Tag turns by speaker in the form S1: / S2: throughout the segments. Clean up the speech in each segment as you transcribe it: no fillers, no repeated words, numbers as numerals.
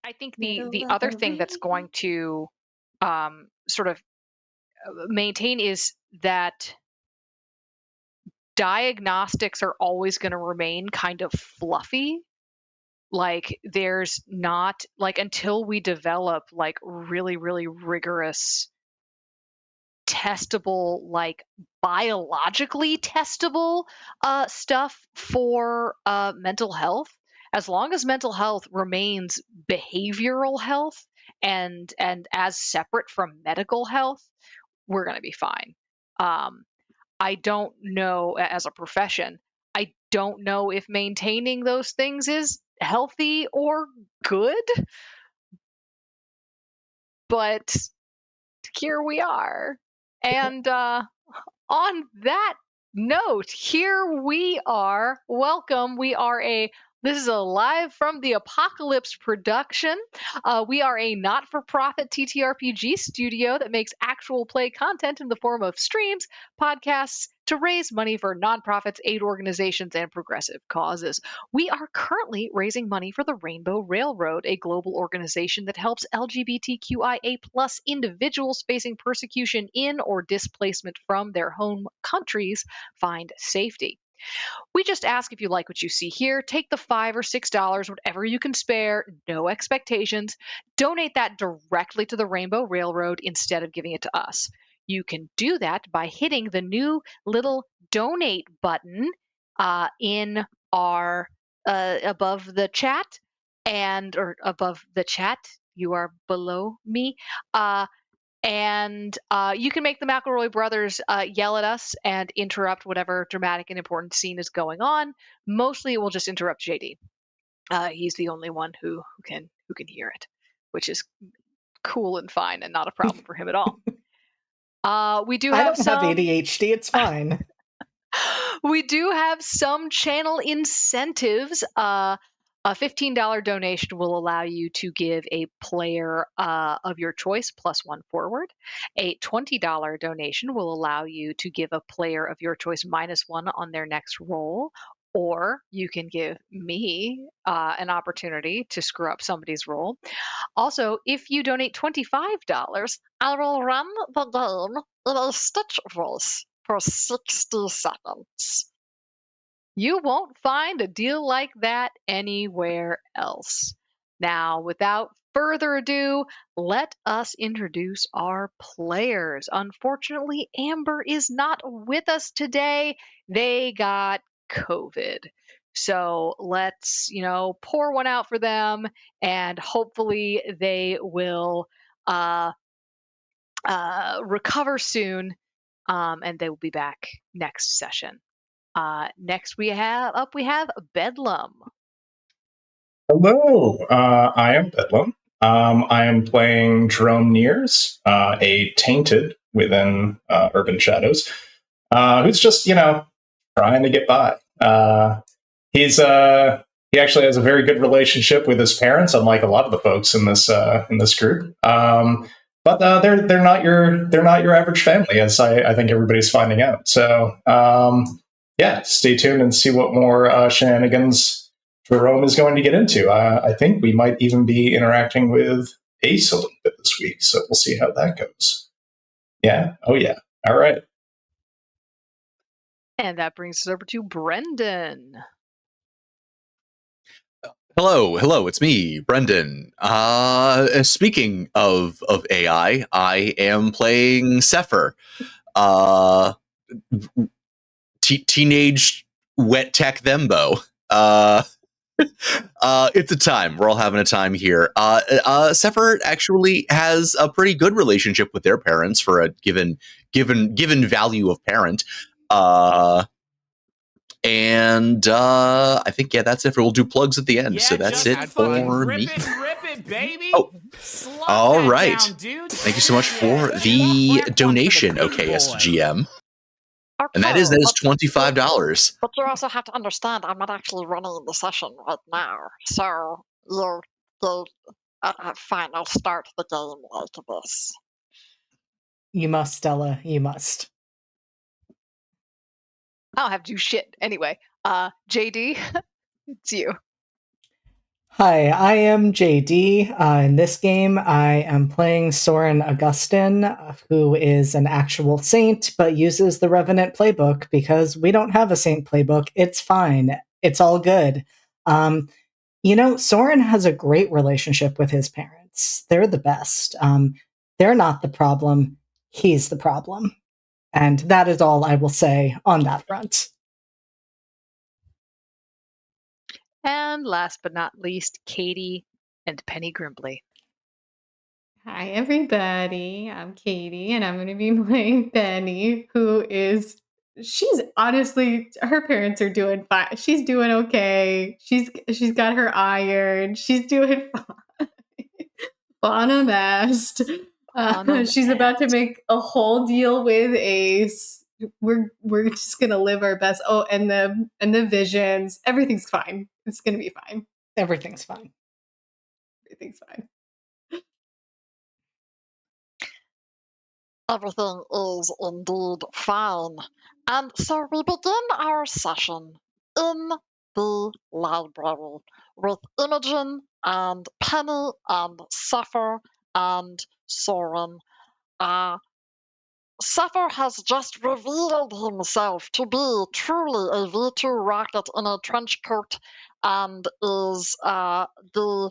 S1: I think
S2: Middle
S1: the
S2: of
S1: other
S2: the
S1: thing that's
S2: rain.
S1: going to sort of maintain is that diagnostics are always going to remain kind of fluffy. Like there's not like until we develop like really really rigorous testable, like biologically testable stuff for mental health. As long as mental health remains behavioral health and as separate from medical health, we're going to be fine. um, I don't know, as a profession, I don't know if maintaining those things is healthy or good, but here we are. And on that note, here we are. Welcome. This is a live from the apocalypse production. We are a not-for-profit TTRPG studio that makes actual play content in the form of streams, podcasts to raise money for nonprofits, aid organizations, and progressive causes. We are currently raising money for the Rainbow Railroad, a global organization that helps LGBTQIA plus individuals facing persecution in or displacement from their home countries find safety. We just ask if you like what you see here, take the $5 or $6, whatever you can spare, no expectations. Donate that directly to the Rainbow Railroad instead of giving it to us. You can do that by hitting the new little donate button in our above the chat or above the chat. You are below me. And you can make the McElroy brothers yell at us and interrupt whatever dramatic and important scene is going on. Mostly, it will just interrupt JD. He's the only one who can hear it, which is cool and fine and not a problem for him at all. We do
S2: I
S1: have
S2: don't have
S1: some.
S2: ADHD. It's fine.
S1: We do have some channel incentives. A $15 donation will allow you to give a player of your choice +1 forward. A $20 donation will allow you to give a player of your choice -1 on their next roll. Or you can give me an opportunity to screw up somebody's roll. Also, if you donate $25, I will run the game in a Stitch voice for 60 seconds. You won't find a deal like that anywhere else. Now, without further ado, let us introduce our players. Unfortunately, Amber is not with us today. They got COVID. So let's, pour one out for them, and hopefully they will recover soon, and they will be back next session. Next we have Bedlam.
S3: Hello, I am Bedlam. I am playing Jerome Nears, a tainted within Urban Shadows, who's just, trying to get by. He actually has a very good relationship with his parents, unlike a lot of the folks in this group. But they're not your average family, as I think everybody's finding out. So yeah, stay tuned and see what more shenanigans Jerome is going to get into. I think we might even be interacting with Ace a little bit this week, so we'll see how that goes. Yeah. Oh yeah. All right.
S1: And that brings us over to Brendan.
S4: Hello, it's me, Brendan. Speaking of AI, I am playing Sefer, teenage wet tech thembo. It's a time. We're all having a time here. Sefer actually has a pretty good relationship with their parents for a given value of parent. And I think that's it. We'll do plugs at the end. So that's it for me.
S5: Rip it, baby.
S4: Oh, all right.
S5: Down, dude.
S4: Thank you so much for the donation, OKSGM. And that is $25.
S1: But you also have to understand, I'm not actually running the session right now. So fine, I'll start the game like this.
S2: You must, Stella. You must.
S1: I don't have to do shit anyway. JD, it's you.
S2: Hi, I am JD. In this game, I am playing Soren Augustin, who is an actual saint, but uses the Revenant playbook because we don't have a saint playbook. It's fine. It's all good. Soren has a great relationship with his parents. They're the best. They're not the problem. He's the problem. And that is all I will say on that front.
S1: And last but not least, Katie and Penny Grimbley.
S5: Hi, everybody. I'm Katie, and I'm going to be playing Penny, she's honestly, her parents are doing fine. She's doing okay. She's got her iron. She's doing fine. Fauna mast. She's about to make a whole deal with Ace. We're just gonna live our best. Oh, and the visions. Everything's fine. It's gonna be fine.
S2: Everything's fine.
S5: Everything's fine.
S6: Everything is indeed fine. And so we begin our session in the library with Imogen and Penny and Sefer and Soren. Sefer has just revealed himself to be truly a V2 rocket in a trench coat and is the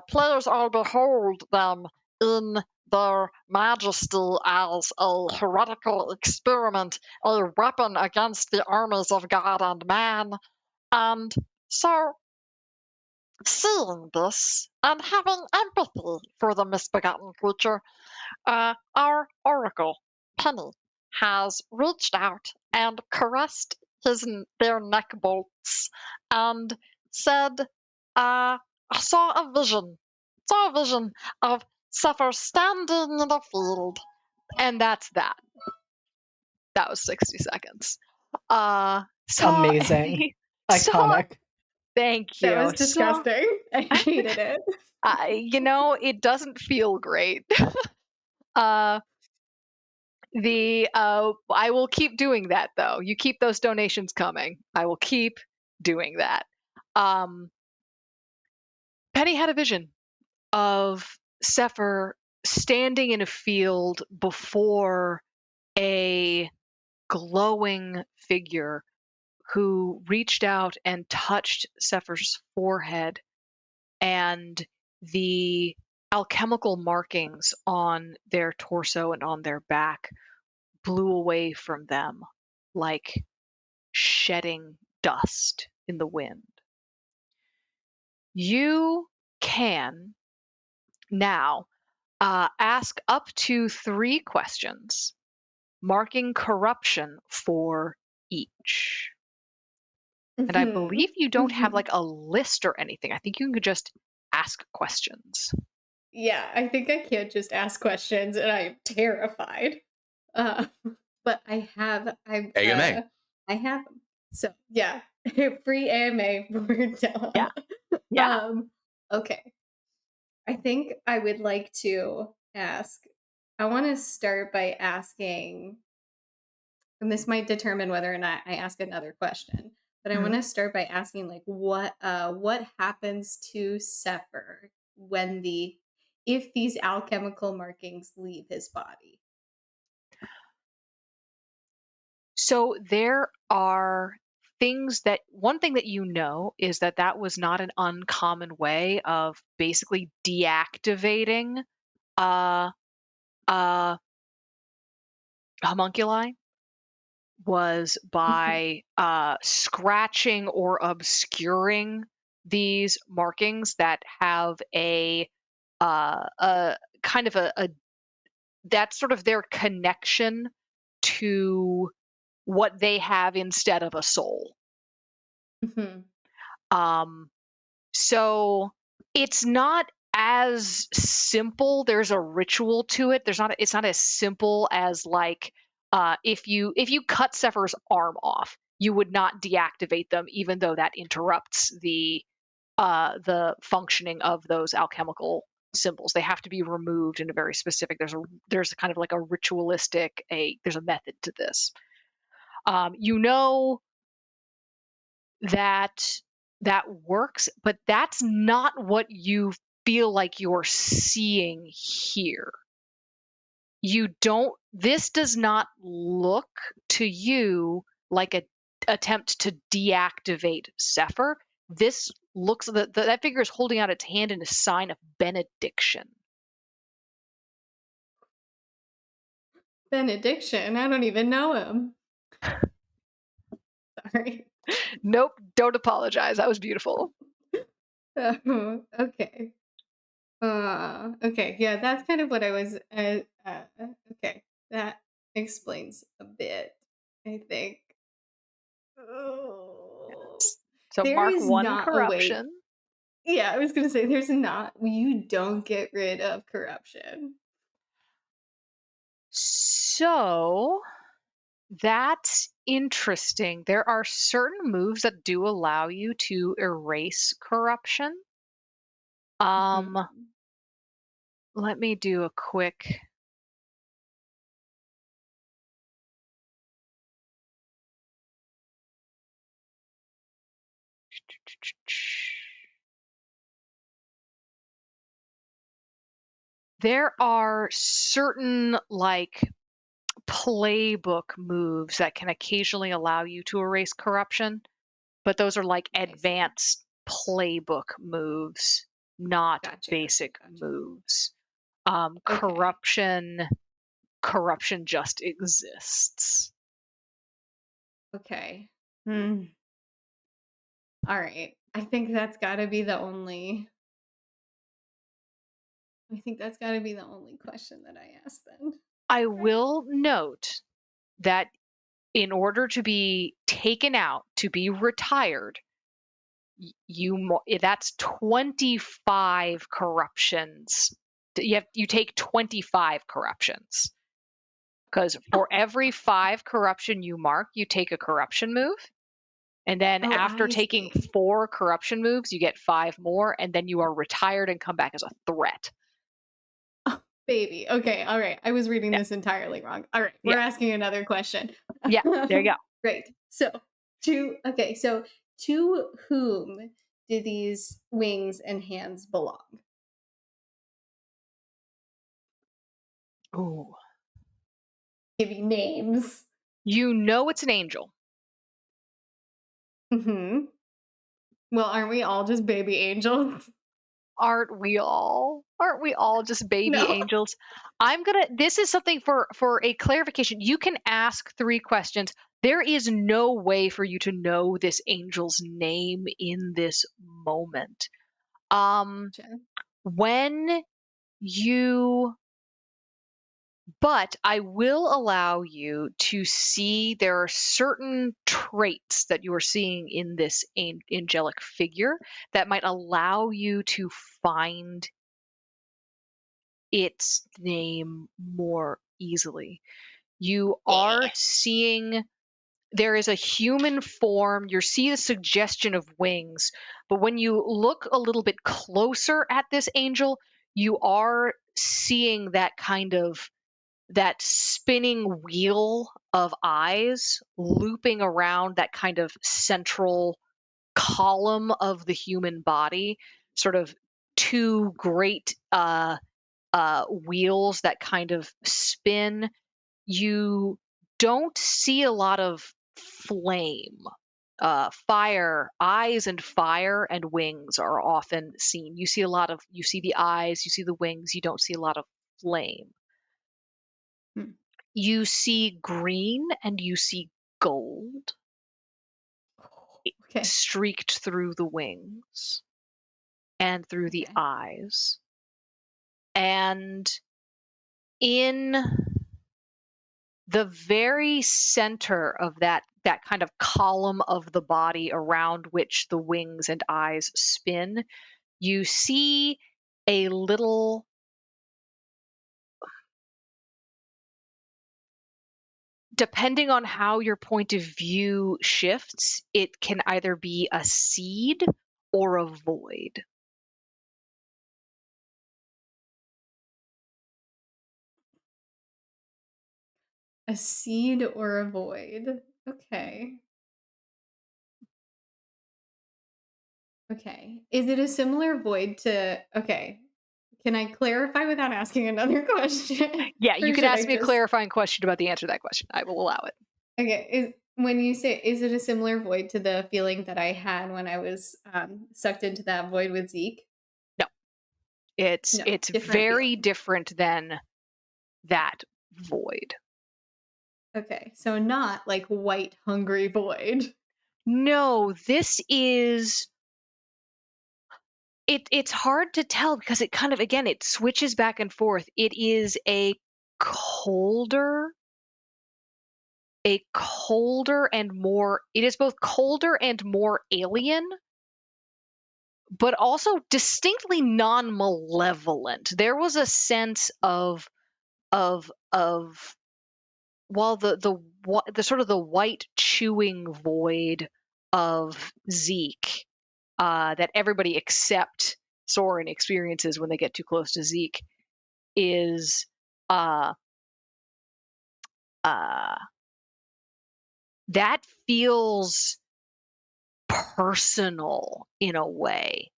S6: players all behold them in their majesty as a heretical experiment, a weapon against the armies of God and man. And so, seeing this and having empathy for the misbegotten creature, our oracle, Penny, has reached out and caressed their neck bolts and said, saw a vision of Sefer standing in the field.
S1: And that's that. That was 60 seconds.
S2: Amazing. Iconic.
S1: Thank you.
S5: That was disgusting. I hated it.
S1: It doesn't feel great. I will keep doing that though. You keep those donations coming. I will keep doing that. Penny had a vision of Sefer standing in a field before a glowing figure who reached out and touched Sefer's forehead, and the alchemical markings on their torso and on their back blew away from them like shedding dust in the wind. You can now ask up to 3 questions, marking corruption for each. And I believe you don't have like a list or anything. I think you can just ask questions.
S5: Yeah, I think I can't just ask questions, and I'm terrified. But I have
S4: AMA.
S5: I have them. So yeah, free AMA for Della.
S1: Yeah.
S5: Okay. I think I would like to ask. I want to start by asking, and this might determine whether or not I ask another question. But I want to start by asking, like, what happens to Sefer if these alchemical markings leave his body?
S1: So there are one thing that you know is that was not an uncommon way of basically deactivating homunculi, was by scratching or obscuring these markings that have a kind of a that's sort of their connection to what they have instead of a soul. So it's not as simple. There's a ritual to it. It's not as simple as like if you cut Sefer's arm off, you would not deactivate them, even though that interrupts the functioning of those alchemical symbols. They have to be removed in a very specific. There's kind of like a ritualistic. There's a method to this. You know that that works, but that's not what you feel like you're seeing here. This does not look to you like a attempt to deactivate Sefer. This looks that figure is holding out its hand in a sign of benediction.
S5: Benediction. I don't even know him. Sorry.
S1: Nope, don't apologize. That was beautiful.
S5: Okay. Okay. Yeah, that's kind of what I was. Okay, that explains a bit, I think. Oh,
S1: So
S5: there
S1: mark
S5: is
S1: one
S5: not a way.
S1: corruption.
S5: Yeah, I was gonna say there's not. You don't get rid of corruption.
S1: So that's interesting. There are certain moves that do allow you to erase corruption.
S5: Mhm.
S1: Let me do a quick. There are certain like playbook moves that can occasionally allow you to erase corruption, but those are like
S5: I see.
S1: advanced playbook moves, not
S5: Gotcha. Gotcha.
S1: basic
S5: Gotcha.
S1: moves.
S5: Okay.
S1: Corruption just exists.
S5: Okay. Hmm. All right. I think that's got to be the only. I think that's got to be the only question that I asked then.
S1: I will note that in order to be taken out, to be retired, that's 25 corruptions. You take 25 corruptions, because for every 5 corruption you mark, you take a corruption move. And then
S5: Oh,
S1: after
S5: I
S1: taking
S5: see.
S1: 4 corruption moves, you get 5 more, and then you are retired and come back as a threat.
S5: Oh, baby. Okay. All right. I was reading
S1: Yeah,
S5: this entirely wrong. All right.
S1: yeah,
S5: We're asking another question.
S1: yeah. There you go.
S5: Great. So, to whom do these wings and hands belong?
S1: Ooh.
S5: Give you names.
S1: You know it's an angel.
S5: Hmm. Well, aren't we all just baby angels?
S1: Aren't we all? Aren't we all just baby
S5: No.
S1: angels? This is something for a clarification. You can ask 3 questions. There is no way for you to know this angel's name in this moment.
S5: Gotcha.
S1: When you But I will allow you to see there are certain traits that you are seeing in this angelic figure that might allow you to find its name more easily. You are
S5: Yeah.
S1: seeing there is a human form. You see the suggestion of wings, but when you look a little bit closer at this angel, you are seeing that spinning wheel of eyes looping around that kind of central column of the human body, sort of 2 great wheels that kind of spin. You don't see a lot of flame. Fire, eyes and fire and wings are often seen. You see the eyes, you see the wings, you don't see a lot of flame.
S5: Hmm.
S1: You see green and you see gold
S5: Okay.
S1: streaked through the wings and through the
S5: Okay.
S1: eyes. And in the very center of that kind of column of the body around which the wings and eyes spin, you see a little, depending on how your point of view shifts, it can either be a seed or a void.
S5: A seed or a void. Okay. Okay. Is it a similar void to okay. Can I clarify without asking another question?
S1: Yeah, you
S5: Or
S1: could
S5: should
S1: ask
S5: I
S1: me a
S5: just
S1: clarifying question about the answer to that question. I will allow it.
S5: okay, is when you say is it a similar void to the feeling that I had when I was sucked into that void with Zeke?
S1: No,
S5: No,
S1: it's
S5: different
S1: very
S5: feeling.
S1: different than that void.
S5: Okay. So not like white hungry void.
S1: No, this is it's hard to tell because it kind of again it switches back and forth. It is colder a colder and more it is both colder and more alien, but also distinctly non-malevolent. There was a sense of while the sort of the white chewing void of Zeke that everybody except Soren experiences when they get too close to Zeke is uh uh that feels personal in a way.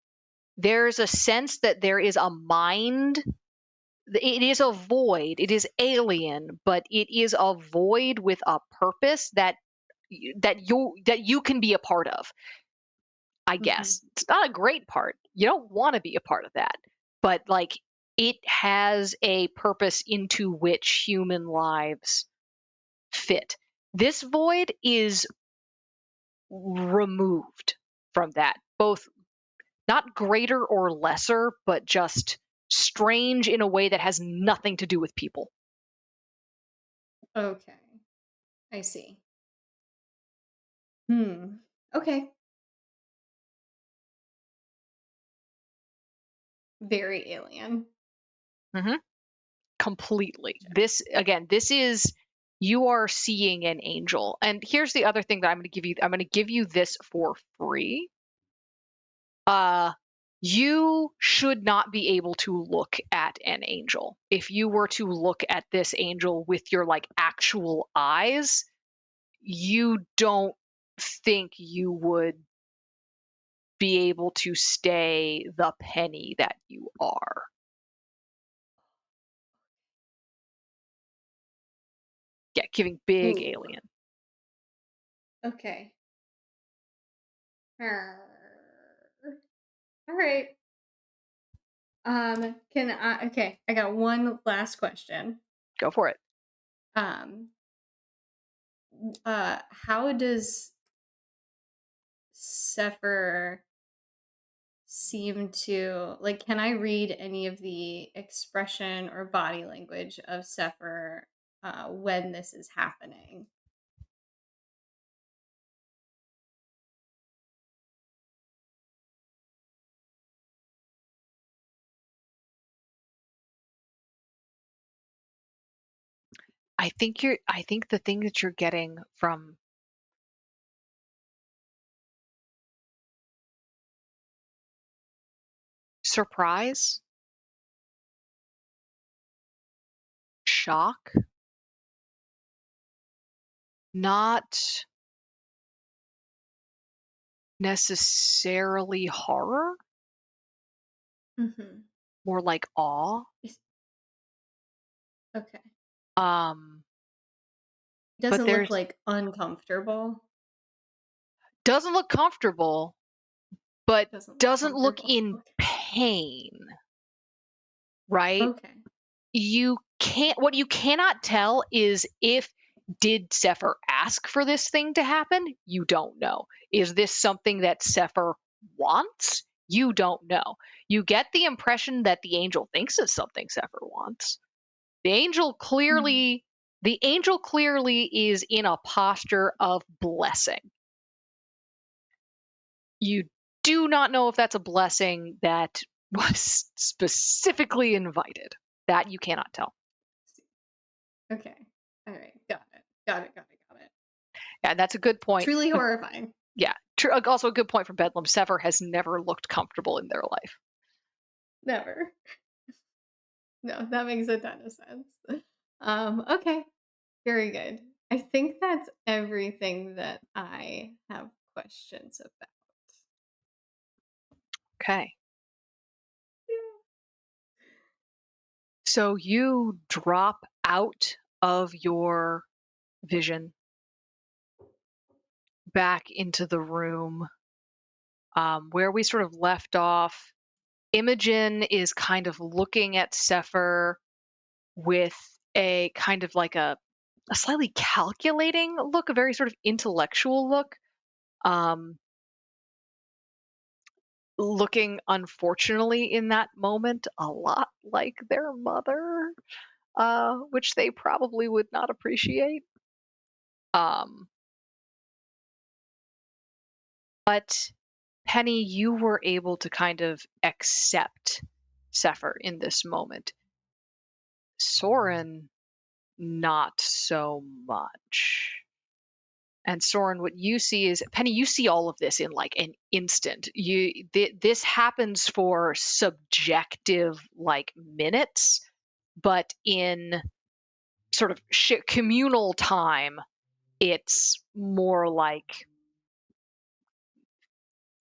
S1: There's a sense that there is a mind. It is a void. It is alien, but it is a void with a purpose that you can be a part of. I
S5: Mhm.
S1: guess it's not a great part. You don't want to be a part of that, but like it has a purpose into which human lives fit. This void is removed from that, both not greater or lesser, but just strange in a way that has nothing to do with people.
S5: Okay. I see. Hmm. Okay. Very alien.
S1: Hmm. Completely. This is you are seeing an angel. And here's the other thing that I'm going to give you. I'm going to give you this for free. Uh, you should not be able to look at an angel. If you were to look at this angel with your like actual eyes, you don't think you would be able to stay the penny that you are. Yeah, giving big
S5: Ooh.
S1: alien.
S5: Okay. Arr. All right. Can I okay, I got one last question.
S1: Go for it.
S5: Um, how does Sefer seem to like can I read any of the expression or body language of Sefer when this is happening?
S1: I think the thing that you're getting from surprise, shock, not necessarily horror,
S5: Mhm.
S1: more like awe.
S5: Is- Okay.
S1: Um, but
S5: Doesn't look
S1: there's
S5: like uncomfortable.
S1: doesn't look comfortable, but
S5: Doesn't look
S1: doesn't look
S5: comfortable.
S1: in pain, right?
S5: Okay.
S1: You can't what you cannot tell is if did Sefer ask for this thing to happen? You don't know. Is this something that Sefer wants? You don't know. You get the impression that the angel thinks it's something Sefer wants. The angel
S5: Mhm.
S1: clearly the angel clearly is in a posture of blessing. You do not know if that's a blessing that was specifically invited. That you cannot tell.
S5: Okay. All right. Got it. Got it. Got it. Got it.
S1: Yeah, that's a good point.
S5: Truly horrifying.
S1: Yeah, also a good point from Bedlam. Sever has never looked comfortable in their life.
S5: Never. No, that makes a ton of sense. Okay. Very good. I think that's everything that I have questions about.
S1: okay. So you drop out of your vision back into the room where we sort of left off. Imogen is kind of looking at Sefer with a kind of like a slightly calculating look, a very sort of intellectual look, looking unfortunately in that moment a lot like their mother, which they probably would not appreciate. But Penny, you were able to kind of accept Sefer in this moment. Soren, not so much. And Soren, what you see is Penny. You see all of this in like an instant. This happens for subjective like minutes, but in sort of communal time, it's more like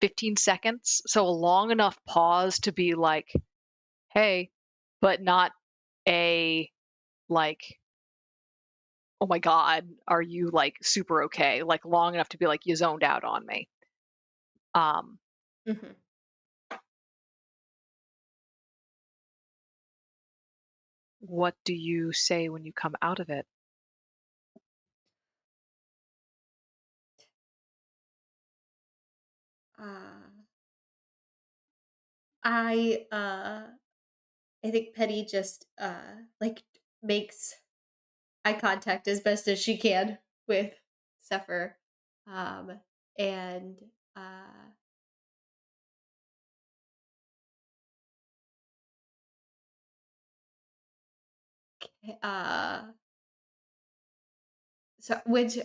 S1: 15 seconds. So a long enough pause to be like, hey, but not a like, oh my God, are you like super okay? Like long enough to be like, you zoned out on me.
S5: Mhm.
S1: What do you say when you come out of it?
S5: Uh, I I think Penny just like makes eye contact as best as she can with Sefer. Um and uh uh so which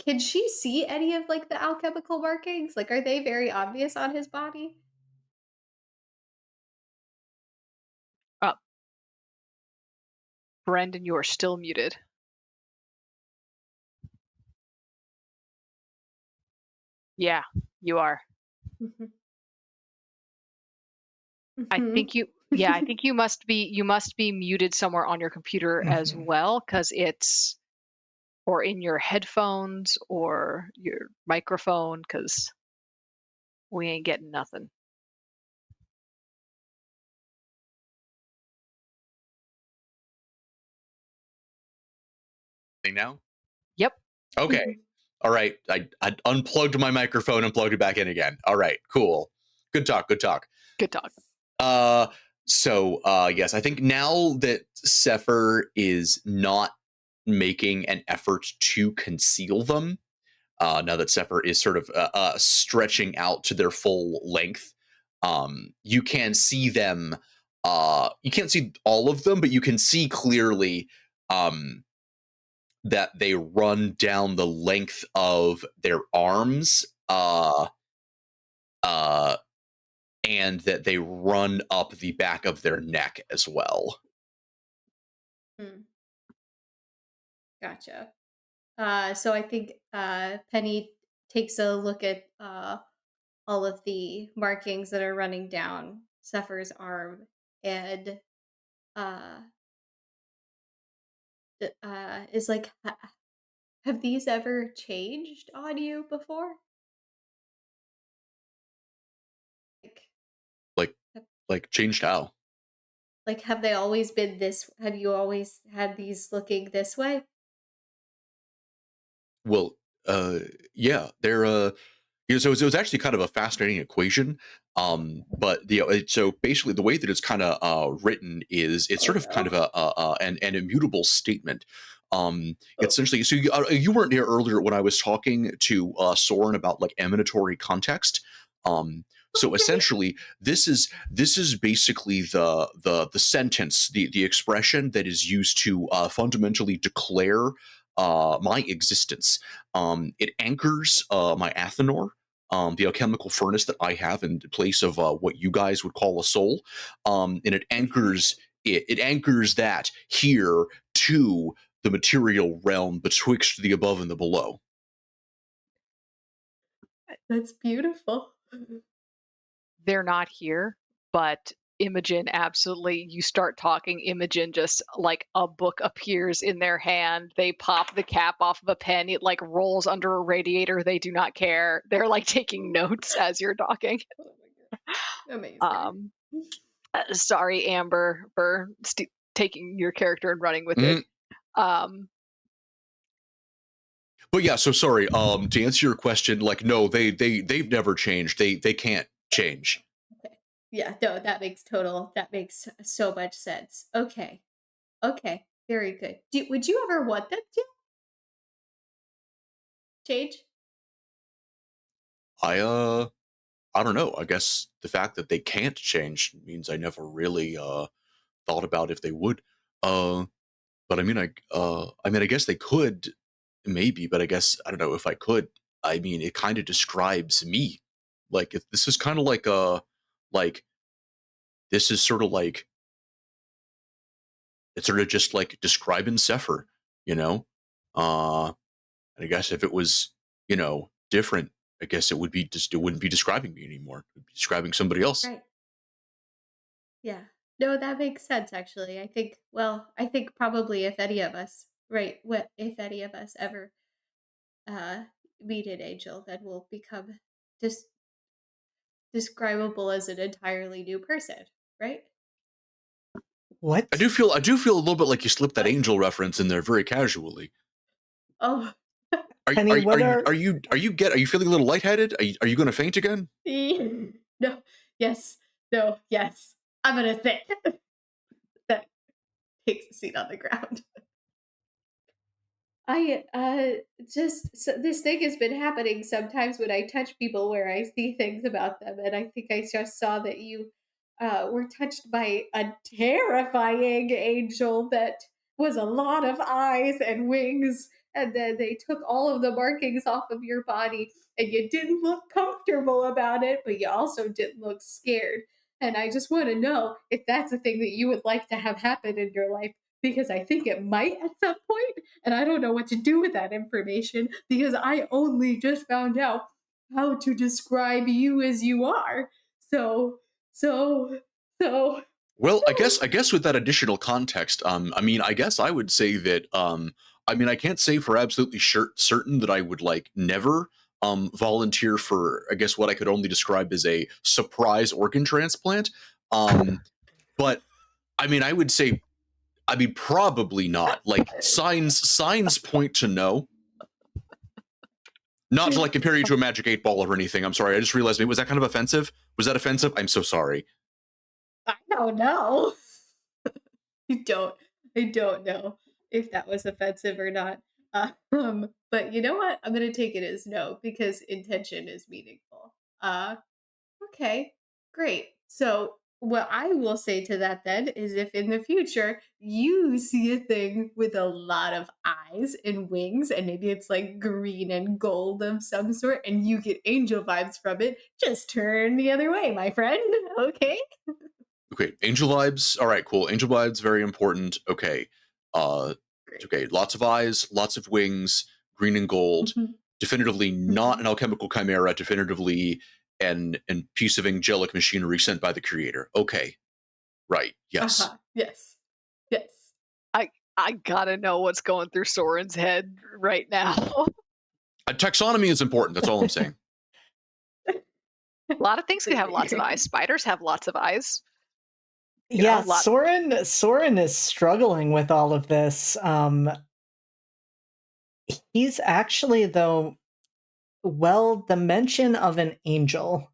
S5: can she see any of like the alchemical markings? Like are they very obvious on his body?
S1: Oh, Brendan, you are still muted. Yeah, you are.
S5: Mhm.
S1: I
S5: Mhm.
S1: think you yeah, I think you must be muted somewhere on your computer as
S2: Mhm.
S1: well, because it's or in your headphones or your microphone, because we ain't getting nothing.
S4: Now?
S1: Yep,
S4: Okay.
S5: Mhm.
S4: All right. I unplugged my microphone and plugged it back in again. All right. Cool. Good talk. Good talk.
S1: good talk.
S4: Uh, yes, I think now that Sefer is not making an effort to conceal them, now that Sefer is sort of stretching out to their full length, you can see them. You can't see all of them, but you can see clearly um, that they run down the length of their arms, uh, and that they run up the back of their neck as well.
S5: Mm, gotcha. So I think Penny takes a look at all of the markings that are running down Sephir's arm and uh, is like, have these ever changed on you before? Like,
S4: Like,
S5: have,
S4: changed how?
S5: like, have they always been this? Have you always had these looking this way?
S4: Well, uh, yeah, they're so it was actually kind of a fascinating equation. But so basically, the way that it's kind of written is it's
S5: Oh
S4: sort of kind
S5: no.
S4: of an immutable statement. It's essentially so you weren't here earlier when I was talking to Soren about like emanatory context. So
S5: Okay.
S4: essentially, this is basically the sentence, the expression that is used to fundamentally declare my existence. It anchors my Athenor, the alchemical furnace that I have in place of what you guys would call a soul, and it
S5: Okay.
S4: anchors it anchors that here to the material realm betwixt the above and the below.
S5: That's beautiful.
S1: they're not here, but Imogen absolutely, you start talking, Imogen just like a book appears in their hand. They pop the cap off of a pen. It like rolls under a radiator. They do not care. They're like taking notes as you're talking.
S5: Oh my God. Amazing.
S1: Sorry, Amber, for taking your character and running with it.
S4: But yeah, so sorry. To answer your question, like, no, they've never changed. They can't change.
S5: Okay. Yeah, no, that makes so much sense. Okay. Okay. Very good. Would you ever want them to change?
S4: I don't know. I guess the fact that they can't change means I never really thought about if they would. But I mean, I guess they could, maybe. But I guess I don't know if I could. I mean, it kind of describes me. Like, if this is kind of like this is sort of like it's sort of just like describing Sefer, you know. And I guess if it was, different, I guess it wouldn't be describing me anymore. It would be describing somebody else.
S5: Right. Yeah. No, that makes sense actually. I think probably if any of us, right, if any of us ever uh meet an angel, then we'll become just describable as an entirely new person, right?
S2: What?
S4: I do feel a little bit like you slipped that angel reference in there very casually.
S5: Oh.
S2: Penny, what are
S4: Are you feeling a little lightheaded? Are you going to faint again?
S5: No. Yes. No. Yes. I'm gonna think. That takes a seat on the ground. I just so this thing has been happening sometimes when I touch people where I see things about them, and I think I just saw that you were touched by a terrifying angel that was a lot of eyes and wings, and then they took all of the markings off of your body, and you didn't look comfortable about it, but you also didn't look scared. And I just want to know if that's a thing that you would like to have happen in your life, because I think it might at some point, and I don't know what to do with that information because I only just found out how to describe you as you are. So, so, so.
S4: Well, I guess with that additional context, I mean, I guess I would say that, I mean, I can't say for absolutely certain that I would like never volunteer for, I guess, what I could only describe as a surprise organ transplant. But I mean, I would say, I mean, probably not. Like signs point to no. Not to like compare you to a magic 8-ball or anything. I'm sorry. I just realized, was that kind of offensive? Was that offensive? I'm so sorry.
S5: I don't know. I don't know if that was offensive or not. But you know what? I'm gonna take it as no because intention is meaningful. Okay, great. So what I will say to that then is if in the future you see a thing with a lot of eyes and wings, and maybe it's like green and gold of some sort, and you get angel vibes from it, just turn the other way, my friend. Okay.
S4: Okay, angel vibes. All right, cool. Angel vibes, very important. Okay.
S5: Great.
S4: Okay, lots of eyes, lots of wings, green and gold.
S5: Mhm.
S4: Definitively not an alchemical chimera, definitively an piece of angelic machinery sent by the creator. Okay. Right. Yes.
S5: Uh-huh. Yes. Yes.
S1: I gotta know what's going through Soren's head right now.
S4: Taxonomy is important. That's all I'm saying.
S1: A lot of things can have lots of eyes. Spiders have lots of eyes.
S2: Yeah,
S1: a lot-
S2: Soren is struggling with all of this. He's actually, though, well, the mention of an angel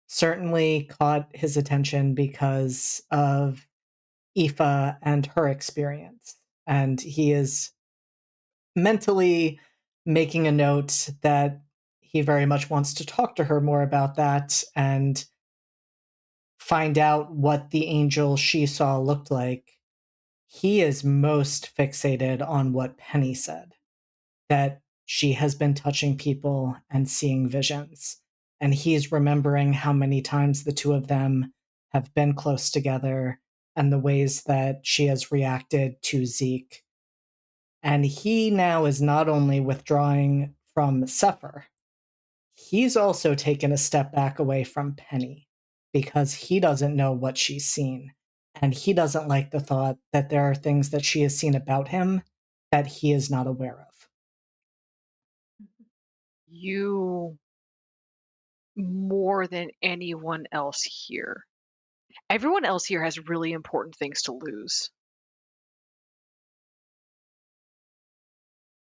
S2: certainly caught his attention because of Aoife and her experience. And he is mentally making a note that he very much wants to talk to her more about that and find out what the angel she saw looked like. He is most fixated on what Penny said, that she has been touching people and seeing visions. And he's remembering how many times the two of them have been close together and the ways that she has reacted to Zeke. And he now is not only withdrawing from Sefer, he's also taken a step back away from Penny. because he doesn't know what she's seen. And he doesn't like the thought that there are things that she has seen about him that he is not aware of.
S1: You, more than anyone else here, everyone else here has really important things to lose.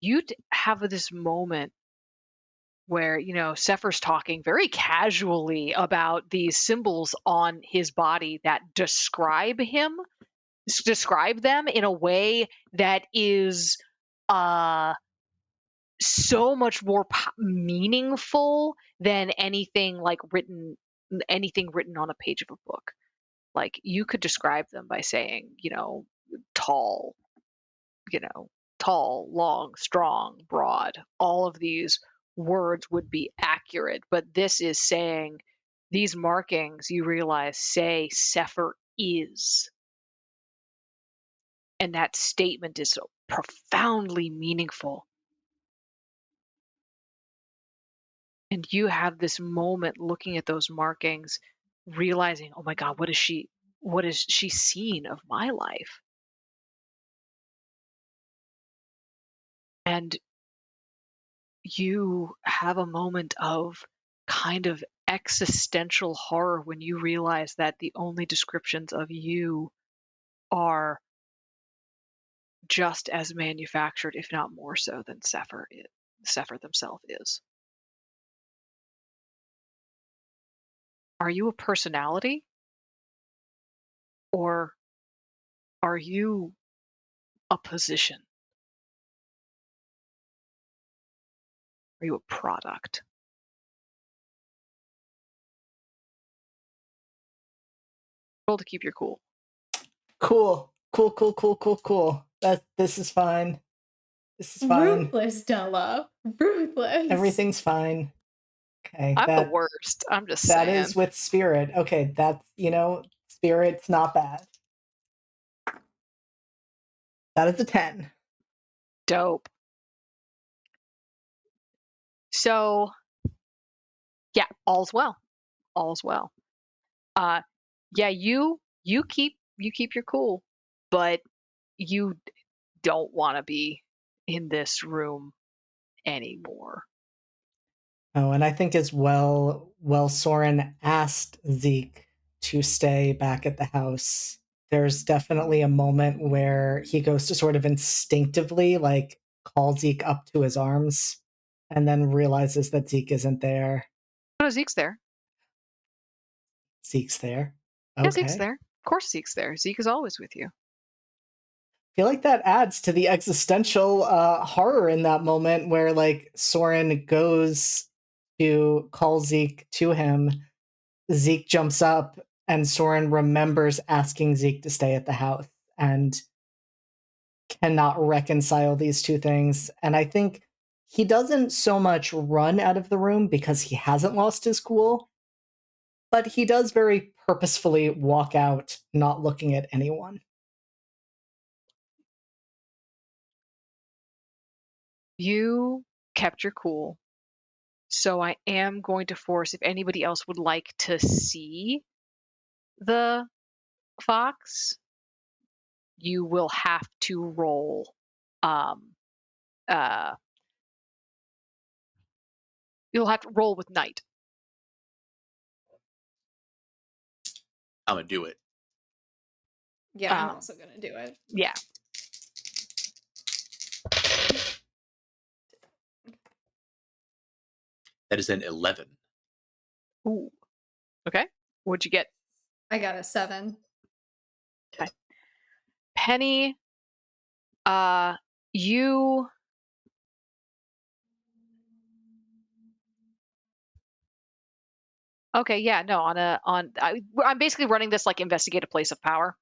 S1: You'd have this moment where, Sefer's talking very casually about these symbols on his body that describe them in a way that is so much more meaningful than anything written on a page of a book. Like, you could describe them by saying, tall, tall, long, strong, broad. All of these words would be accurate, but this is saying these markings, you realize, say Sefer is. And that statement is so profoundly meaningful. And you have this moment looking at those markings, realizing, oh my God, what has she seen of my life? And you have a moment of kind of existential horror when you realize that the only descriptions of you are just as manufactured, if not more so, than Sefer themselves is. Are you a personality? Or are you a position? Are you a product? Roll to keep your cool.
S2: Cool. This is fine. This is fine.
S5: Ruthless, Della. Ruthless.
S2: Everything's fine. Okay.
S1: I'm the worst. I'm just
S2: that
S1: saying.
S2: is with spirit. Okay, that's spirit's not bad. That is a 10.
S1: Dope. So, yeah, all's well. All's well. Yeah, you keep your cool, but you don't want to be in this room anymore.
S2: Oh, and I think as well, Soren asked Zeke to stay back at the house. There's definitely a moment where he goes to sort of instinctively call Zeke up to his arms and then realizes that Zeke isn't there.
S1: No, Zeke's there.
S2: Zeke's there. Okay.
S1: Yeah, Zeke's there. Of course Zeke's there. Zeke is always with you.
S2: I feel like that adds to the existential horror in that moment where Soren goes to call Zeke to him. Zeke jumps up and Soren remembers asking Zeke to stay at the house and cannot reconcile these two things. And I think he doesn't so much run out of the room because he hasn't lost his cool, but he does very purposefully walk out, not looking at anyone.
S1: You kept your cool. So I am going to force, if anybody else would like to see the fox, you will have to roll. You'll have to roll with night.
S4: I'm gonna do it.
S5: Yeah, I'm also gonna do it.
S1: Yeah.
S4: That is an 11.
S1: Ooh. Okay. What'd you get?
S5: I got a 7.
S1: Okay. Penny, you okay, yeah, no, I'm basically running this like investigate a place of power.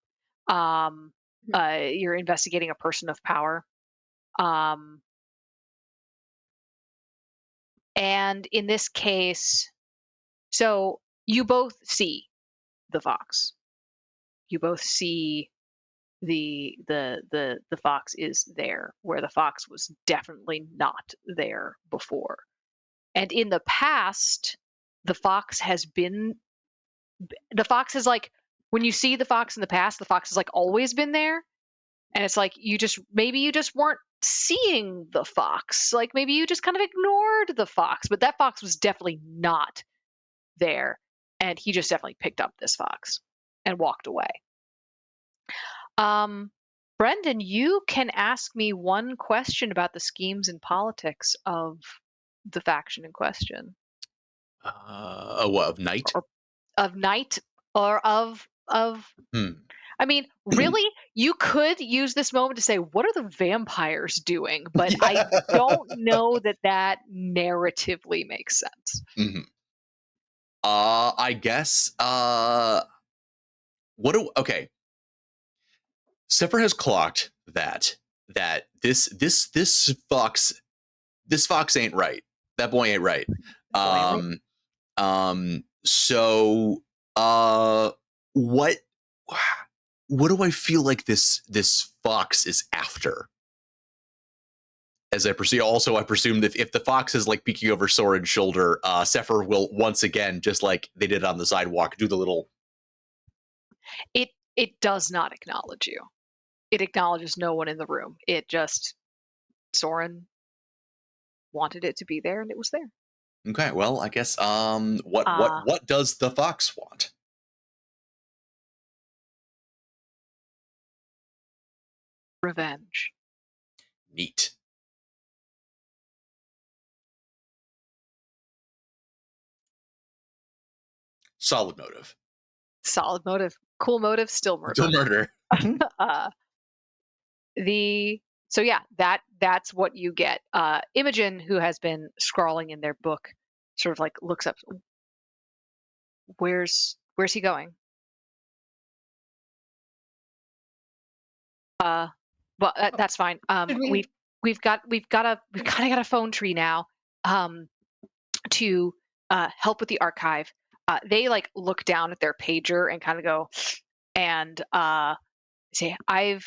S1: You're investigating a person of power. And in this case, so you both see the fox. You both see the fox is there where the fox was definitely not there before. And in the past, the fox has been the fox is like, when you see the fox in the past, the fox has like always been there. And it's like, maybe you just weren't seeing the fox. Like maybe you just kind of ignored the fox, but that fox was definitely not there. And he just definitely picked up this fox and walked away. Brendan, you can ask me one question about the schemes and politics of the faction in question.
S4: What, of night?
S1: Or of night, or of I mean, really, you could use this moment to say, what are the vampires doing? But I don't know that narratively makes sense.
S4: Mm-hmm. I guess, okay. Sefer has clocked that this fox ain't right. That boy ain't right. So, what do I feel like this fox is after? As I proceed, also I presume that if the fox is like peeking over Soren's shoulder, Sefer will once again, just like they did on the sidewalk, do the little.
S1: It does not acknowledge you. It acknowledges no one in the room. It just, Soren wanted it to be there, and it was there.
S4: Okay, well, I guess what does the fox want?
S1: Revenge.
S4: Neat. Solid motive.
S1: Solid motive. Cool motive. Still murder.
S4: Still murder.
S1: So yeah, that's what you get. Imogen, who has been scrawling in their book, sort of like looks up. Where's he going? Well, that's fine. We've kind of got a phone tree now, to help with the archive. They like look down at their pager and kind of go, and say, I've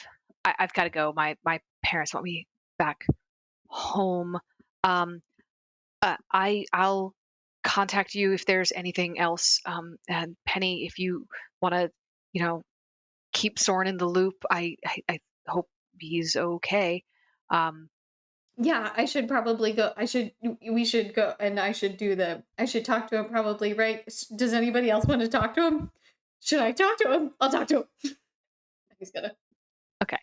S1: got to go. My parents want me back home. I'll contact you if there's anything else. And Penny, if you want to, keep Soren in the loop, I hope he's okay.
S5: Yeah, I should probably go. We should go, and I should talk to him probably, right? Does anybody else want to talk to him? Should I talk to him? I'll talk to him. He's gonna.
S1: Okay.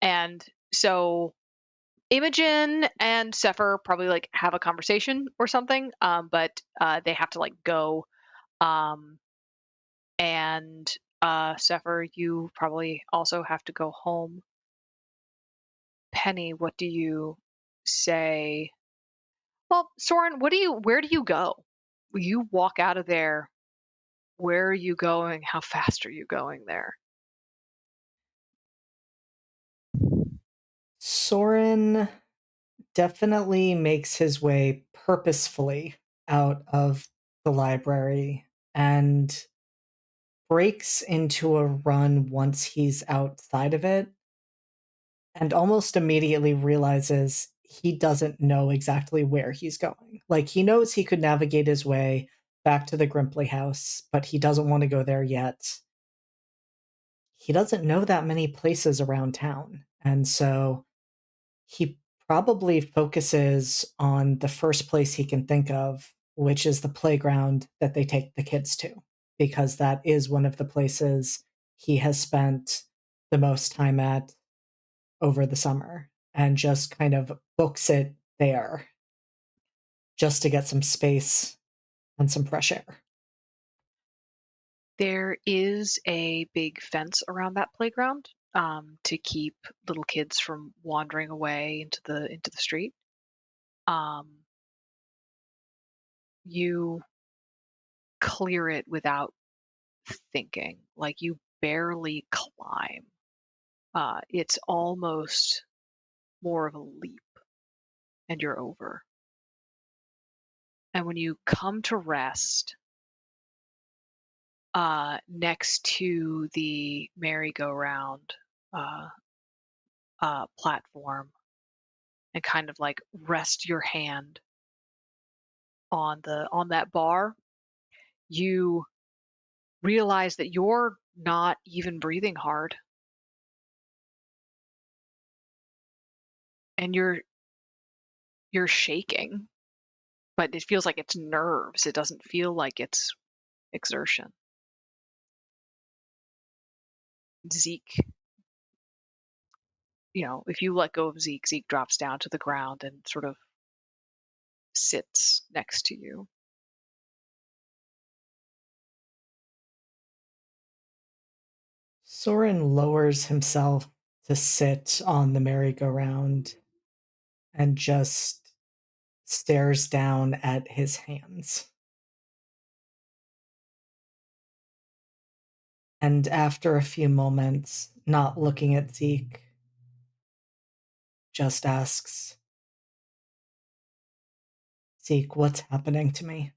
S1: And so Imogen and Sefer probably like have a conversation or something, but they have to like go. And Sefer, you probably also have to go home. Penny, what do you say? Well, Soren, where do you go? You walk out of there. Where are you going? How fast are you going there?
S2: Soren definitely makes his way purposefully out of the library and breaks into a run once he's outside of it, and almost immediately realizes he doesn't know exactly where he's going. Like, he knows he could navigate his way back to the Grimpley house, but he doesn't want to go there yet. He doesn't know that many places around town, and so he probably focuses on the first place he can think of, which is the playground that they take the kids to, because that is one of the places he has spent the most time at over the summer, and just kind of books it there just to get some space and some fresh air.
S1: There is a big fence around that playground, to keep little kids from wandering away into the street. You clear it without thinking, like you barely climb. It's almost more of a leap, and you're over. And when you come to rest next to the merry-go-round platform, and kind of like rest your hand on that bar, you realize that you're not even breathing hard. And you're shaking, but it feels like it's nerves. It doesn't feel like it's exertion. Zeke, if you let go of Zeke, Zeke drops down to the ground and sort of sits next to you.
S2: Soren lowers himself to sit on the merry-go-round and just stares down at his hands. And after a few moments, not looking at Zeke, just asks, Zeke, what's happening to me?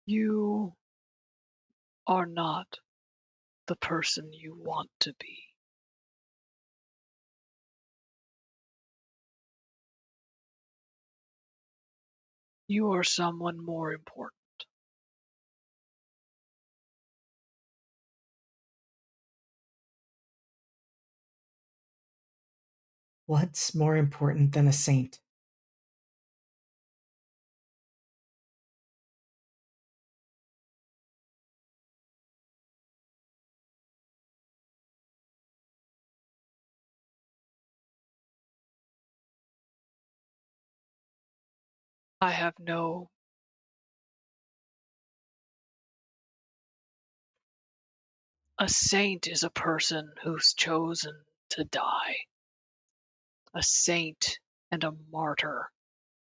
S1: You are not the person you want to be. You are someone more important.
S2: What's more important than a saint?
S1: I have no A saint is a person who's chosen to die. A saint and a martyr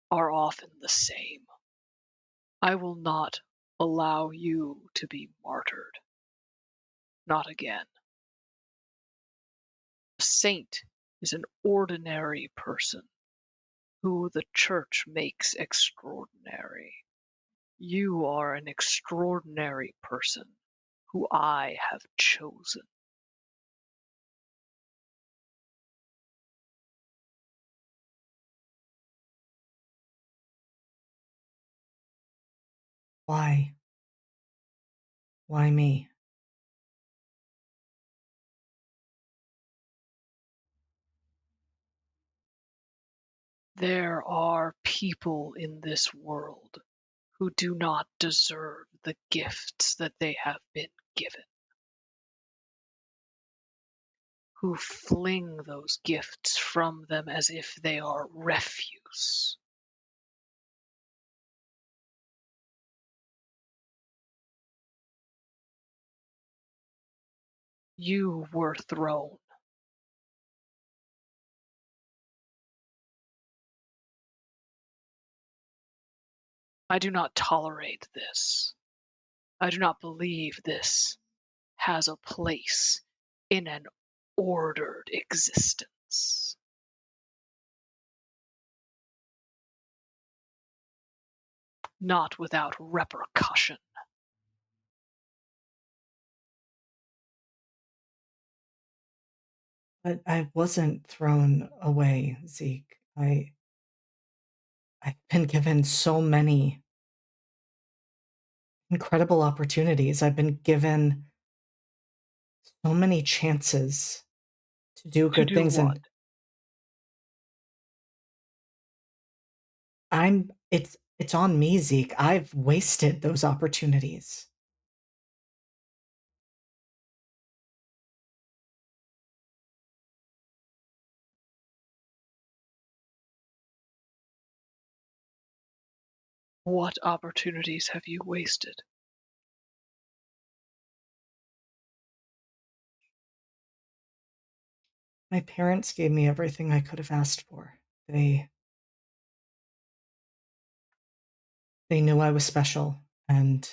S1: are often the same. I will not allow you to be martyred. Not again. A saint is an ordinary person who the church makes extraordinary. You are an extraordinary person who I have chosen.
S2: Why? Why me?
S1: There are people in this world who do not deserve the gifts that they have been given, who fling those gifts from them as if they are refuse. You were thrown. I do not tolerate this. I do not believe this has a place in an ordered existence. Not without repercussion.
S2: But I wasn't thrown away, Zeke. I've been given so many incredible opportunities. I've been given so many chances to do
S1: To
S2: good
S1: do
S2: things,
S1: what?
S2: and it's on me, Zeke. I've wasted those opportunities.
S1: What opportunities have you wasted?
S2: My parents gave me everything I could have asked for. They knew I was special, and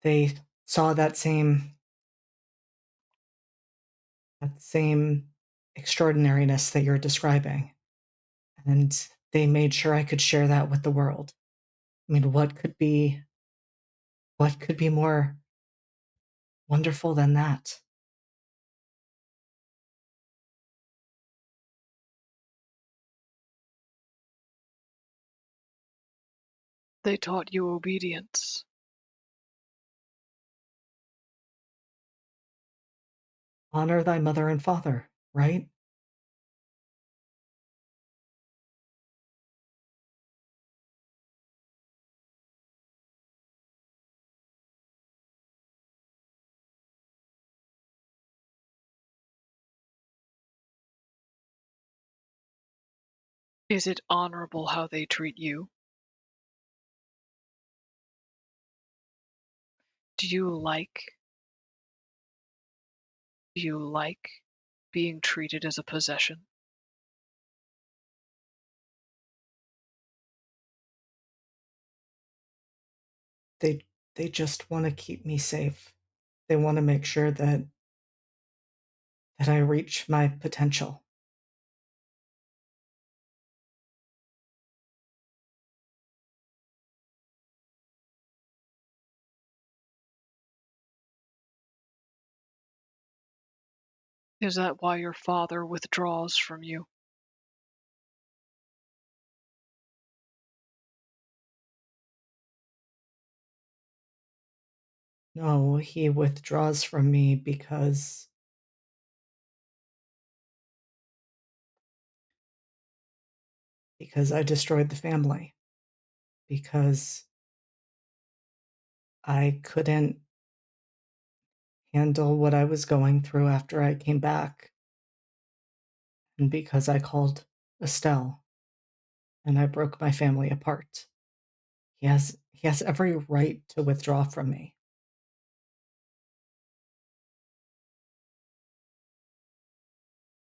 S2: they saw that same extraordinariness that you're describing, and they made sure I could share that with the world. I mean, what could be more wonderful than that?
S1: They taught you obedience.
S2: Honor thy mother and father, right?
S1: Is it honorable how they treat you? Do you like do you like being treated as a possession?
S2: They they just want to keep me safe. They want to make sure that I reach my potential.
S1: Is that why your father withdraws from you?
S2: No, he withdraws from me because I destroyed the family. Because I couldn't handle what I was going through after I came back, and because I called Estelle and I broke my family apart. He has every right to withdraw from me.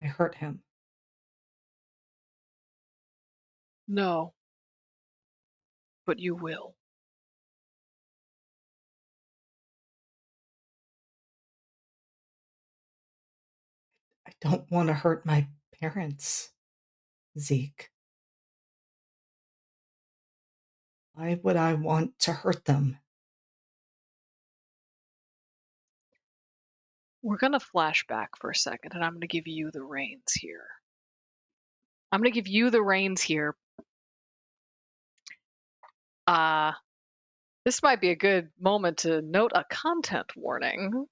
S2: I hurt him.
S1: No, but you will.
S2: I don't want to hurt my parents, Zeke. Why would I want to hurt them?
S1: We're going to flash back for a second, and I'm going to give you the reins here. I'm going to give you the reins here. This might be a good moment to note a content warning,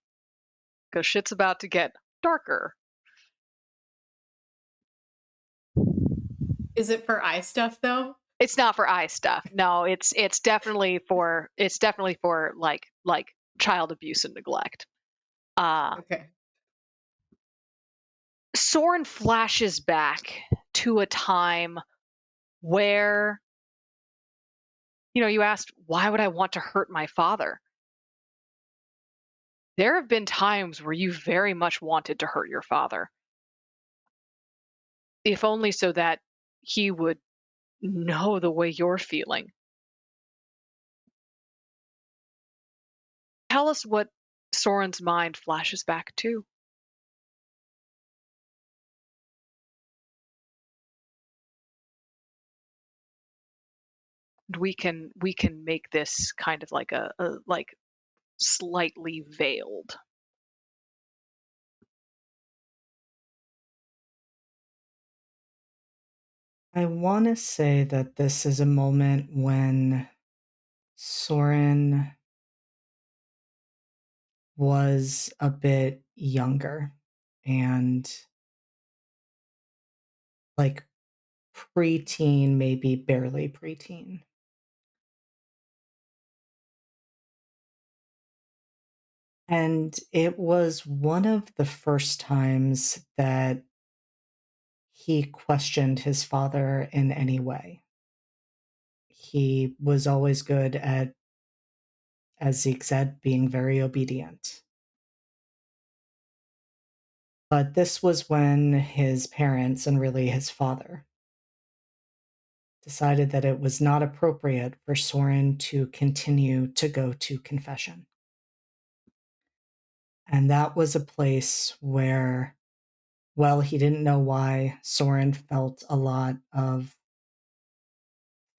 S1: because shit's about to get darker.
S5: Is it for eye stuff though?
S1: It's not for eye stuff. No, it's definitely for like child abuse and neglect.
S5: Okay.
S1: Soren flashes back to a time where, you asked, why would I want to hurt my father? There have been times where you very much wanted to hurt your father, if only so that he would know the way you're feeling. Tell us what Soren's mind flashes back to. We can make this kind of like a like slightly veiled.
S2: I want to say that this is a moment when Soren was a bit younger and like preteen, maybe barely preteen. And it was one of the first times that he questioned his father in any way. He was always good at, as Zeke said, being very obedient. But this was when his parents, and really his father, decided that it was not appropriate for Soren to continue to go to confession. And that was a place where, well, he didn't know why, Soren felt a lot of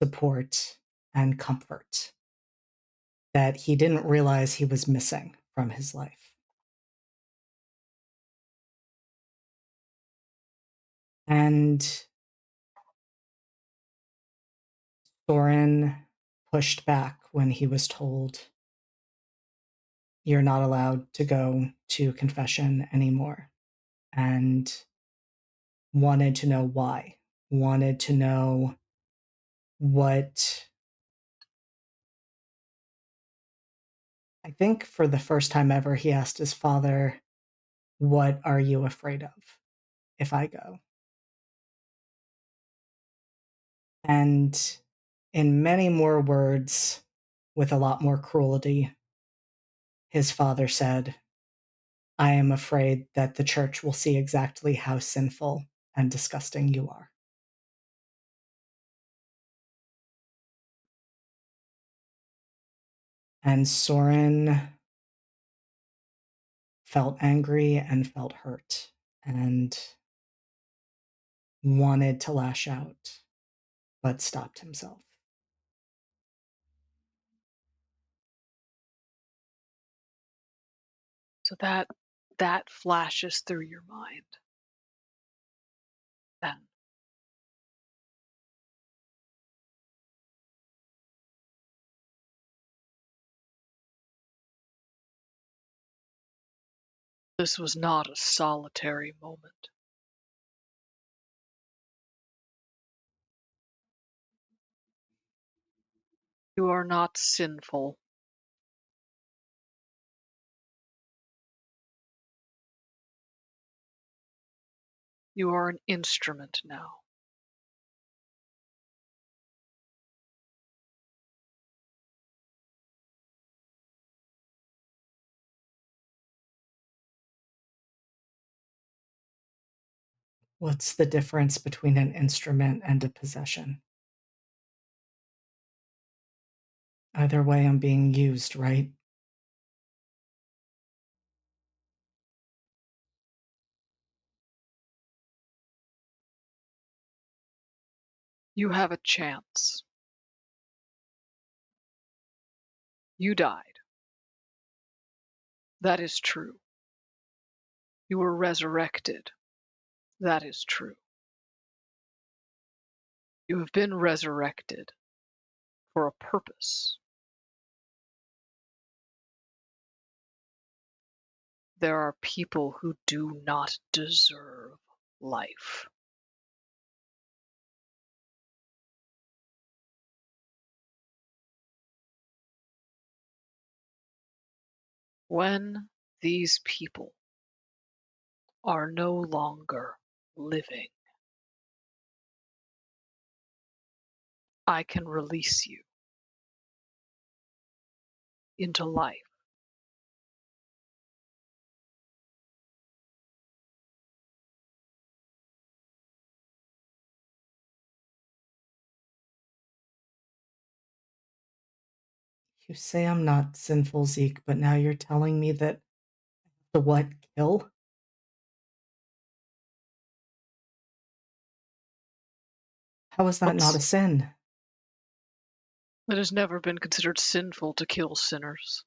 S2: support and comfort that he didn't realize he was missing from his life. And Soren pushed back when he was told, "You're not allowed to go to confession anymore," and wanted to know why, wanted to know what. I think for the first time ever, he asked his father, "What are you afraid of if I go?" And in many more words, with a lot more cruelty, his father said, "I am afraid that the church will see exactly how sinful and disgusting you are." And Soren felt angry and felt hurt and wanted to lash out, but stopped himself.
S1: So that flashes through your mind. Then this was not a solitary moment. You are not sinful. You are an instrument now.
S2: What's the difference between an instrument and a possession? Either way, I'm being used, right?
S1: You have a chance. You died. That is true. You were resurrected. That is true. You have been resurrected for a purpose. There are people who do not deserve life. When these people are no longer living, I can release you into life.
S2: You say I'm not sinful, Zeke, but now you're telling me that the what kill? How is that not a
S1: Oops.
S2: sin?
S1: It has never been considered sinful to kill sinners.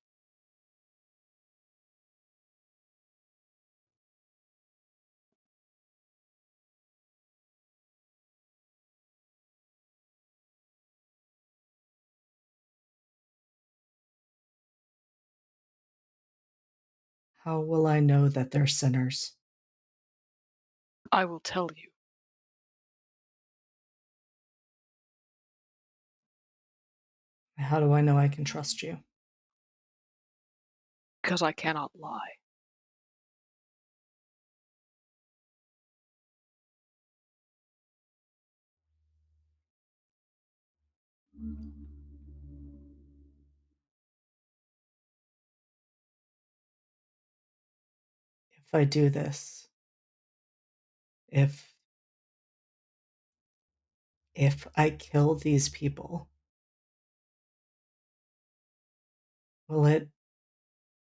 S2: How will I know that they're sinners?
S1: I will tell you.
S2: How do I know I can trust you?
S1: Because I cannot lie.
S2: If I do this, if I kill these people, will it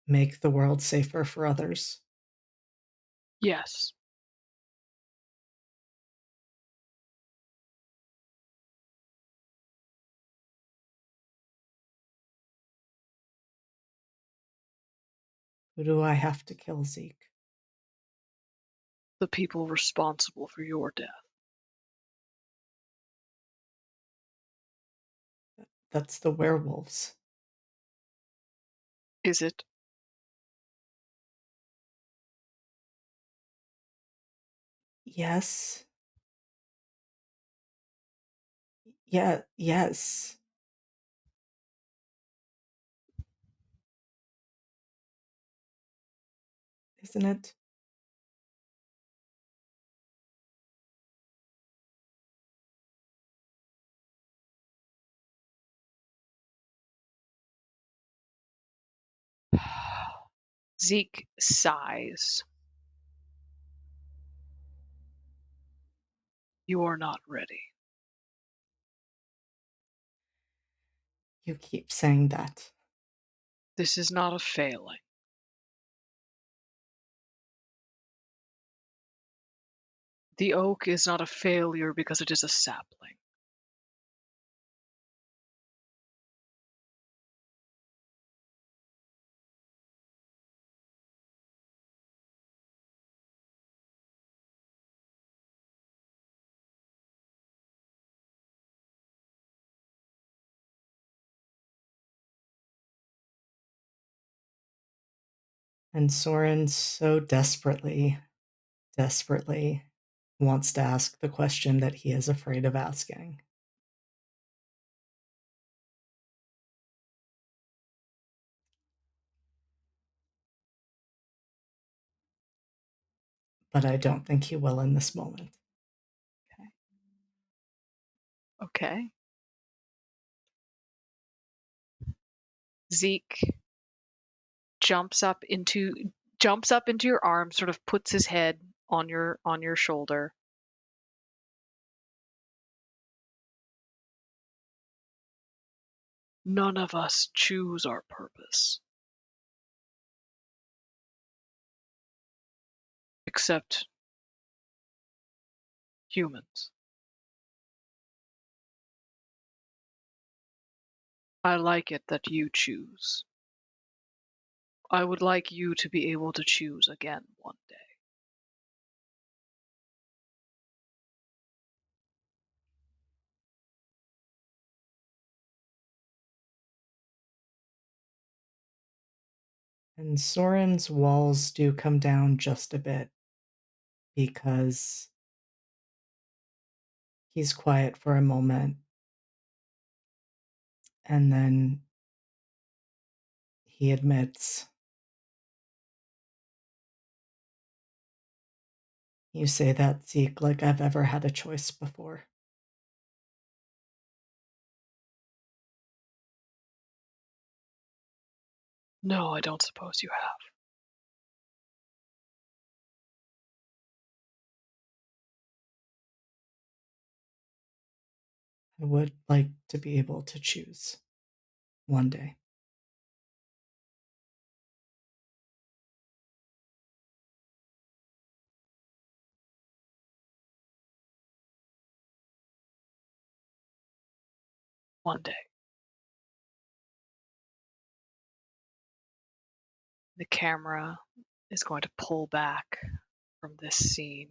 S2: make the world safer for others?
S1: Yes.
S2: Who do I have to kill, Zeke?
S1: The people responsible for your death.
S2: That's the werewolves.
S1: Is it?
S2: Yes. Yeah, yes. Isn't it?
S1: Zeke sighs. You are not ready.
S2: You keep saying that.
S1: This is not a failing. The oak is not a failure because it is a sapling.
S2: And Soren so desperately wants to ask the question that he is afraid of asking. But I don't think he will in this moment.
S1: Okay. Zeke jumps up into your arm, sort of puts his head on your shoulder. None of us choose our purpose. Except humans. I like it that you choose. I would like you to be able to choose again one day.
S2: And Soren's walls do come down just a bit because he's quiet for a moment and then he admits, "You say that, Zeke, like I've ever had a choice before."
S1: No, I don't suppose you have.
S2: I would like to be able to choose one day.
S1: One day. The camera is going to pull back from this scene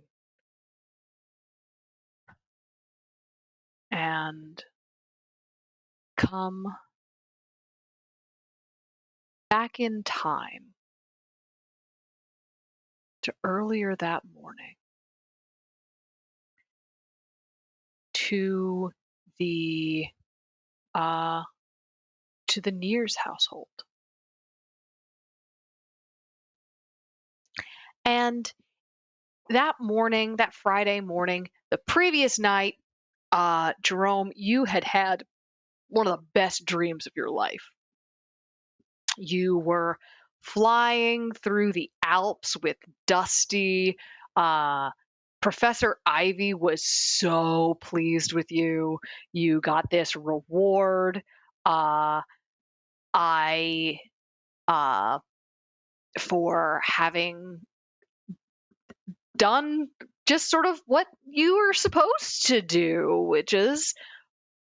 S1: and come back in time to earlier that morning to the uh to the Nears household. And that morning, that Friday morning, the previous night, Jerome, you had one of the best dreams of your life. You were flying through the Alps with Dusty. Professor Ivy was so pleased with you. You got this reward. I for having done just sort of what you were supposed to do, which is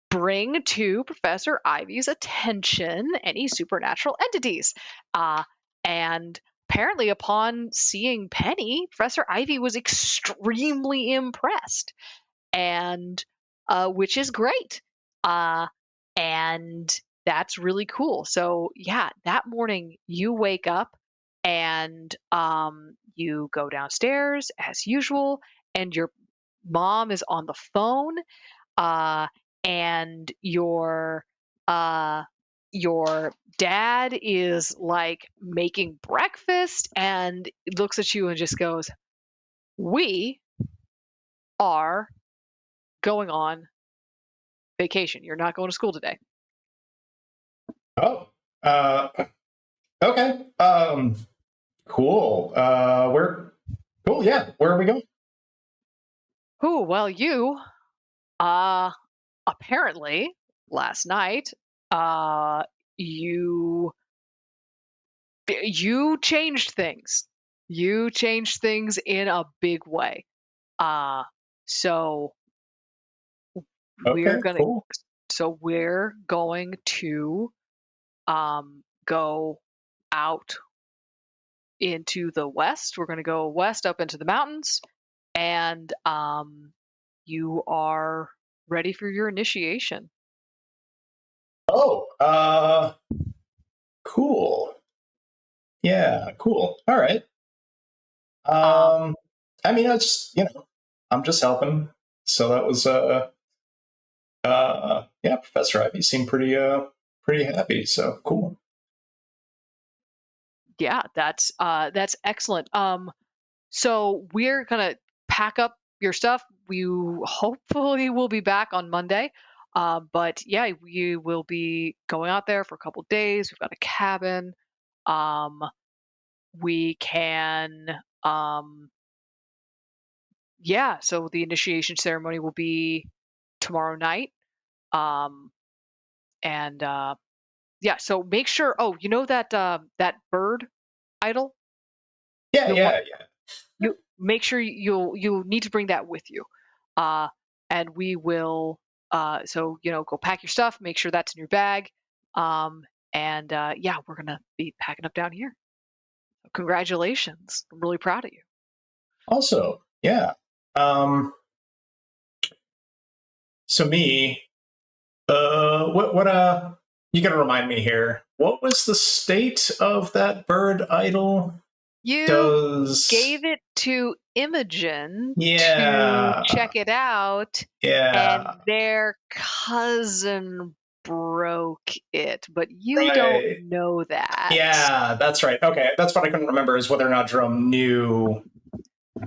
S1: bring to Professor Ivy's attention any supernatural entities. And apparently, upon seeing Penny, Professor Ivy was extremely impressed, and which is great. and that's really cool. So yeah, that morning you wake up and you go downstairs as usual, and your mom is on the phone, uh, and uh, your dad is like making breakfast and looks at you and just goes, "We are going on vacation. You're not going to school today."
S3: Oh, uh, okay. Cool. Where? Cool. Yeah. Where are we going?
S1: Oh, well, you uh apparently last night uh you you changed things. You changed things in a big way. Uh so we're
S3: Okay.
S1: gonna
S3: Cool.
S1: we're going to go out into the west. We're going to go west up into the mountains, and you are ready for your initiation.
S3: Oh. Cool. Yeah. Cool. All right.
S1: Um,
S3: I mean, I just I'm just helping. So that was yeah, Professor Ivy seemed pretty happy. So cool.
S1: yeah, that's excellent. So we're gonna pack up your stuff. We hopefully will be back on Monday. But yeah, we will be going out there for a couple days. We've got a cabin. Um, we can yeah, so the initiation ceremony will be tomorrow night. Um, and yeah, so make sure. Oh, you know that that bird idol.
S3: Yeah.
S1: You'll want
S3: Yeah. Yeah.
S1: you make sure you'll need to bring that with you. Uh, and we will. So go pack your stuff. Make sure that's in your bag. Um, and yeah, we're gonna be packing up down here. Congratulations! I'm really proud of you.
S3: Also, yeah. So me, what you gotta remind me here. What was the state of that bird idol?
S1: You
S3: Does
S1: gave it to Imogen to
S3: yeah,
S1: check it out,
S3: yeah,
S1: and their cousin broke it, but you don't
S3: right.
S1: know that.
S3: Yeah, that's right. Okay, that's what I couldn't remember is whether or not Jerome knew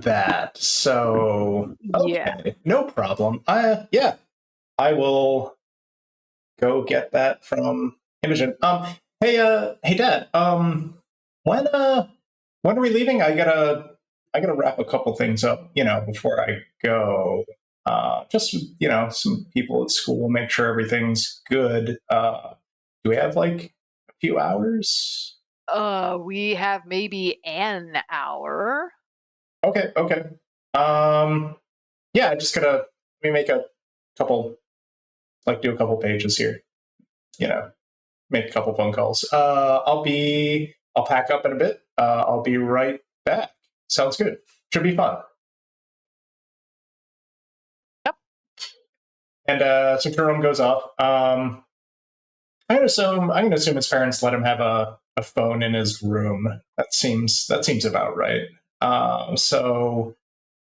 S3: that. So
S1: Yeah.
S3: okay, no problem. I yeah, I will go get that from Imogen. Hey, Dad. When uh, when are we leaving? I gotta wrap a couple things up, before I go. Just some people at school, make sure everything's good. Do we have like a few hours?
S1: We have maybe an hour.
S3: Okay, okay. Um, yeah, I just gotta let me make a couple, like do a couple pages here. You know, make a couple phone calls. I'll pack up in a bit. I'll be right back. Sounds good. Should be fun.
S1: Yep.
S3: And so Jerome goes off. I'm gonna assume his parents let him have a phone in his room. That seems about right. So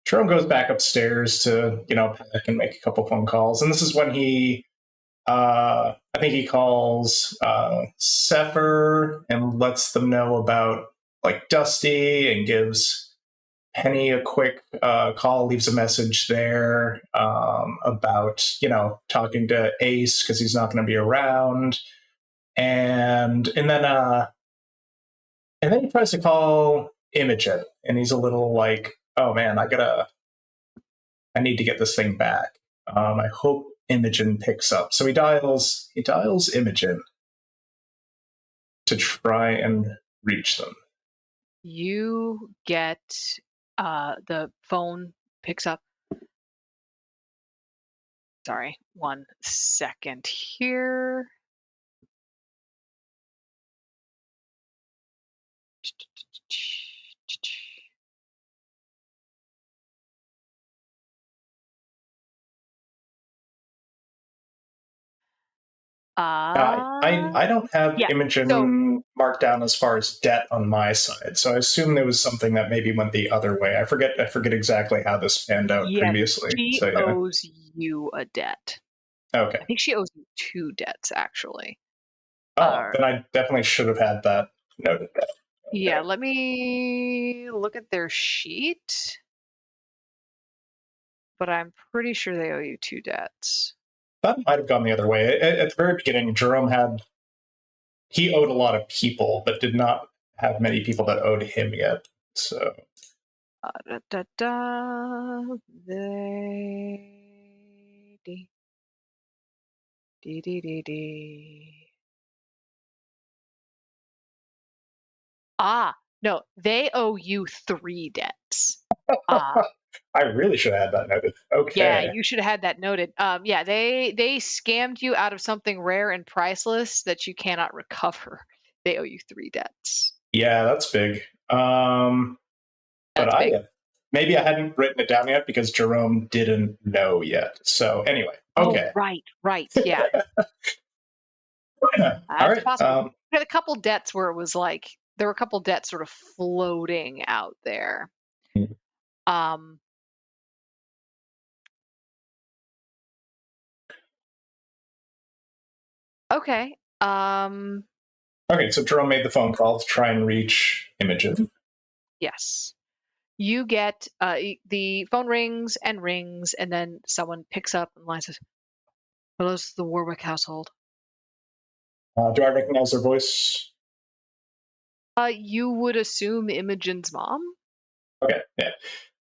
S3: Jerome goes back upstairs to pack and make a couple phone calls, and this is when I think he calls Sefer and lets them know about like Dusty and gives Penny a quick call, leaves a message there about talking to Ace because he's not going to be around, and then he tries to call Imogen, and he's a little like, oh man, I need to get this thing back. I hope Imogen picks up. So he dials Imogen to try and reach them.
S1: You get the phone picks up. Sorry, 1 second here.
S3: I don't have
S1: yeah,
S3: Imogen
S1: so
S3: marked down as far as debt on my side, so I assume there was something that maybe went the other way. I forget exactly how this panned out
S1: yes,
S3: previously.
S1: she
S3: So yeah,
S1: owes you a debt.
S3: okay.
S1: I think she owes you 2 debts, actually.
S3: Oh, then I definitely should have had that noted down.
S1: Yeah,
S3: Okay.
S1: let me look at their sheet, but I'm pretty sure they owe you 2 debts.
S3: That might have gone the other way. At the very beginning, Jerome he owed a lot of people, but did not have many people that owed him yet. So
S1: Da, da, da, they, dee, dee, dee, dee, dee. No, they owe you 3 debts.
S3: I really should have had that noted.
S1: Yeah,
S3: Okay.
S1: you should have had that noted. Yeah, they scammed you out of something rare and priceless that you cannot recover. They owe you 3 debts.
S3: Yeah, that's big. But
S1: That's big.
S3: maybe I hadn't written it down yet because Jerome didn't know yet. So anyway,
S1: Oh,
S3: okay.
S1: right. Yeah,
S3: All
S1: that's
S3: right.
S1: possible. We had a couple debts where it was like there were a couple debts sort of floating out there. Um, okay.
S3: Okay, so Jerome made the phone call to try and reach Imogen.
S1: Yes. You get the phone rings, and then someone picks up and line says, "Hello, this is the Warwick household."
S3: Do I recognize her voice?
S1: You would assume Imogen's mom.
S3: Okay, yeah.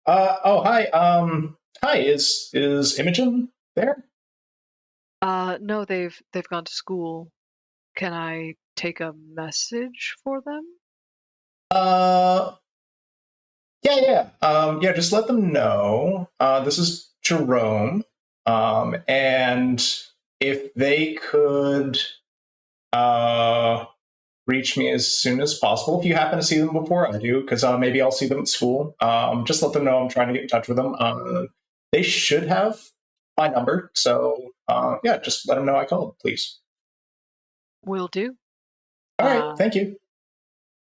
S3: Oh, hi. Hi. Is Imogen there?
S1: No, they've gone to school. Can I take a message for them?
S3: Uh, yeah. Just let them know. This is Jerome. And if they could, uh, reach me as soon as possible. If you happen to see them before I do, because maybe I'll see them at school. Just let them know I'm trying to get in touch with them. They should have my number, so yeah, just let them know I called, please.
S1: Will do.
S3: All right,
S1: Uh,
S3: thank you.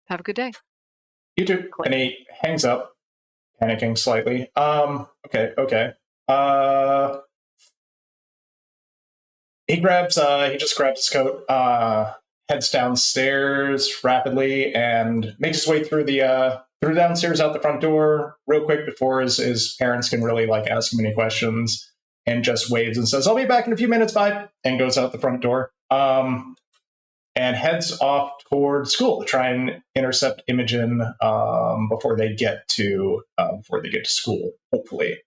S1: have a good day.
S3: You too.
S1: Click.
S3: And he hangs up, panicking slightly. Okay. Uh, he just grabs his coat, heads downstairs rapidly, and makes his way through downstairs out the front door real quick before his parents can really like ask him any questions, and just waves and says, "I'll be back in a few minutes, bye," and goes out the front door. And heads off toward school to try and intercept Imogen before they get to school, hopefully.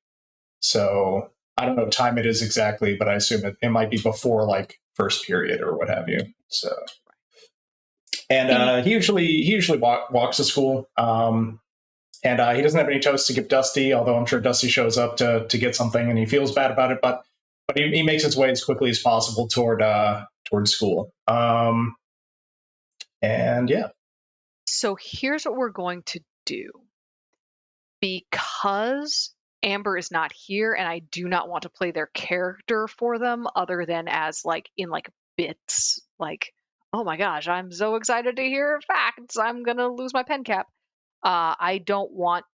S3: So I don't know what time it is exactly, but I assume it might be before like first period or what have you. So, and he usually walks to school, and he doesn't have any toast to give Dusty. Although I'm sure Dusty shows up to get something, and he feels bad about it. But he makes his way as quickly as possible toward school. And yeah,
S1: So here's what we're going to do. Because Amber is not here and I do not want to play their character for them other than as like in like bits, like, oh my gosh, I'm so excited to hear facts. I'm gonna lose my pen cap. I don't want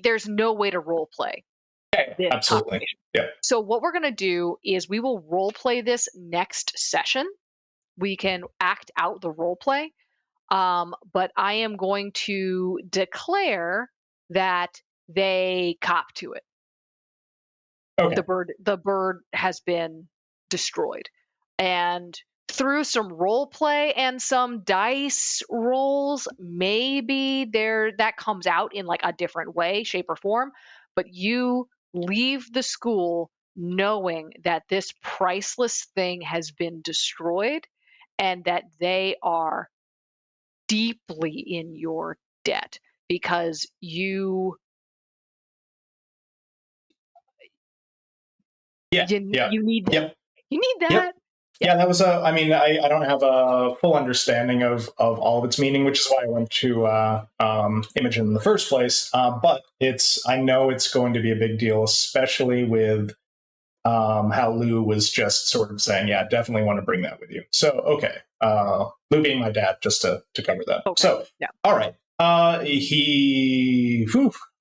S1: there's no way to role play this
S3: absolutely,
S1: conversation.
S3: yeah.
S1: So what we're gonna do is we will role play this next session. We can act out the role play. But I am going to declare that they cop to it.
S3: Okay.
S1: The bird has been destroyed. And through some role play and some dice rolls, maybe that comes out in like a different way, shape, or form. But you leave the school knowing that this priceless thing has been destroyed and that they are deeply in your debt because you need that.
S3: Yep.
S1: You need
S3: Yep.
S1: that.
S3: Yeah, that was I mean, I don't have a full understanding of all of its meaning, which is why I went to Imogen in the first place. But I know it's going to be a big deal, especially with how Lou was just sort of saying, yeah, definitely want to bring that with you. So, okay. Lou being my dad, just to cover that.
S1: Okay.
S3: So,
S1: Yeah.
S3: all right. All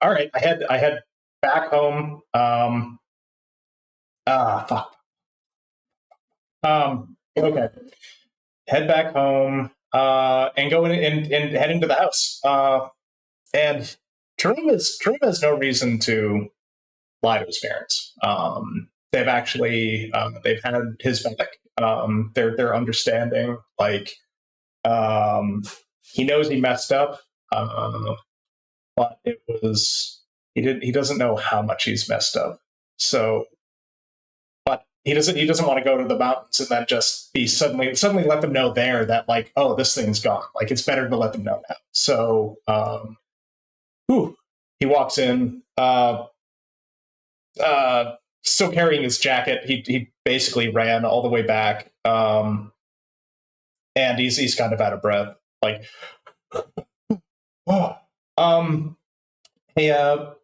S3: right. I had back home. Fuck. Okay. Head back home, and go in and head into the house. And Jerome has no reason to lie to his parents. They've actually they've had his back. They're understanding. Like, he knows he messed up, but it was he doesn't know how much he's messed up. So, but he doesn't want to go to the mountains and then just be suddenly let them know there that, like, oh, this thing's gone. Like, it's better to let them know now. So, he walks in. Still carrying his jacket. He basically ran all the way back, and he's kind of out of breath. Like, oh, hey,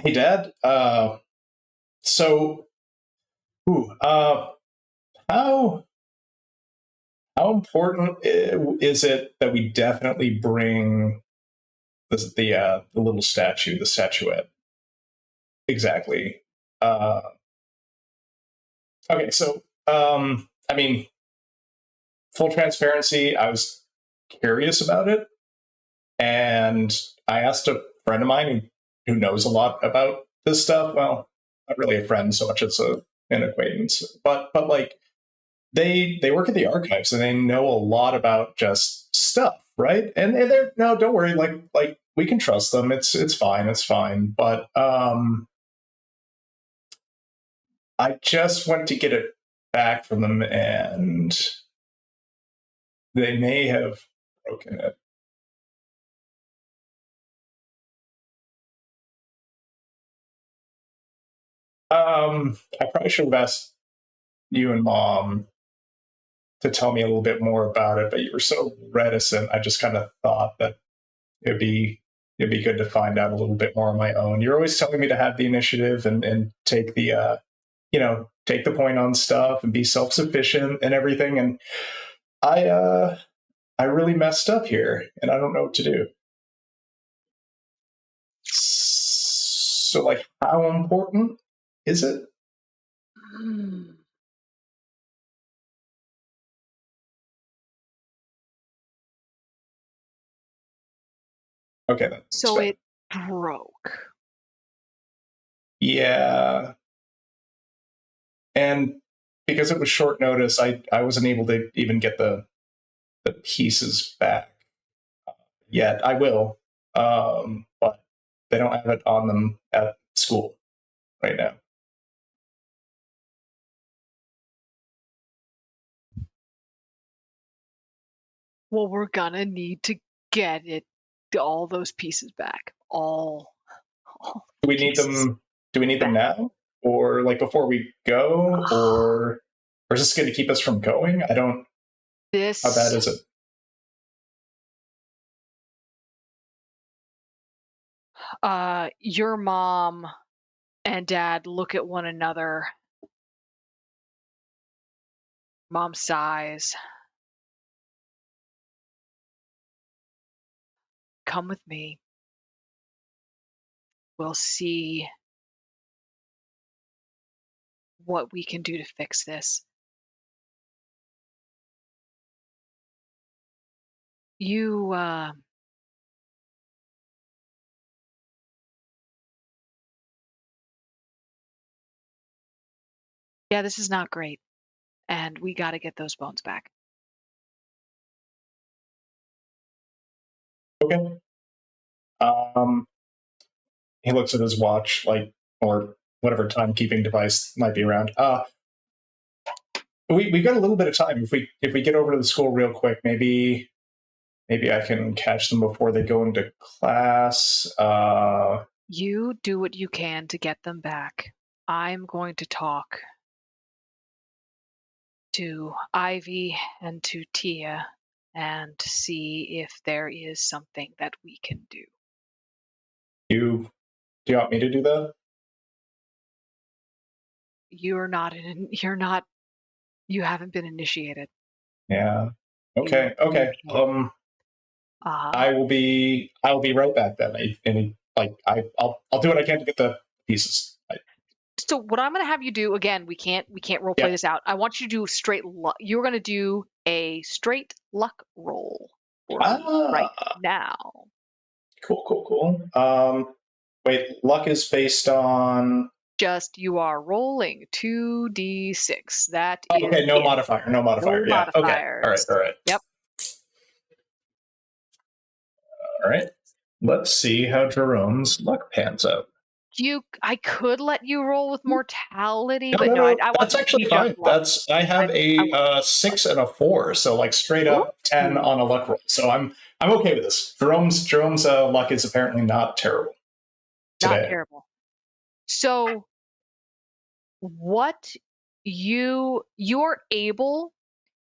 S3: hey, Dad. So, how important is it that we definitely bring the little statue, the statuette? Exactly. Okay, so I mean, full transparency, I was curious about it, and I asked a friend of mine who knows a lot about this stuff. Well, not really a friend so much as an acquaintance, but like, they work at the archives and they know a lot about just stuff, right? And they're, no, don't worry, like we can trust them. It's fine. But I just went to get it back from them, and they may have broken it. I probably should have asked you and Mom to tell me a little bit more about it, but you were so reticent. I just kind of thought that it'd be good to find out a little bit more on my own. You're always telling me to have the initiative and take the take the point on stuff and be self sufficient and everything. And I really messed up here, and I don't know what to do. So, like, how important is it? Okay, then.
S1: So it broke.
S3: Yeah. And because it was short notice, I wasn't able to even get the pieces back yet. I will, but they don't have it on them at school right now.
S1: Well, we're gonna need to get all those pieces back. All
S3: Do we need them? Do we need them now, or like before we go, or is this going to keep us from going? I don't. How bad is it?
S1: Your mom and dad look at one another. Mom sighs. Come with me. We'll see what we can do to fix this. You, yeah, this is not great, and we got to get those bones back.
S3: Okay. He looks at his watch, like, or whatever timekeeping device might be around. We've got a little bit of time. If we get over to the school real quick, maybe I can catch them before they go into class.
S1: You do what you can to get them back. I'm going to talk to Ivy and to Tia and see if there is something that we can do.
S3: Do you want me to do that?
S1: you're not you haven't been initiated.
S3: Yeah.
S1: You
S3: Okay.
S1: can't. Uh,
S3: I will be right back then. I'll do what I can to get the pieces.
S1: so what I'm going to have you do again, we can't role play
S3: Yeah.
S1: this out. I want you to do straight luck. You're going to do a straight luck roll for me right now.
S3: Cool. Wait, luck is based on.
S1: Just you are rolling 2d6. That is
S3: Okay, no
S1: it.
S3: modifier. No
S1: No
S3: modifier. Yeah. Okay. All
S1: modifiers.
S3: right.
S1: Yep.
S3: All right. Let's see how Jerome's luck pans out.
S1: I could let you roll with mortality,
S3: No,
S1: but
S3: no,
S1: no,
S3: no.
S1: I want
S3: That's
S1: this to be
S3: actually
S1: just
S3: fine.
S1: luck.
S3: I have
S1: I want
S3: a 6 and a 4, so like straight up 10
S1: Ooh.
S3: on a luck roll. So I'm okay with this. Jerome's luck is apparently not terrible today.
S1: Not terrible. So what you're able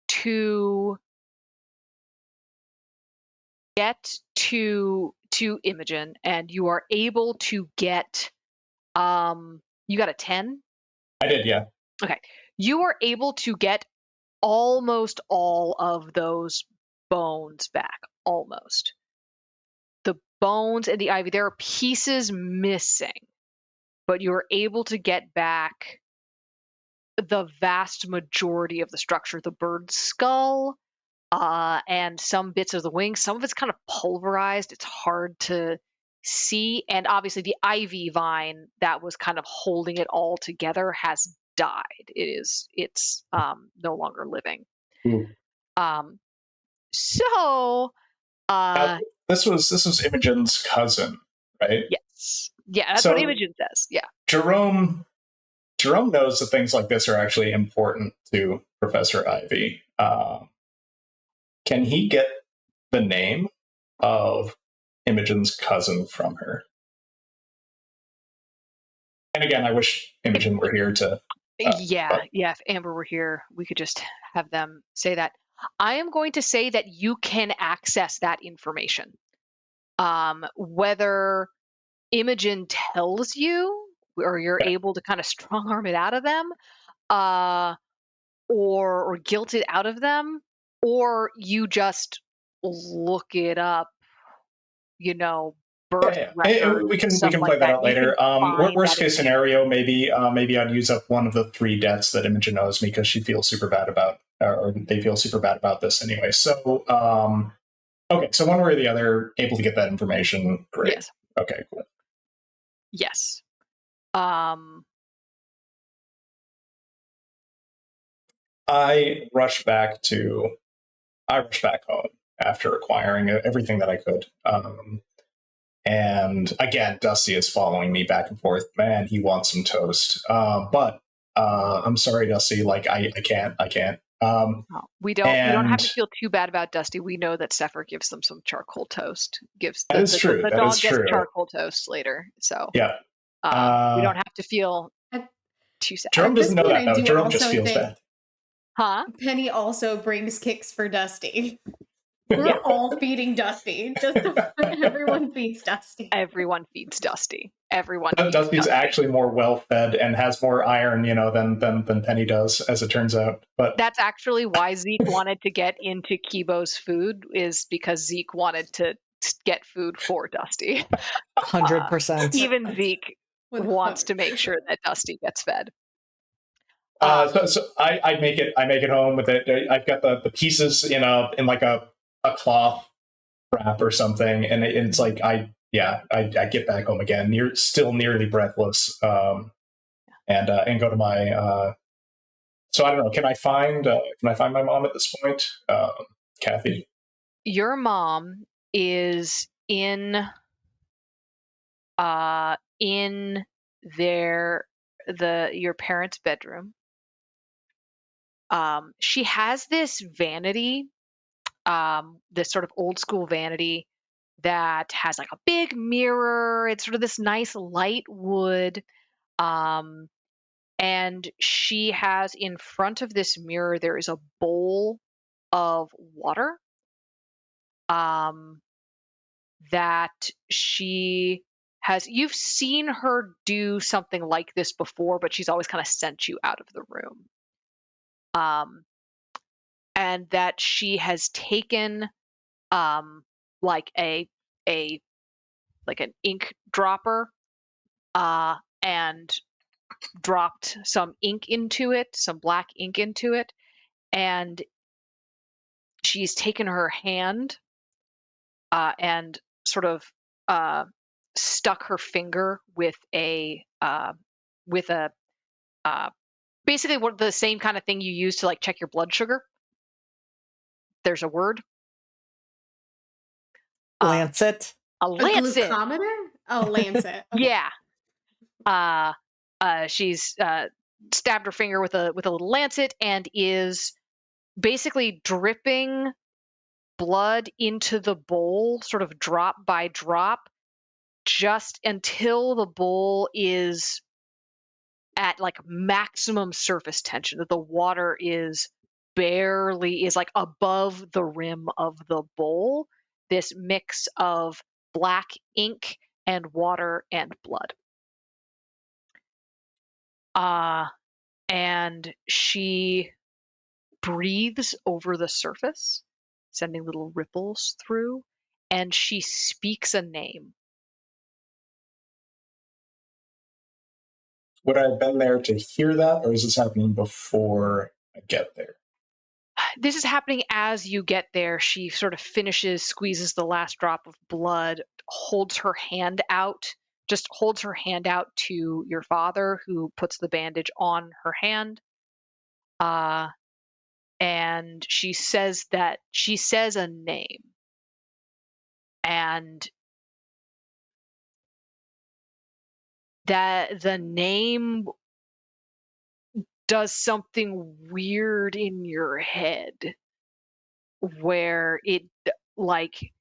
S1: to get to Imogen, and you are able to get you got a 10?
S3: I did, yeah.
S1: Okay. You are able to get almost all of those bones back. Almost. The bones and the ivy, there are pieces missing, but you're able to get back the vast majority of the structure. The bird's skull, and some bits of the wing. Some of it's kind of pulverized. It's hard to see. And obviously the ivy vine that was kind of holding it all together has died. It's no longer living.
S3: Ooh.
S1: So
S3: This was Imogen's cousin, right?
S1: yes. Yeah, that's
S3: So
S1: what Imogen says. Yeah.
S3: Jerome knows that things like this are actually important to Professor Ivy. Can he get the name of Imogen's cousin from her? And again, I wish Imogen were here to.
S1: Yeah. If Amber were here, we could just have them say that. I am going to say that you can access that information. Whether Imogen tells you or you're able to kind of strong arm it out of them, or guilt it out of them, or you just look it up, birth records,
S3: We can
S1: stuff like
S3: play that
S1: that.
S3: out
S1: You can
S3: later.
S1: find
S3: Worst
S1: that
S3: case scenario, maybe I'd use up one of the 3 deaths that Imogen owes me because she feels super bad about, or they feel super bad about this anyway. So okay, so one way or the other, able to get that information, great.
S1: Yes.
S3: Okay, cool.
S1: Yes.
S3: I rush back home after acquiring everything that I could. And again, Dusty is following me back and forth. Man, he wants some toast. But I'm sorry, Dusty. Like I can't.
S1: We don't have to feel too bad about Dusty. We know that Sefer gives them some charcoal toast.
S3: That is true.
S1: The dog gets charcoal toast later. So
S3: yeah.
S1: we don't have to feel too sad.
S3: Jerome doesn't know that though. Jerome just feels bad.
S1: Huh?
S5: Penny also brings kicks for Dusty. We're all feeding Dusty. Just everyone feeds Dusty.
S1: Everyone feeds Dusty.
S3: Dusty's actually more well fed and has more iron, than Penny does, as it turns out. But
S1: that's actually why Zeke wanted to get into Kibo's food, is because Zeke wanted to get food for Dusty.
S2: 100%.
S1: Even Zeke wants to make sure that Dusty gets fed.
S3: So I make it home with it. I've got the pieces in like a cloth wrap or something, and it's like I get back home again, still nearly breathless, and go to my. So I don't know. Can I find my mom at this point, Kathy?
S1: Your mom is in your parents' bedroom. She has this vanity, this sort of old school vanity that has like a big mirror. It's sort of this nice light wood. And she has in front of this mirror, there is a bowl of water that she you've seen her do something like this before, but she's always kind of sent you out of the room. And that she has taken like an ink dropper and dropped some ink into it, some black ink into it, and she's taken her hand and sort of stuck her finger with a basically what the same kind of thing you use to like check your blood sugar. There's a word.
S2: Lancet.
S1: A
S5: A
S1: lancet.
S5: glucometer? Oh, lancet. Okay.
S1: Yeah. She's stabbed her finger with a little lancet and is basically dripping blood into the bowl, sort of drop by drop, just until the bowl is at like maximum surface tension, that the water is like above the rim of the bowl, this mix of black ink and water and blood. And she breathes over the surface, sending little ripples through, and she speaks a name.
S3: Would I have been there to hear that, or is this happening before I get there?
S1: This is happening as you get there. She sort of finishes, squeezes the last drop of blood, holds her hand out to your father, who puts the bandage on her hand. And she says a name. And that the name does something weird in your head, where it like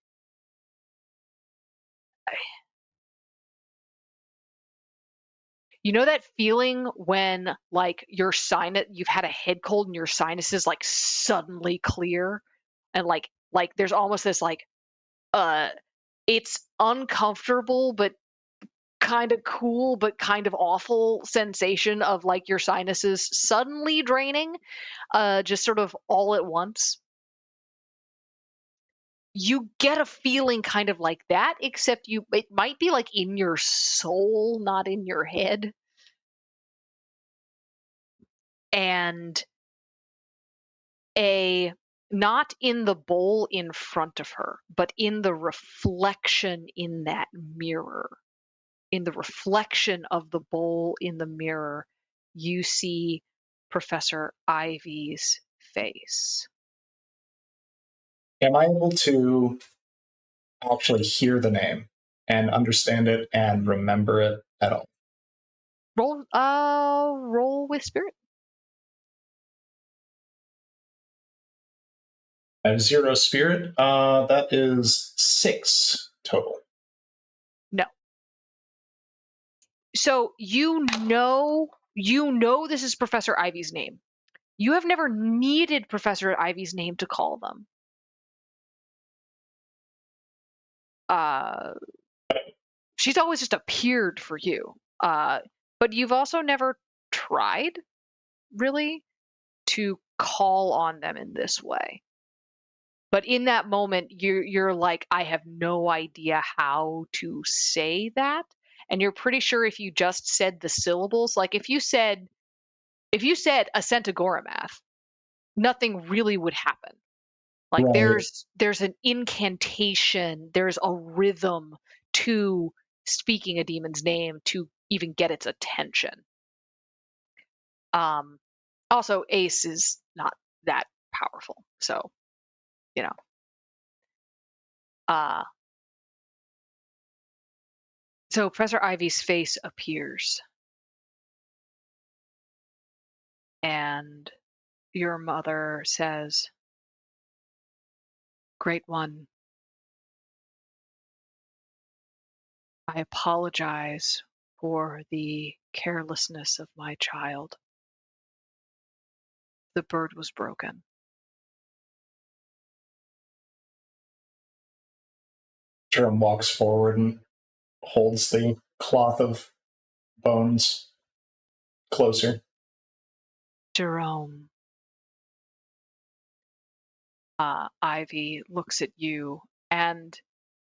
S1: you know that feeling when like you've had a head cold and your sinuses like suddenly clear, and like there's almost this like it's uncomfortable but kind of cool but kind of awful sensation of like your sinuses suddenly draining just sort of all at once. You get a feeling kind of like that, except it might be like in your soul, not in your head. And not in the bowl in front of her, but in the reflection in that mirror. In the reflection of the bowl in the mirror, you see Professor Ivy's face.
S3: Am I able to actually hear the name and understand it and remember it at all?
S1: Roll with spirit.
S3: I have 0 spirit. That is 6 total.
S1: No. So you know this is Professor Ivy's name. You have never needed Professor Ivy's name to call them. She's always just appeared for you. But you've also never tried, really, to call on them in this way. But in that moment, you're like, I have no idea how to say that. And you're pretty sure if you just said the syllables, like if you said Acentagoramath, nothing really would happen. Like
S3: Right.
S1: there's an incantation, there's a rhythm to speaking a demon's name to even get its attention. Also, Ace is not that powerful, so you know. So Professor Ivy's face appears, and your mother says, "Great One, I apologize for the carelessness of my child. The bird was broken."
S3: Jerome walks forward and holds the cloth of bones closer.
S1: Jerome, Ivy looks at you and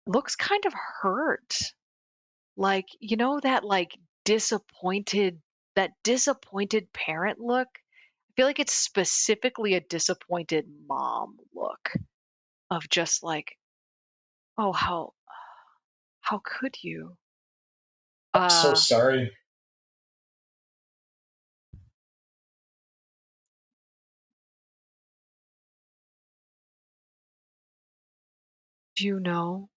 S1: looks kind of hurt. Like, you know, that disappointed parent look? I feel like it's specifically a disappointed mom look of just like, oh, how could you?
S3: I'm so
S1: Uh,
S3: sorry.
S1: do you know,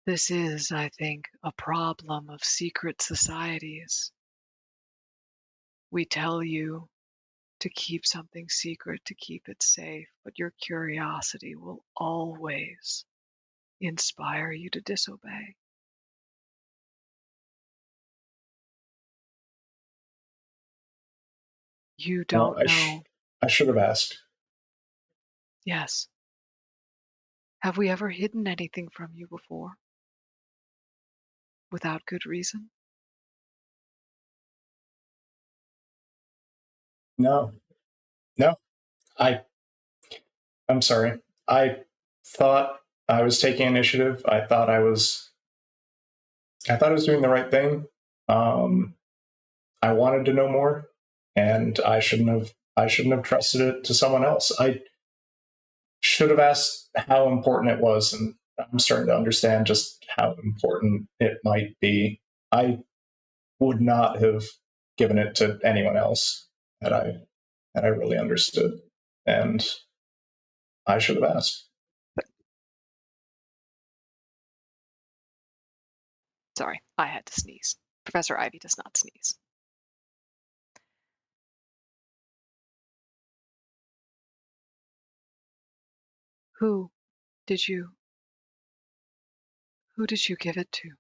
S1: this is, I think, a problem of secret societies. We tell you to keep something secret, to keep it safe, but your curiosity will always inspire you to disobey. You
S3: No,
S1: don't know.
S3: I should have asked.
S1: Yes. Have we ever hidden anything from you before? Without good reason?
S3: No, no. I I'm sorry. I thought I was taking initiative. I thought I was doing the right thing. Um, I wanted to know more, and I shouldn't have trusted it to someone else. I should have asked how important it was, and I'm starting to understand just how important it might be. I would not have given it to anyone else had I really understood, and I should have asked.
S1: Sorry, I had to sneeze. Professor Ivy does not sneeze. Who did you who did you give it to?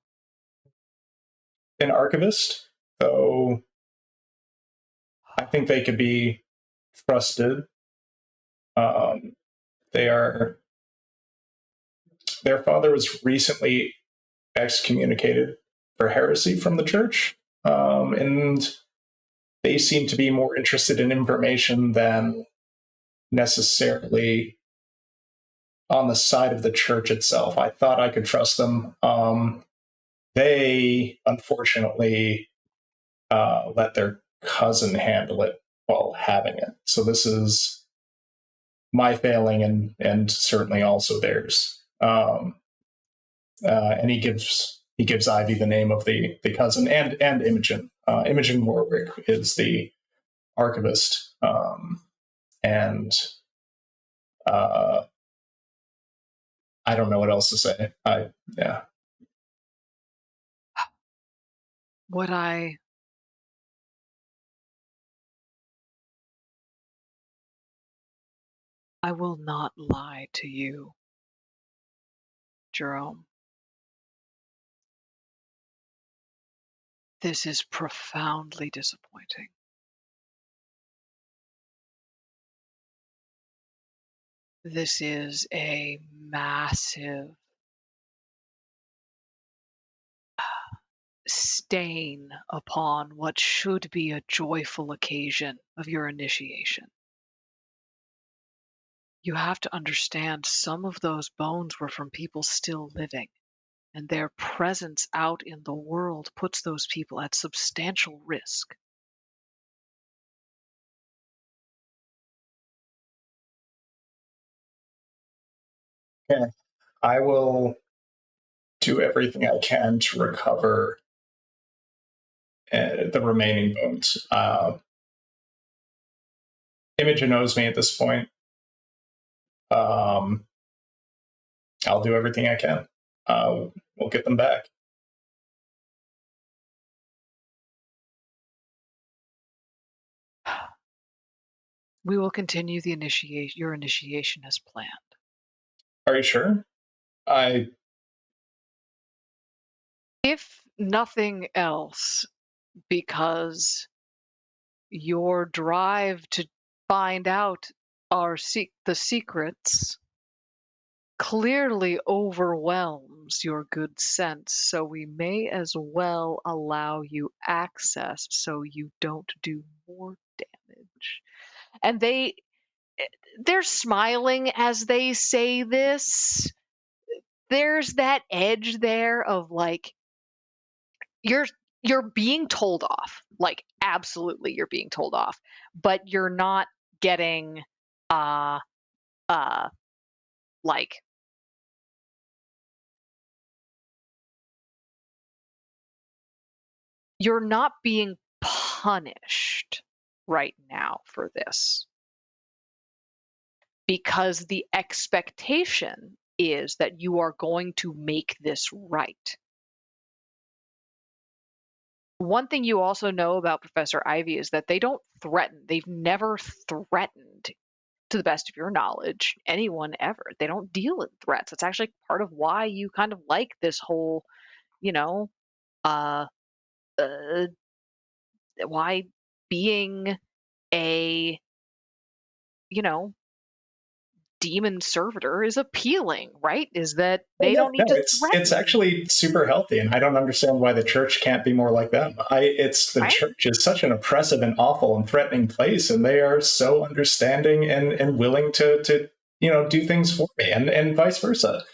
S3: An archivist, though I think they could be trusted. Um, they are. Their father was recently excommunicated for heresy from the church, and they seem to be more interested in information than necessarily on the side of the church itself. I thought I could trust them. They unfortunately let their cousin handle it while having it. So this is my failing and certainly also theirs. And he gives Ivy the name of the cousin and Imogen. Imogen Warwick is the archivist, and uh, I don't know what else to say. Yeah.
S1: What I will not lie to you, Jerome. This is profoundly disappointing. This is a massive stain upon what should be a joyful occasion of your initiation. You have to understand some of those bones were from people still living, and their presence out in the world puts those people at substantial risk.
S3: Yeah. I will do everything I can to recover the remaining bones. Imogen knows me at this point. Um, I'll do everything I can. We'll get them back.
S1: We will continue your initiation as planned.
S3: Are you sure? I
S1: If nothing else, because your drive to find out the secrets clearly overwhelms your good sense, so we may as well allow you access so you don't do more damage. And they're smiling as they say this. There's that edge there of like you're you're being told off. Like absolutely you're being told off, but you're not getting uh uh like you're not being punished right now for this because the expectation is that you are going to make this right. One thing you also know about Professor Ivy is that they don't threaten. They've never threatened, to the best of your knowledge, anyone ever. They don't deal in threats. It's actually part of why you kind of like this whole, you know, uh, uh why being a, you know, demon servitor is appealing, right? Is that
S3: Well,
S1: they
S3: yeah,
S1: don't need
S3: no,
S1: to
S3: it's
S1: threaten,
S3: actually super healthy, and I don't understand why the church can't be more like them. It's the
S1: right?
S3: church is such an oppressive and awful and threatening place, and they are so understanding and willing to do things for me, and vice versa.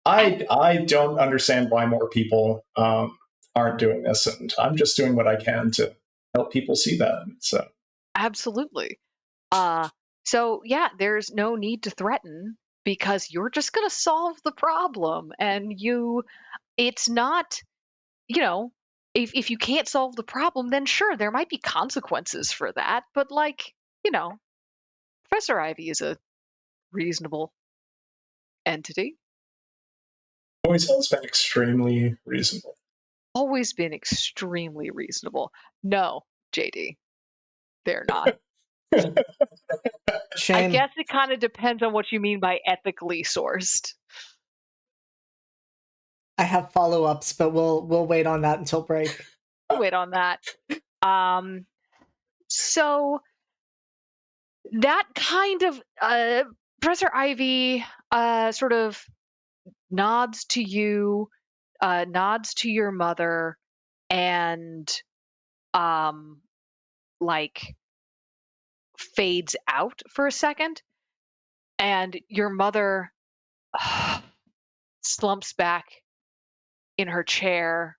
S3: I don't understand why more people aren't doing this, and I'm just doing what I can to help people see that. So
S1: Absolutely. Uh, so yeah, there's no need to threaten because you're just going to solve the problem. And it's not, you know, if you can't solve the problem, then sure, there might be consequences for that. But like, you know, Professor Ivy is a reasonable entity,
S3: always has been extremely reasonable.
S1: always been extremely reasonable. No, JD, they're not. I
S2: Shane,
S1: guess it kind of depends on what you mean by ethically sourced.
S2: I have follow-ups, but we'll wait on that until break.
S1: We'll wait on that. So that kind of Professor Ivy sort of nods to you, nods to your mother, and um, like fades out for a second, and your mother slumps back in her chair.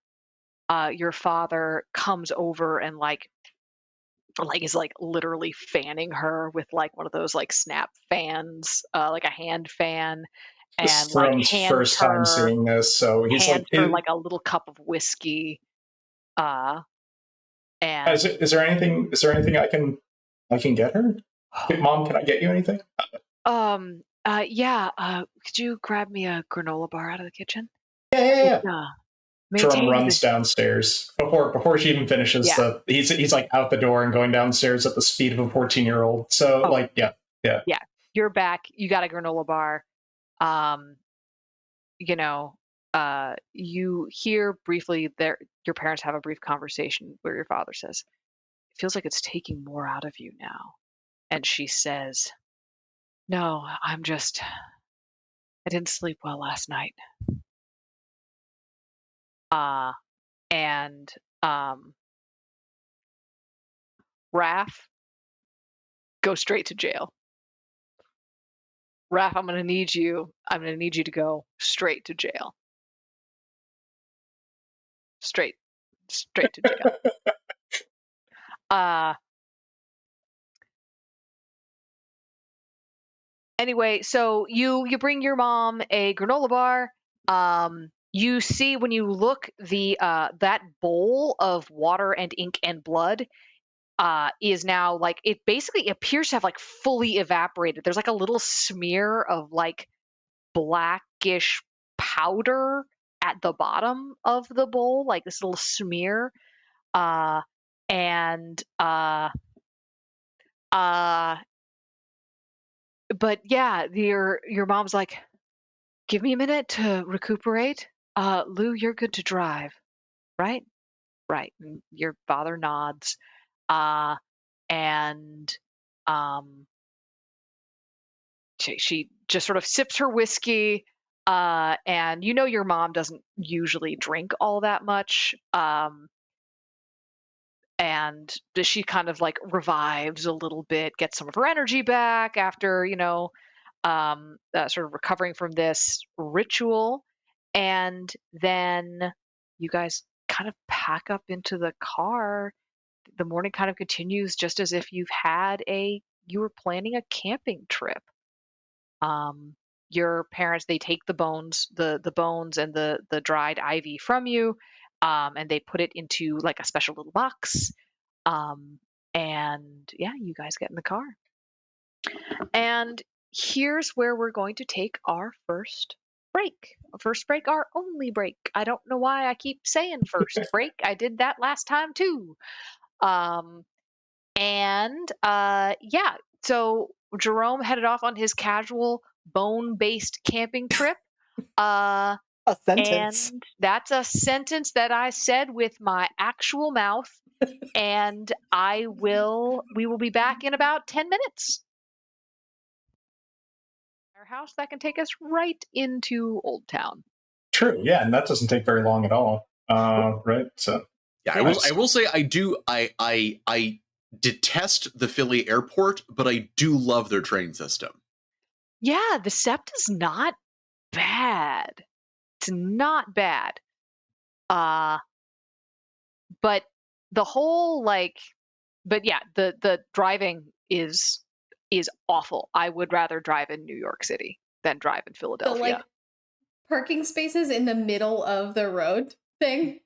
S1: Your father comes over and like is like literally fanning her with like one of those like snap fans, like a hand fan,
S3: This
S1: and
S3: is
S1: like
S3: Throne's first time seeing this, so he's like,
S1: hands her like a little cup of whiskey, uh
S3: Is,
S1: and
S3: is there anything? Is there anything I can get her? Mom, can I get you anything?
S1: yeah, could you grab me a granola bar out of the kitchen?
S3: Yeah, yeah,
S1: It
S3: yeah. Jerome
S1: maintains the
S3: runs downstairs before she even finishes
S1: yeah,
S3: the. He's like out the door and going downstairs at the speed of a 14-year-old. So
S1: oh
S3: like, yeah, yeah.
S1: yeah, you're back, you got a granola bar. um you know, you hear briefly there your parents have a brief conversation where your father says, "It feels like it's taking more out of you now." And she says, "No, I didn't sleep well last night." Uh and Raph, go straight to jail. Raph, I'm gonna need you to go straight to jail. Straight straight to jail. Uh anyway, so you bring your mom a granola bar. You see when you look the that bowl of water and ink and blood is now like it basically appears to have like fully evaporated. There's like a little smear of like blackish powder at the bottom of the bowl, like this little smear. Uh and uh but yeah, your mom's like, "Give me a minute to recuperate. Lou, you're good to drive, right?" Right. And your father nods. Uh, and um, she just sort of sips her whiskey, And your mom doesn't usually drink all that much. And she kind of like revives a little bit, gets some of her energy back after, sort of recovering from this ritual. And then you guys kind of pack up into the car. The morning kind of continues just as if you were planning a camping trip. Your parents, they take the bones, the bones and the dried ivy from you, and they put it into like a special little box. And yeah, you guys get in the car. And here's where we're going to take our first break. First break, our only break. I don't know why I keep saying first break. I did that last time too. Yeah, so Jerome headed off on his casual bone-based camping trip.
S2: A sentence.
S1: And that's a sentence that I said with my actual mouth. And we will be back in about 10 minutes. Our house that can take us right into Old Town.
S3: True, yeah, and that doesn't take very long at all. Right? So
S4: Yeah,
S3: nice.
S4: I will say I detest the Philly airport, but I do love their train system.
S1: Yeah, the SEPT is not bad. It's not bad. But the whole but yeah, the driving is awful. I would rather drive in New York City than drive in
S5: The
S1: Philadelphia.
S5: like parking spaces in the middle of the road thing.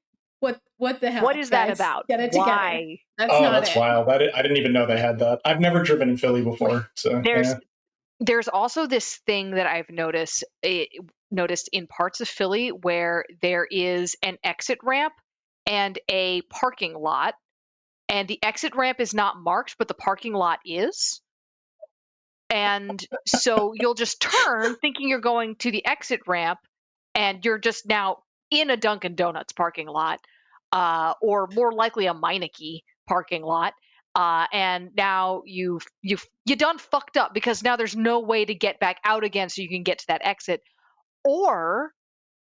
S5: What the hell?
S1: What is that
S5: guys?
S1: about?
S5: Get it
S1: Why?
S5: together. That's not
S3: that's
S5: it.
S3: wild. I didn't even know they had that. I've never driven in Philly before, so
S1: There's also this thing that I've noticed in parts of Philly where there is an exit ramp and a parking lot, and the exit ramp is not marked, but the parking lot is. And so you'll just turn thinking you're going to the exit ramp, and you're just now in a Dunkin' Donuts parking lot, or more likely a Meineke parking lot. And now you done fucked up because now there's no way to get back out again so you can get to that exit. Or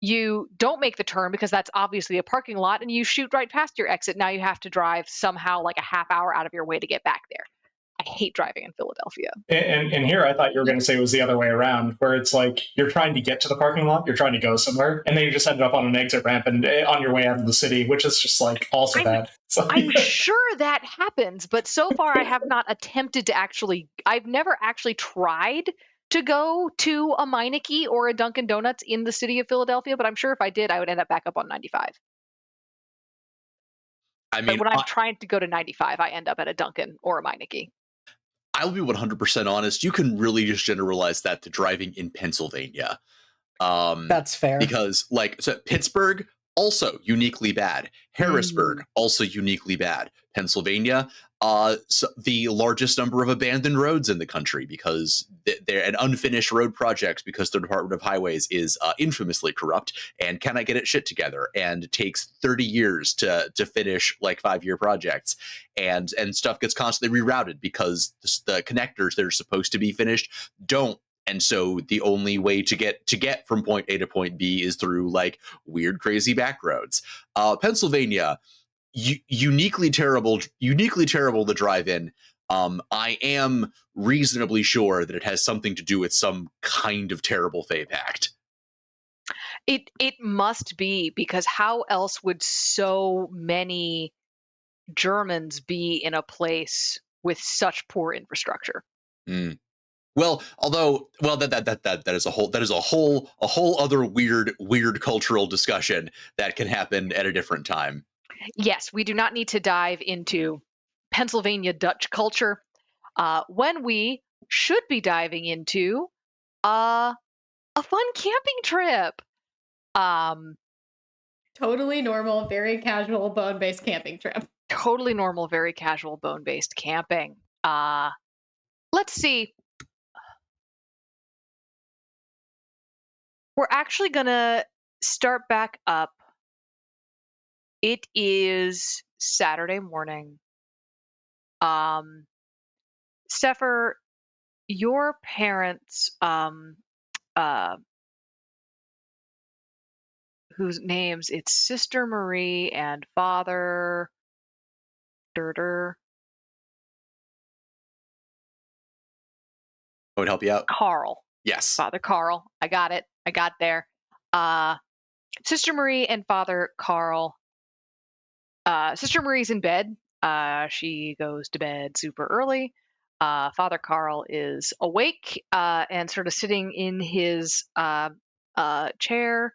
S1: you don't make the turn because that's obviously a parking lot and you shoot right past your exit. Now you have to drive somehow like a half hour out of your way to get back there. I hate driving in Philadelphia.
S3: And here I thought you were going to say it was the other way around, where it's like you're trying to get to the parking lot, you're trying to go somewhere, and then you just ended up on an exit ramp and on your way out of the city, which is just like also bad. So,
S1: I'm sure that happens, but so far I have not attempted to I've never actually tried to go to a Meineke or a Dunkin' Donuts in the city of Philadelphia, but I'm sure if I did, I would end up back up on 95.
S4: I
S1: But
S4: mean,
S1: when I'm trying to go to 95, I end up at a Dunkin' or a Meineke.
S4: I'll be 100% honest. You can really just generalize that to driving in Pennsylvania.
S2: That's fair.
S4: Because Pittsburgh, also uniquely bad. Harrisburg, also uniquely bad. Pennsylvania, so the largest number of abandoned roads in the country because they're an unfinished road projects because the Department of Highways is infamously corrupt and cannot get its shit together and takes 30 years to finish like 5-year projects, and stuff gets constantly rerouted because the connectors that are supposed to be finished don't. And so the only way to get from point A to point B is through like weird, crazy back roads. Pennsylvania, uniquely terrible to drive in. I am reasonably sure that it has something to do with some kind of terrible FAPE act.
S1: It must be, because how else would so many Germans be in a place with such poor infrastructure?
S4: Well, that is a whole other weird cultural discussion that can happen at a different time.
S1: Yes, we do not need to dive into Pennsylvania Dutch culture when we should be diving into a fun camping trip.
S5: Totally normal, very casual bone-based camping trip.
S1: Totally normal, very casual bone-based camping. Let's see. We're actually gonna start back up. It is Saturday morning. Sefer, your parents whose names it's Sister Marie and Father Durder
S4: I would help you out.
S1: Carl.
S4: Yes.
S1: Father Carl. I got it. I got there. Sister Marie and Father Carl. Sister Marie's in bed. She goes to bed super early. Father Carl is awake and sort of sitting in his chair,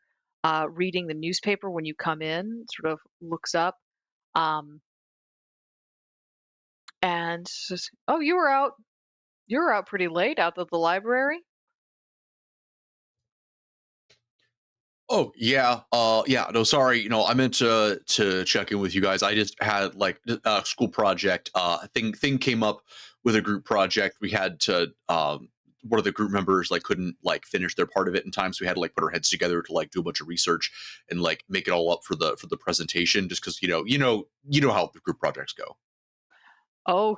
S1: reading the newspaper when you come in, sort of looks up and says, "Oh, you were out. You were out pretty late out of the library."
S4: Oh yeah, yeah. No, sorry. I meant to check in with you guys. I just had like a school project. Thing came up with a group project. We had to. One of the group members like couldn't like finish their part of it in time, so we had to like put our heads together to like do a bunch of research and like make it all up for the presentation. Just because you know how the group projects go.
S1: Oh,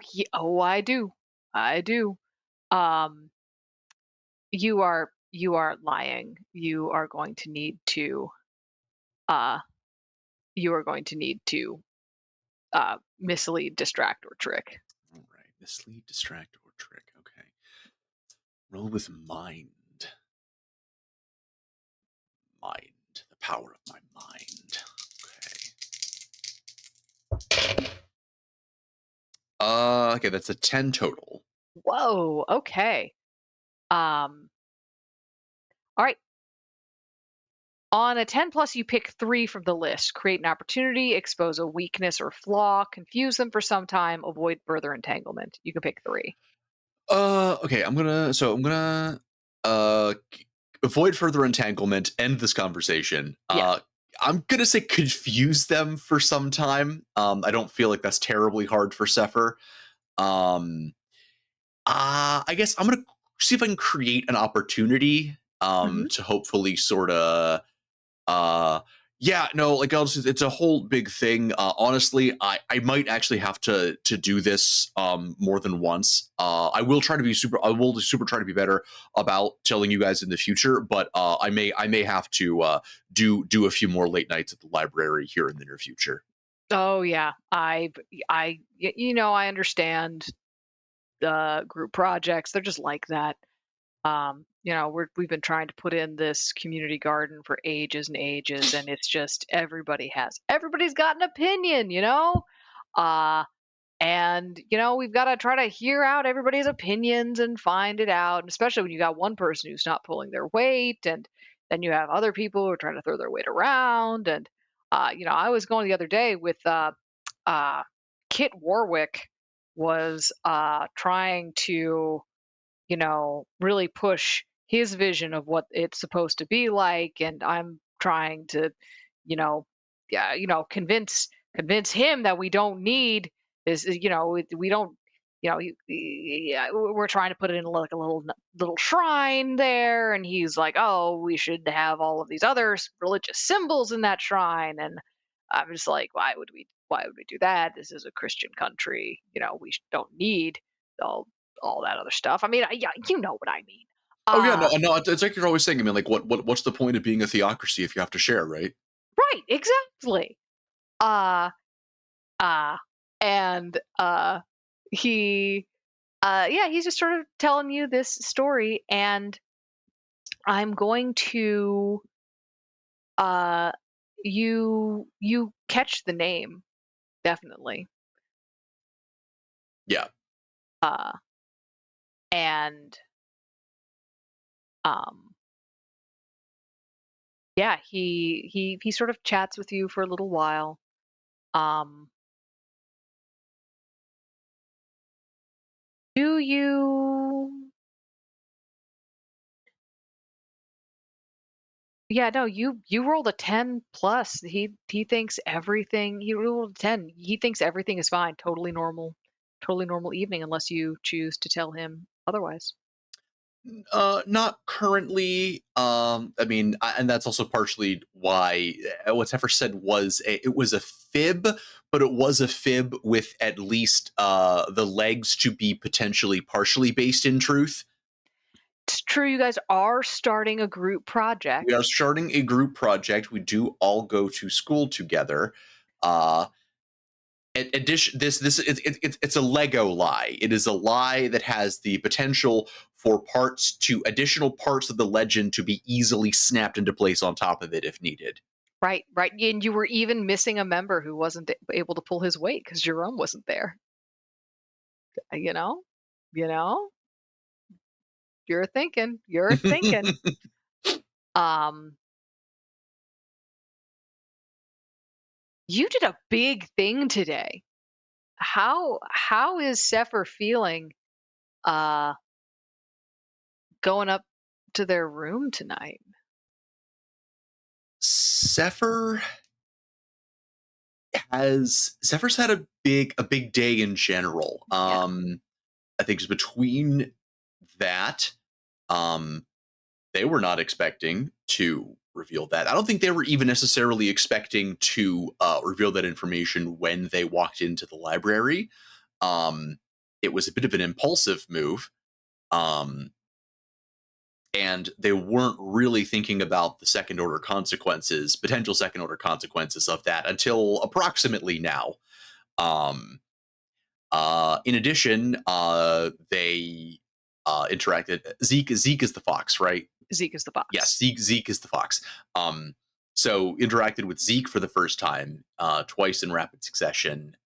S1: I do. I do. Um, you are lying. Uh you are going to need to mislead, distract, or trick.
S4: All right, mislead, distract, or trick. Okay, roll with mind. Mind, the power of my mind. Okay. Okay, that's a 10 total.
S1: Whoa, okay. All right. On a 10 plus, you pick 3 from the list. Create an opportunity, expose a weakness or flaw, confuse them for some time, avoid further entanglement. You can pick 3.
S4: Okay, I'm gonna avoid further entanglement, end this conversation.
S1: Yes.
S4: I'm gonna say confuse them for some time. I don't feel like that's terribly hard for Sefer. Um, I guess I'm gonna see if I can create an opportunity
S1: Hmm.
S4: to hopefully sort of yeah, no, like it's a whole big thing. Honestly, I might actually have to do this more than once. I will super try to be better about telling you guys in the future, but I may have to do a few more late nights at the library here in the near future.
S1: Oh yeah, I understand the group projects. They're just like that. We've been trying to put in this community garden for ages and ages, and it's just everybody's got an opinion, uh and we've got to try to hear out everybody's opinions and find it out, and especially when you got one person who's not pulling their weight, and then you have other people who are trying to throw their weight around. And I was going the other day with uh Kit Warwick was trying to really push his vision of what it's supposed to be like. And I'm trying to, you know, yeah, convince him that we don't need this, we don't, yeah, we're trying to put it in like a little shrine there. And he's like, oh, we should have all of these other religious symbols in that shrine. And I'm just like, why would we do that? This is a Christian country. We don't need all that other stuff. I mean, yeah, you know what I mean.
S4: Oh yeah, no,
S1: Uh,
S4: no, it's like you're always saying. I mean, like, what's the point of being a theocracy if you have to share, right?
S1: right, exactly. Uh, uh, and he, yeah, he's just sort of telling you this story, and I'm going to, uh, you catch the name definitely.
S4: Yeah.
S1: Uh, and um, yeah, he sort of chats with you for a little while. Um, do you Yeah, no, you rolled a 10 plus. He thinks everything he rolled a 10. He thinks everything is fine, totally normal. Totally normal evening unless you choose to tell him otherwise.
S4: Not currently. I mean, and that's also partially why what Heifer said it was a fib, but it was a fib with at least the legs to be potentially partially based in truth.
S1: It's true, you guys are starting a group project.
S4: We are starting a group project. We do all go to school together. Addition, it's a Lego lie. It is a lie that has the potential for additional parts of the legend to be easily snapped into place on top of it if needed.
S1: Right, right. And you were even missing a member who wasn't able to pull his weight because Jerome wasn't there. You know, you know, you're thinking, you're thinking. Um, you did a big thing today. How is Sefer feeling going up to their room tonight?
S4: Sephir's had a big day in general.
S1: Yeah.
S4: I think it's between that, they were not expecting to reveal that. I don't think they were even necessarily expecting to reveal that information when they walked into the library. It was a bit of an impulsive move. And they weren't really thinking about the potential second order consequences of that until approximately now. In addition, they interacted. Zeke is the fox, right?
S1: Zeke is the box.
S4: Yes, Zeke is the fox. So interacted with Zeke for the first time, twice in rapid succession.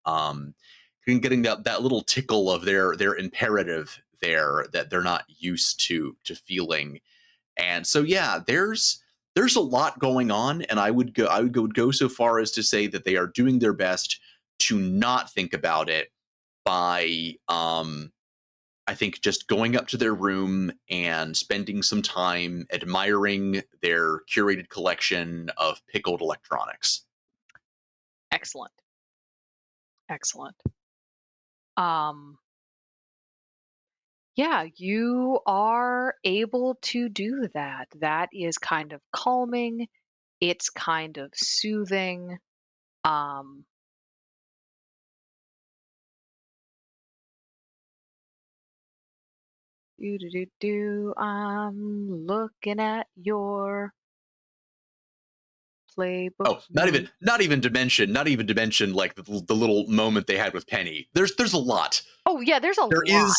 S4: Getting that little tickle of their imperative there that they're not used to feeling. And so yeah, there's a lot going on, and I would go so far as to say that they are doing their best to not think about it by I think just going up to their room and spending some time admiring their curated collection of pickled electronics.
S1: Excellent. Excellent. Um, yeah, you are able to do that. That is kind of calming. It's kind of soothing. Um, I'm looking at your playbook.
S4: Oh, not even to mention like the little moment they had with Penny. There's a lot.
S1: Oh yeah, there's a
S4: There
S1: lot.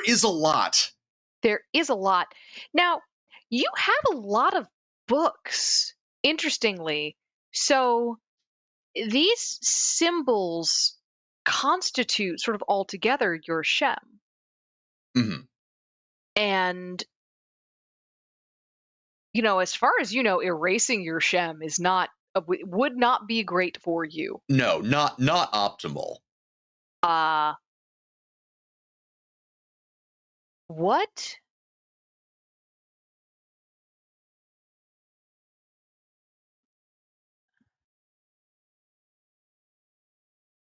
S4: is a lot.
S1: There is a lot. Now, you have a lot of books, interestingly. So these symbols constitute sort of altogether your Shem.
S4: Mm-hmm.
S1: And, as far as you know, erasing your Shem is would not be great for you.
S4: No, not optimal.
S1: Uh, what?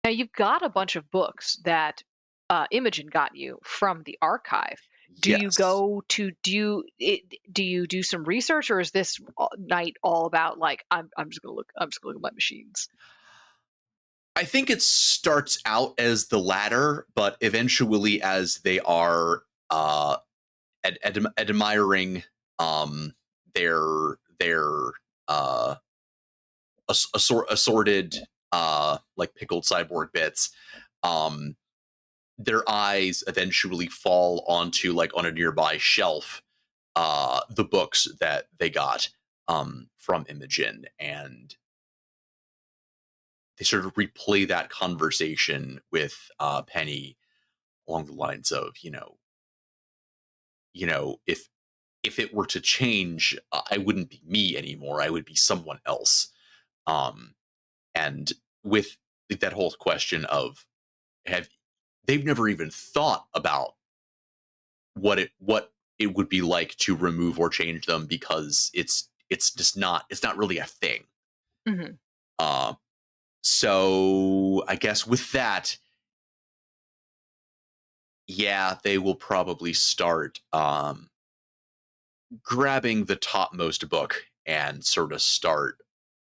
S1: Now you've got a bunch of books that Imogen got you from the archive. Do you
S4: Yes.
S1: go to do you do some research, or is this night all about like I'm just gonna look at my machines?
S4: I think it starts out as the latter, but eventually, as they are admiring their uh, assorted like pickled cyborg bits, um, their eyes eventually fall onto like on a nearby shelf the books that they got from Imogen, and they sort of replay that conversation with Penny along the lines of, if it were to change, I wouldn't be me anymore. I would be someone else. Um, and with that whole question of have they've never even thought about what it would be like to remove or change them because it's not really a thing.
S1: Hmm.
S4: Uh, so I guess with that, yeah, they will probably start grabbing the topmost book and sort of start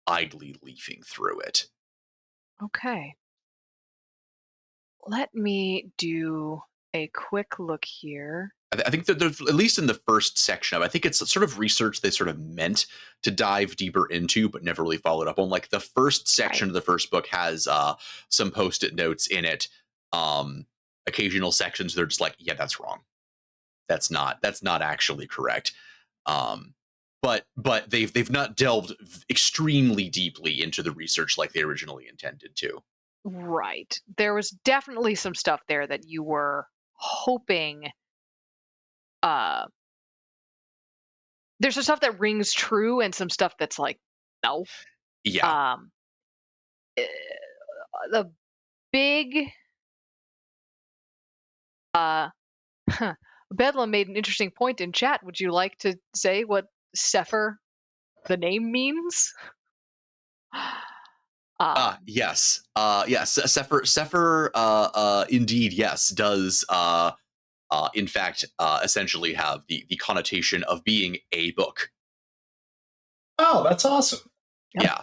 S4: idly leafing through it.
S1: Okay. Let me do a quick look here.
S4: I think that there's, at least in the first section of it, I think it's sort of research they sort of meant to dive deeper into, but never really followed up on. Like the first section of the first book has some post-it notes in it. Occasional sections they're just like, yeah, that's wrong. That's not actually correct. But they've not delved extremely deeply into the research like they originally intended to.
S1: Right. There was definitely some stuff there that you were hoping. There's some stuff that rings true and some stuff that's like, no.
S4: Yeah.
S1: Eh, the big Bedlam made an interesting point in chat. Would you like to say what Sefer, the name, means?
S4: Yes. Yes. Sefer, indeed, yes, does, in fact, essentially have the connotation of being a book.
S3: Oh, that's awesome.
S4: Yeah.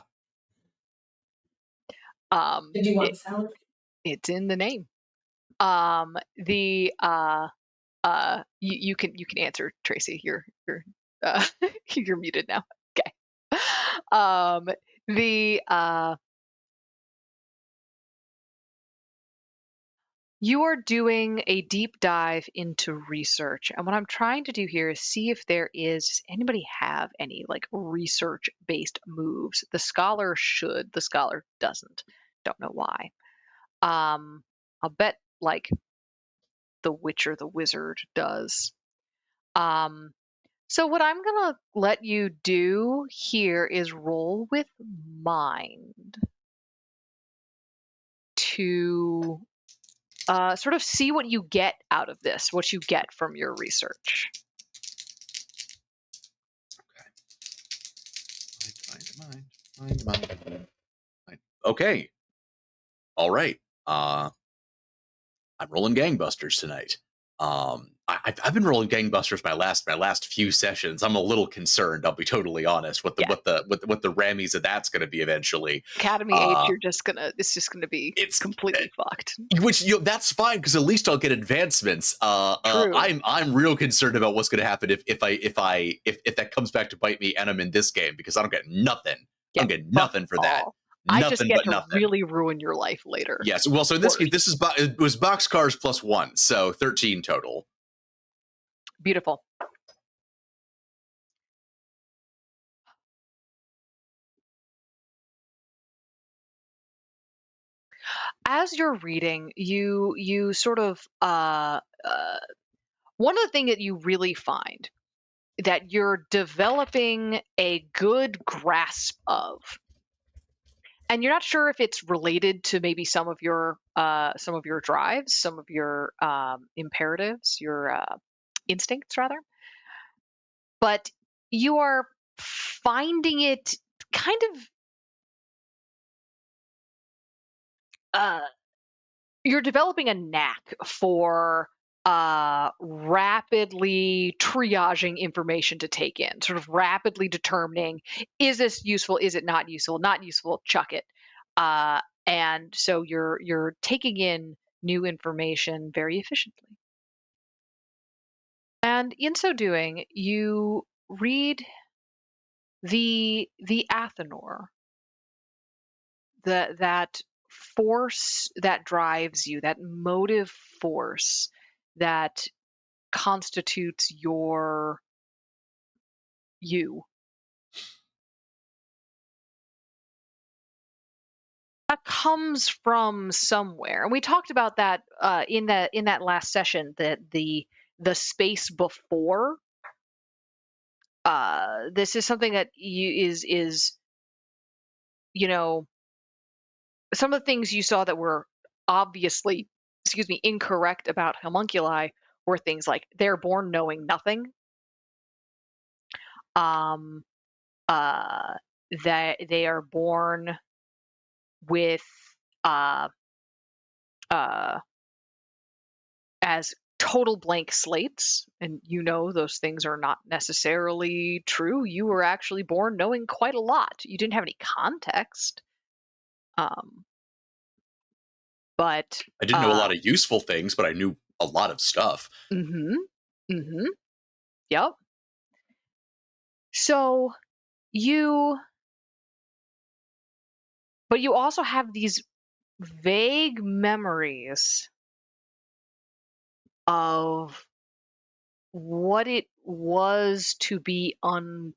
S5: Did you want salad?
S1: It's in the name. You can answer, Tracy. You're you're muted now. Okay. You are doing a deep dive into research, and what I'm trying to do here is see if does anybody have any like research based moves. The scholar should, the scholar doesn't. Don't know why. I'll bet like the Witcher, the wizard does. So what I'm gonna let you do here is roll with mind to sort of see what you get out of this, what you get from your research.
S4: Mind. Okay. All right. I'm rolling gangbusters tonight. I've been rolling gangbusters my last few sessions. I'm a little concerned. I'll be totally honest with
S1: Yeah.
S4: what the rammies of that's going to be eventually.
S1: Academy H, it's just gonna be
S4: It's
S1: completely fucked.
S4: Which that's fine because at least I'll get advancements.
S1: True.
S4: I'm real concerned about what's going to happen if that comes back to bite me and I'm in this game because I don't get nothing. I don't get nothing for that.
S1: I just
S4: Nothing
S1: get
S4: but
S1: to
S4: nothing.
S1: really ruin your life later.
S4: Yes. Well, so in this case, it was boxcars plus 1, so 13 total.
S1: Beautiful. As you're reading, you sort of one of the things that you really find that you're developing a good grasp of, and you're not sure if it's related to maybe some of your drives, some of your imperatives, your instincts rather, but you are finding it kind of you're developing a knack for rapidly triaging information to take in, sort of rapidly determining, is this useful, is it not useful, chuck it. And so you're taking in new information very efficiently. And in so doing, you read the Athenor, that force that drives you, that motive force that constitutes your you. That comes from somewhere, and we talked about that in that last session. That the space before this is something that is some of the things you saw that were obviously, incorrect about homunculi were things like they're born knowing nothing. That they are born with as total blank slates, and those things are not necessarily true. You were actually born knowing quite a lot. You didn't have any context, but
S4: I didn't know a lot of useful things, but I knew a lot of stuff.
S1: Mm-hmm. Mm-hmm. Yep. So you, but you also have these vague memories of what it was to be unformed.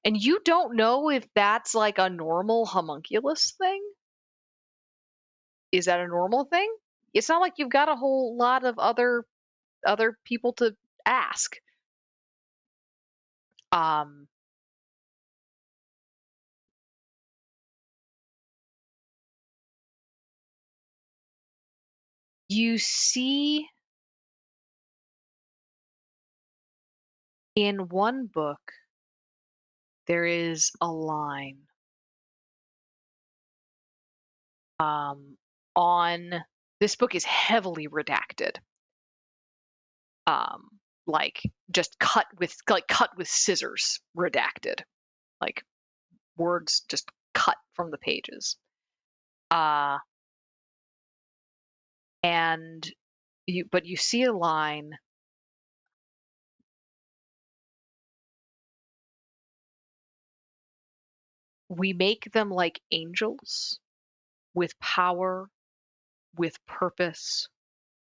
S1: And you don't know if that's like a normal homunculus thing. Is that a normal thing? It's not like you've got a whole lot of other people to ask. Um, you see in one book there is a line on this book is heavily redacted. Like just cut with scissors, redacted. Like words just cut from the pages. And you see a line. We make them like angels, with power, with purpose,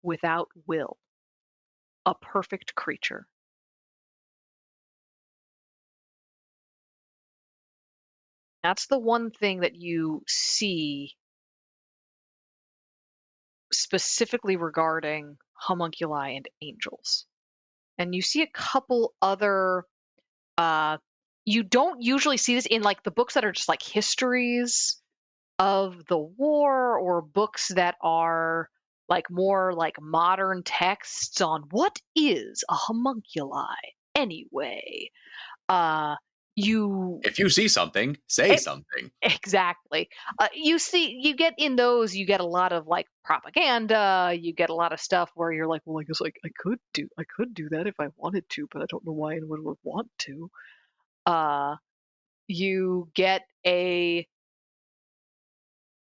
S1: without will, a perfect creature. That's the one thing that you see specifically regarding homunculi and angels. And you see a couple other you don't usually see this in like the books that are just like histories of the war, or books that are like more like modern texts on what is a homunculi anyway. You
S4: If you see something, say
S1: it,
S4: something.
S1: exactly. You get in those, you get a lot of like propaganda. You get a lot of stuff where you're like, well, I guess I could do that if I wanted to, but I don't know why anyone would want to. You get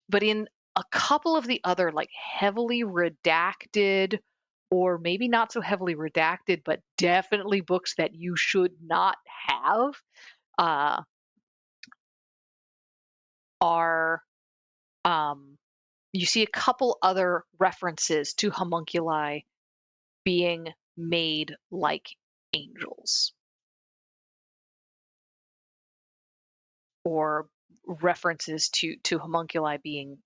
S1: but in a couple of the other like heavily redacted, or maybe not so heavily redacted, but definitely books that you should not have, are you see a couple other references to homunculi being made like angels, or references to homunculi being,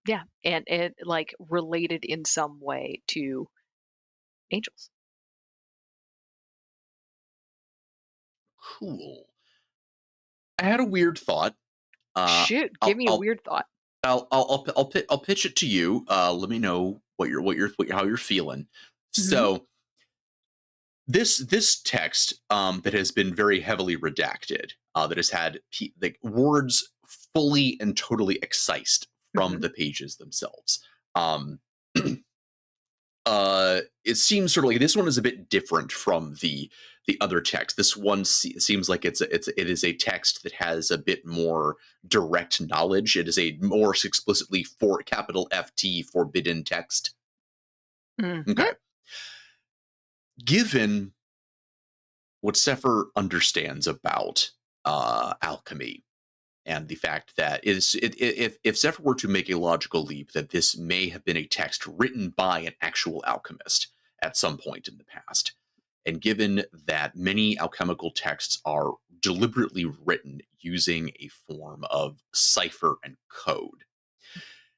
S1: yeah, and it like related in some way to angels.
S4: Cool. I had a weird thought.
S1: Shoot, give
S4: I'll
S1: me a
S4: I'll
S1: weird thought.
S4: I'll pitch it to you. Let me know how you're feeling.
S1: Mm-hmm.
S4: So this text that has been very heavily redacted, that has had like words fully and totally excised from
S1: Mm-hmm.
S4: the pages themselves. Um, it seems sort of like this one is a bit different from the other text. This one seems like it is a text that has a bit more direct knowledge. It is a more explicitly for capital FT forbidden text.
S1: Mm-hmm.
S4: Okay. Given what Sefer understands about alchemy, and the fact that if Sefer were to make a logical leap, that this may have been a text written by an actual alchemist at some point in the past, and given that many alchemical texts are deliberately written using a form of cipher and code,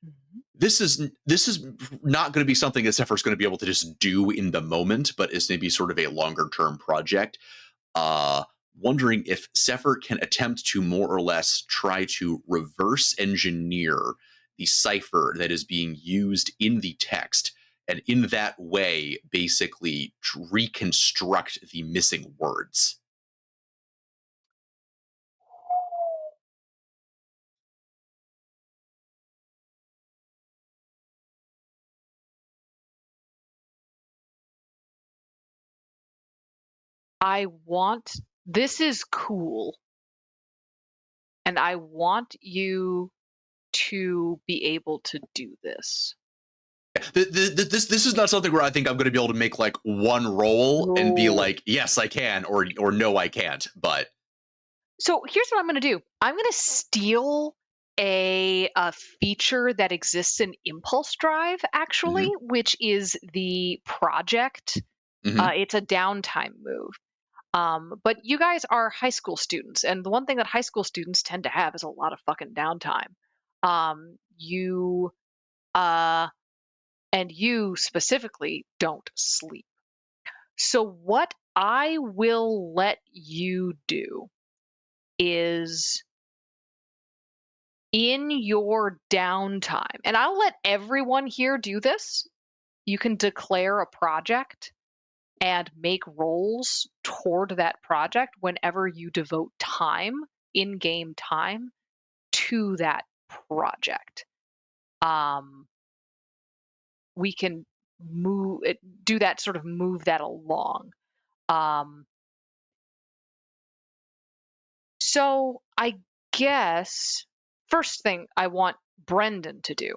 S1: Mm-hmm.
S4: this is not going to be something that Sefer is going to be able to just do in the moment, but is maybe sort of a longer term project. uh, Wondering if Sefer can attempt to more or less try to reverse engineer the cipher that is being used in the text, and in that way, basically reconstruct the missing words.
S1: This is cool, and I want you to be able to do this.
S4: This is not something where I think I'm going to be able to make like one roll and be
S1: No.
S4: like, yes, I can, or no, I can't. But
S1: So here's what I'm going to do. I'm going to steal a feature that exists in Impulse Drive, actually, which is the project.
S4: Mhm.
S1: It's a downtime move. But you guys are high school students, and the one thing that high school students tend to have is a lot of fucking downtime. You and you specifically don't sleep. So what I will let you do is in your downtime, and I'll let everyone here do this. You can declare a project and make rolls toward that project whenever you devote time, in-game time, to that project. We can move it, do that sort of move that along. So I guess first thing I want Brendan to do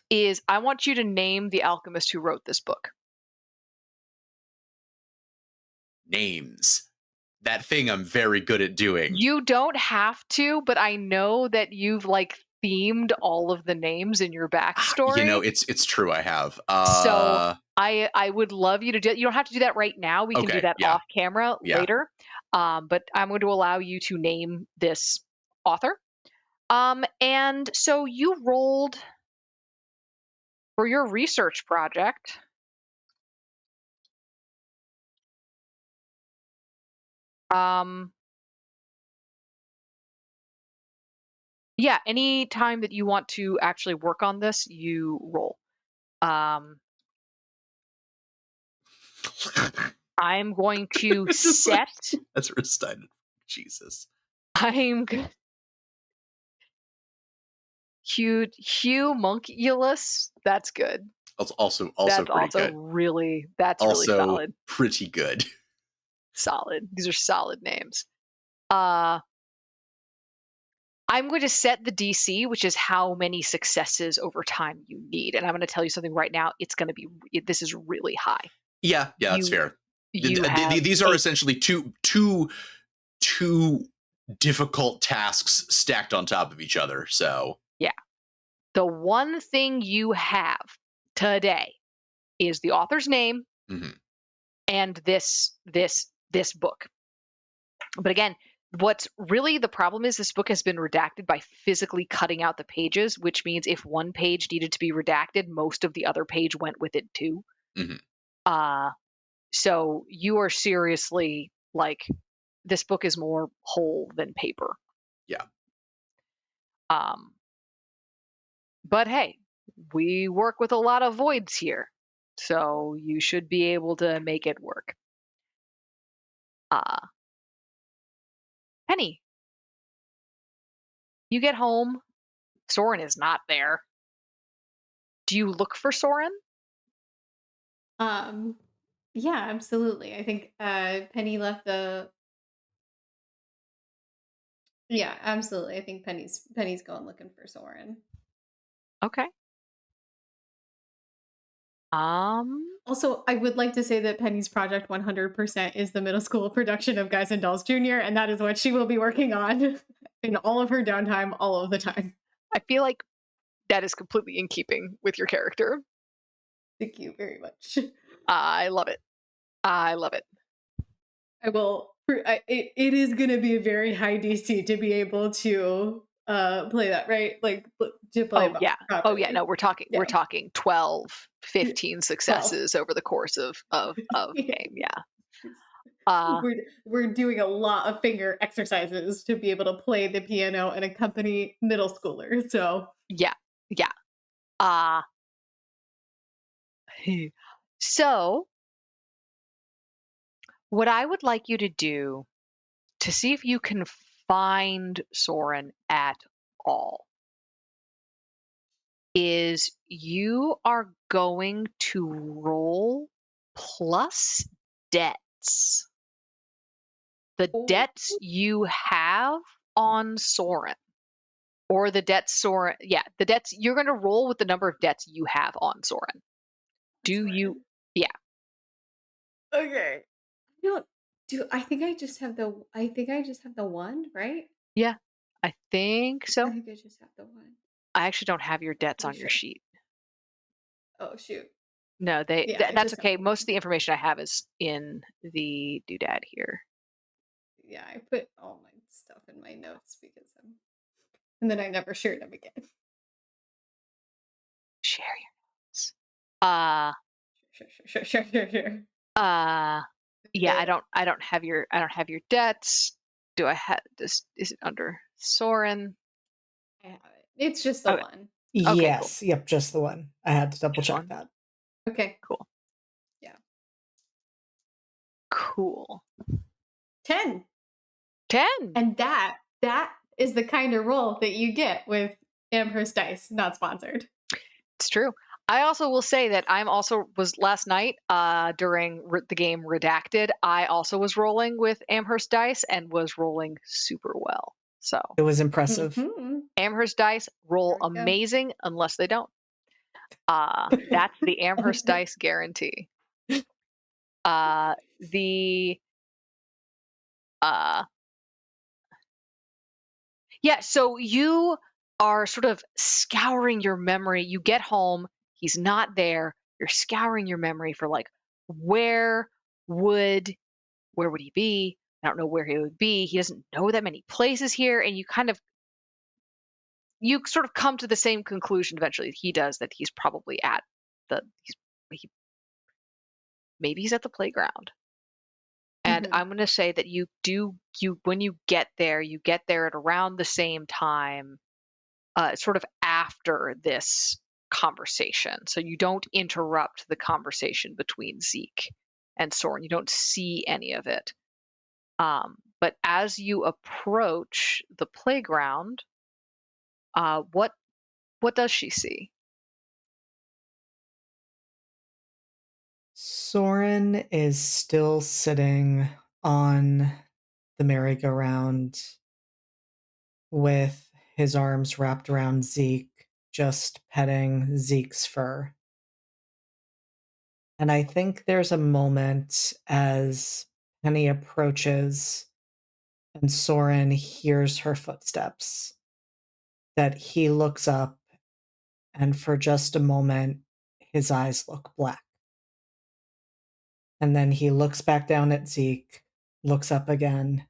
S1: is I want you to name the alchemist who wrote this book.
S4: Names. That thing I'm very good at doing.
S1: You don't have to, but I know that you've like themed all of the names in your backstory.
S4: It's true. I have.
S1: So I would love you to do it. You don't have to do that right now. We can do
S4: Okay,
S1: that
S4: yeah.
S1: off camera
S4: Yeah.
S1: later. But I'm going to allow you to name this author. And so you rolled for your research project. Yeah, any time that you want to actually work on this, you roll. I'm going to
S4: Just like,
S1: set.
S4: that's Restein. Jesus.
S1: I'm Humunculus. That's good.
S4: Also
S1: That's
S4: pretty
S1: also
S4: good.
S1: really really
S4: Also
S1: solid.
S4: pretty good.
S1: Solid. These are solid names. I'm going to set the DC, which is how many successes over time you need. And I'm going to tell you something right now. It's going to be, this is really high.
S4: Yeah, that's fair.
S1: Have
S4: These are essentially two difficult tasks stacked on top of each other. So
S1: yeah. The one thing you have today is the author's name and this book. But again, what's really the problem is this book has been redacted by physically cutting out the pages, which means if one page needed to be redacted, most of the other page went with it too. So you are seriously like, this book is more whole than paper.
S4: Yeah.
S1: But hey, we work with a lot of voids here, so you should be able to make it work. Penny, you get home. Soren is not there. Do you look for Soren?
S5: Yeah, absolutely. I think Penny left the Yeah, absolutely. I think Penny's going looking for Soren.
S1: Okay.
S5: Also, I would like to say that Penny's project 100% is the middle school production of Guys and Dolls Jr., and that is what she will be working on in all of her downtime, all of the time.
S1: I feel like that is completely in keeping with your character.
S5: Thank you very much.
S1: I love it. I love it.
S5: I will. It is going to be a very high DC to be able to play that, right? Like to play
S1: Oh yeah.
S5: properly.
S1: Oh yeah. No, we're talking 12, 15 successes
S5: 12.
S1: over the course of game.
S5: Yeah. We're doing a lot of finger exercises to be able to play the piano and accompany middle schoolers. So
S1: yeah. So what I would like you to do to see if you can find Soren at all is you are going to roll plus debts. The debts you have on Soren. or the debts Soren. Yeah, the debts. You're going to roll with the number of debts you have on Soren. Do you? Yeah.
S5: Okay. I don't do. I think I just have the. I think I just have the one, right?
S1: Yeah, I think so.
S5: I think I just have the one.
S1: I actually don't have your debts on
S5: Pretty
S1: your
S5: sure.
S1: sheet.
S5: Oh shoot.
S1: No,
S5: Yeah, I
S1: that's
S5: just have
S1: okay.
S5: the
S1: Most of
S5: one.
S1: the information I have is in the doodad here.
S5: Yeah, I put all my stuff in my notes because and then I never shared them again.
S1: Share your notes.
S5: Sure.
S1: Yeah,
S5: Yeah.
S1: I don't have your debts. Do I have this? Is it under Soren?
S5: I have it. It's just the
S1: Okay.
S5: one.
S1: Okay, cool.
S2: Yes, yep, just the one. I had to double
S1: Just
S2: check
S1: one.
S2: that.
S5: Okay.
S1: Cool.
S5: Yeah.
S1: Cool.
S5: 10.
S1: 10.
S5: And that is the kind of roll that you get with Amherst Dice, not sponsored.
S1: It's true. I also will say that I'm also was last night during the game Redacted. I also was rolling with Amherst Dice and was rolling super well. So
S2: It was impressive.
S5: Mm-hmm.
S1: Amherst Dice roll
S5: There we go.
S1: amazing unless they don't. That's the Amherst Dice guarantee. Yeah, so you are sort of scouring your memory. You get home, he's not there. You're scouring your memory for like where would he be? I don't know where he would be. He doesn't know that many places here, and you sort of come to the same conclusion eventually he does, that he's probably at maybe he's at the playground. And I'm going to say that when you get there at around the same time, sort of after this conversation. So you don't interrupt the conversation between Zeke and Soren. You don't see any of it. But as you approach the playground, what does she see?
S2: Soren is still sitting on the merry-go-round with his arms wrapped around Zeke, just petting Zeke's fur. And I think there's a moment as Penny approaches and Soren hears her footsteps that he looks up, and for just a moment, his eyes look black. And then he looks back down at Zeke, looks up again,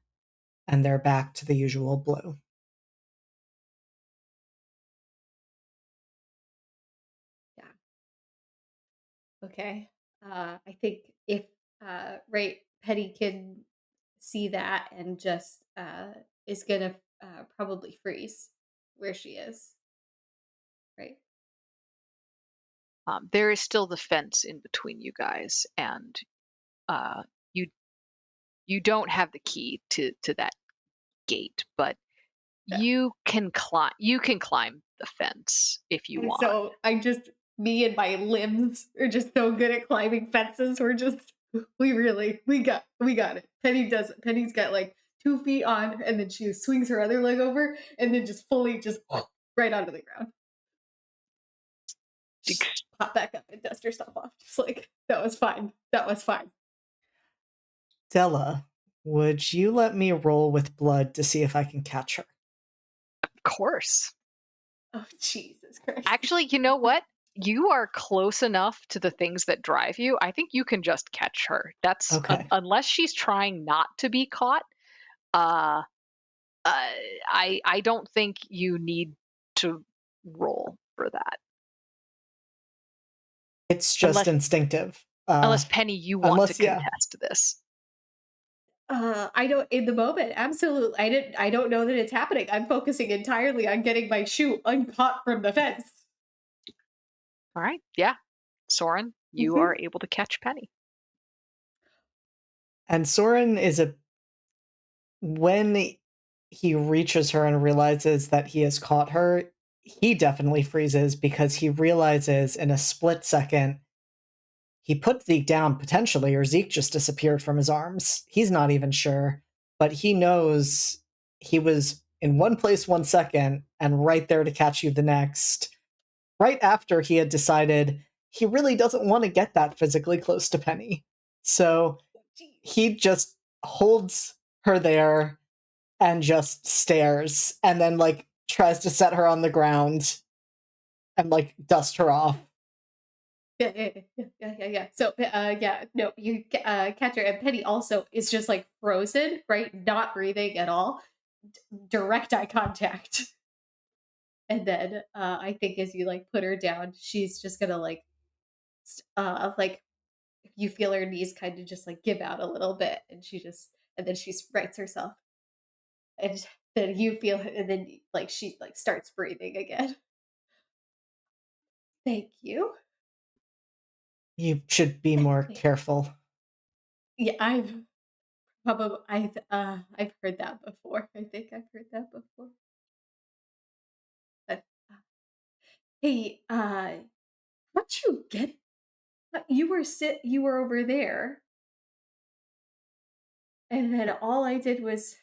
S2: and they're back to the usual blue.
S5: Yeah. Okay. I think if Petty can see that and just is gonna probably freeze where she is. Right.
S1: There is still the fence in between you guys, and you don't have the key to that gate, but you can climb the fence if you
S5: And
S1: want.
S5: so me and my limbs are just so good at climbing fences. We got it. Penny does it. Penny's got like 2 feet on, and then she swings her other leg over, and then just fully right onto the ground. Just pop back up and dust herself off. Just like, that was fine.
S2: Della, would you let me roll with blood to see if I can catch her?
S1: Of course.
S5: Oh, Jesus Christ.
S1: Actually, you know what? You are close enough to the things that drive you. I think you can just catch her. That's
S2: Okay.
S1: Unless she's trying not to be caught. I don't think you need to roll for that.
S2: It's just instinctive.
S1: Unless Penny, you want to contest this.
S5: I don't in the moment. Absolutely. I don't know that it's happening. I'm focusing entirely on getting my shoe uncaught from the fence.
S1: All right. Yeah. Soren, you are able to catch Penny.
S2: And Soren when he reaches her and realizes that he has caught her, he definitely freezes because he realizes in a split second he put Zeke down potentially, or Zeke just disappeared from his arms. He's not even sure, but he knows he was in one place 1 second and right there to catch you the next, right after he had decided he really doesn't want to get that physically close to Penny. So he just holds her there and just stares and then like tries to set her on the ground and like dust her off.
S5: Yeah. So, yeah, no, you catch her, and Penny also is just like frozen, right? Not breathing at all. Direct eye contact. And then I think as you like put her down, she's just gonna like you feel her knees kind of just like give out a little bit, and and then she rights herself, and then you feel, and then like she like starts breathing again. Thank you.
S2: You should be more careful.
S5: Yeah, I've heard that before. I think I've heard that before. But, hey, how'd you get? You were over there, and then all I did was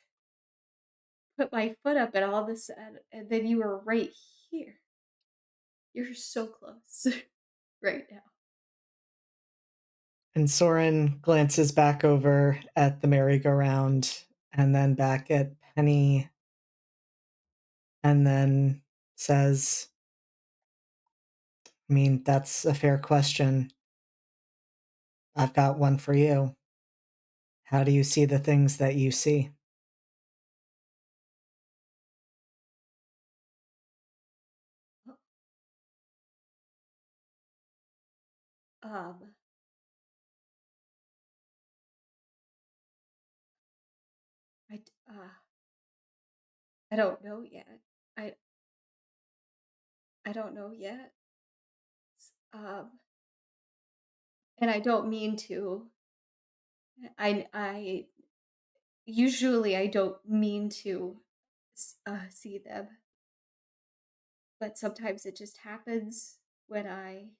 S5: put my foot up, and all this, and then you were right here. You're so close right now.
S2: And Soren glances back over at the merry-go-round and then back at Penny and then says, I mean, that's a fair question. I've got one for you. How do you see the things that you see?
S5: Um, I d- uh, I don't know yet. I I don't know yet. And I don't mean to. I usually I don't mean to see them, but sometimes it just happens when I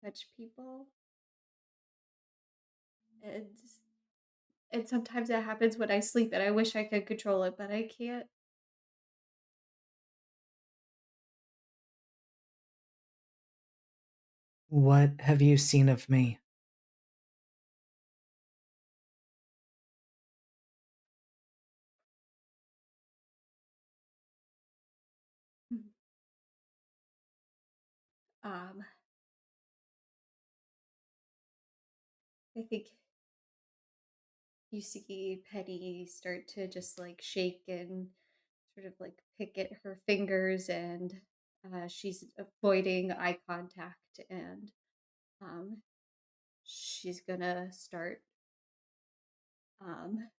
S5: touch people, and sometimes it happens when I sleep, and I wish I could control it, but I can't.
S2: What have you seen of me?
S5: Mhm. Um, I think you see Penny start to just like shake and sort of like pick at her fingers, and she's avoiding eye contact, and um, she's gonna start um,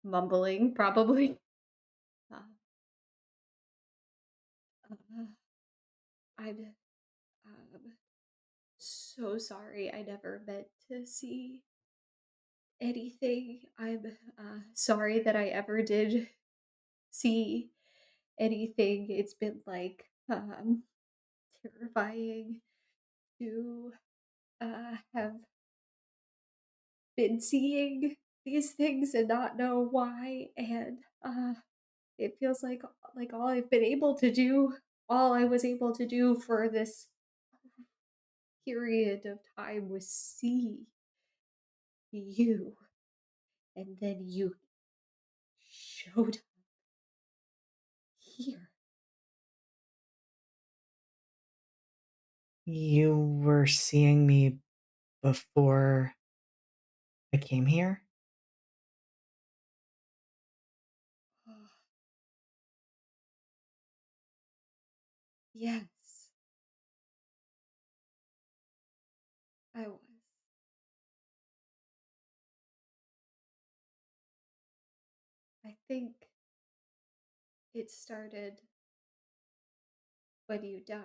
S5: mumbling probably. Uh, uh, I'm so sorry. I never meant to see anything. I'm sorry that I ever did see anything. It's been like terrifying to have been seeing these things and not know why, and it feels like all I was able to do for this period of time was see you, and then you showed up here.
S2: You were seeing me before I came here?
S5: Yes, I was. I think it started when you died.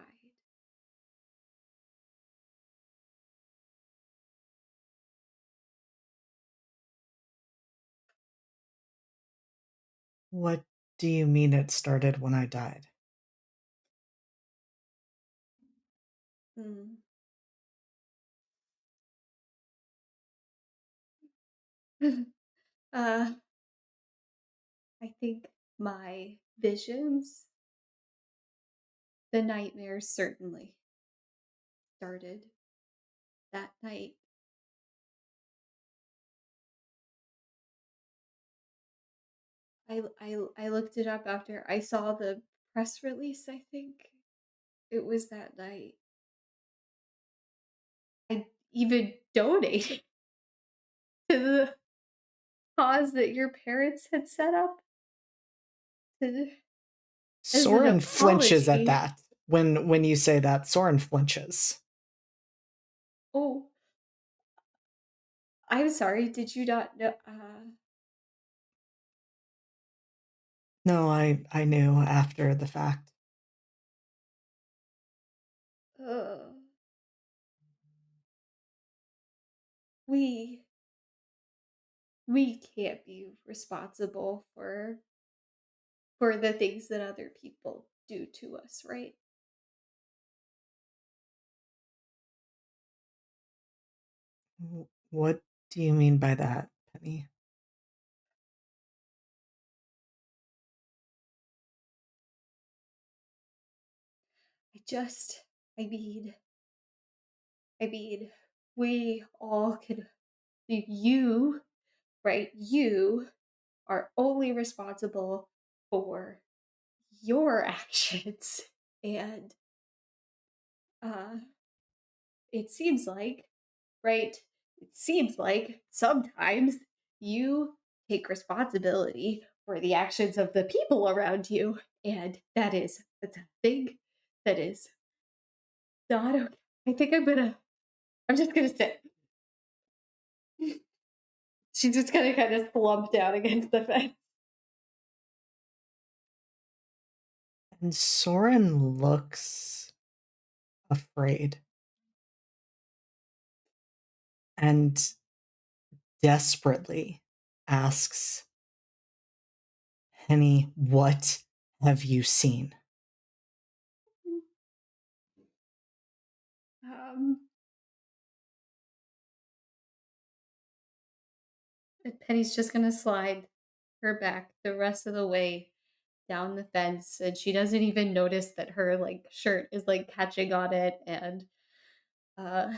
S2: What do you mean it started when I died?
S5: Mm. uh, I think my visions, the nightmares certainly started that night. I looked it up after I saw the press release, I think. It was that night. I even donated to the cause that your parents had set up to, as an
S2: Soren flinches at
S5: apology.
S2: that. When you say that, Soren flinches.
S5: Oh, I'm sorry. Did you not know?
S2: No, I knew after the fact.
S5: Uh, we we can't be responsible for the things that other people do to us, right?
S2: What do you mean by that, Penny?
S5: I just, I mean, I mean, we all could. You, right? You are only responsible for your actions, and uh, it seems like, right? It seems like sometimes you take responsibility for the actions of the people around you, and that's a thing that is not okay. I think I'm just gonna sit. She's just gonna kind of slump down against the fence.
S2: And Soren looks afraid and desperately asks, Penny, what have you seen?
S5: Um, and Penny's just gonna slide her back the rest of the way down the fence, and she doesn't even notice that her like shirt is like catching on it, and uh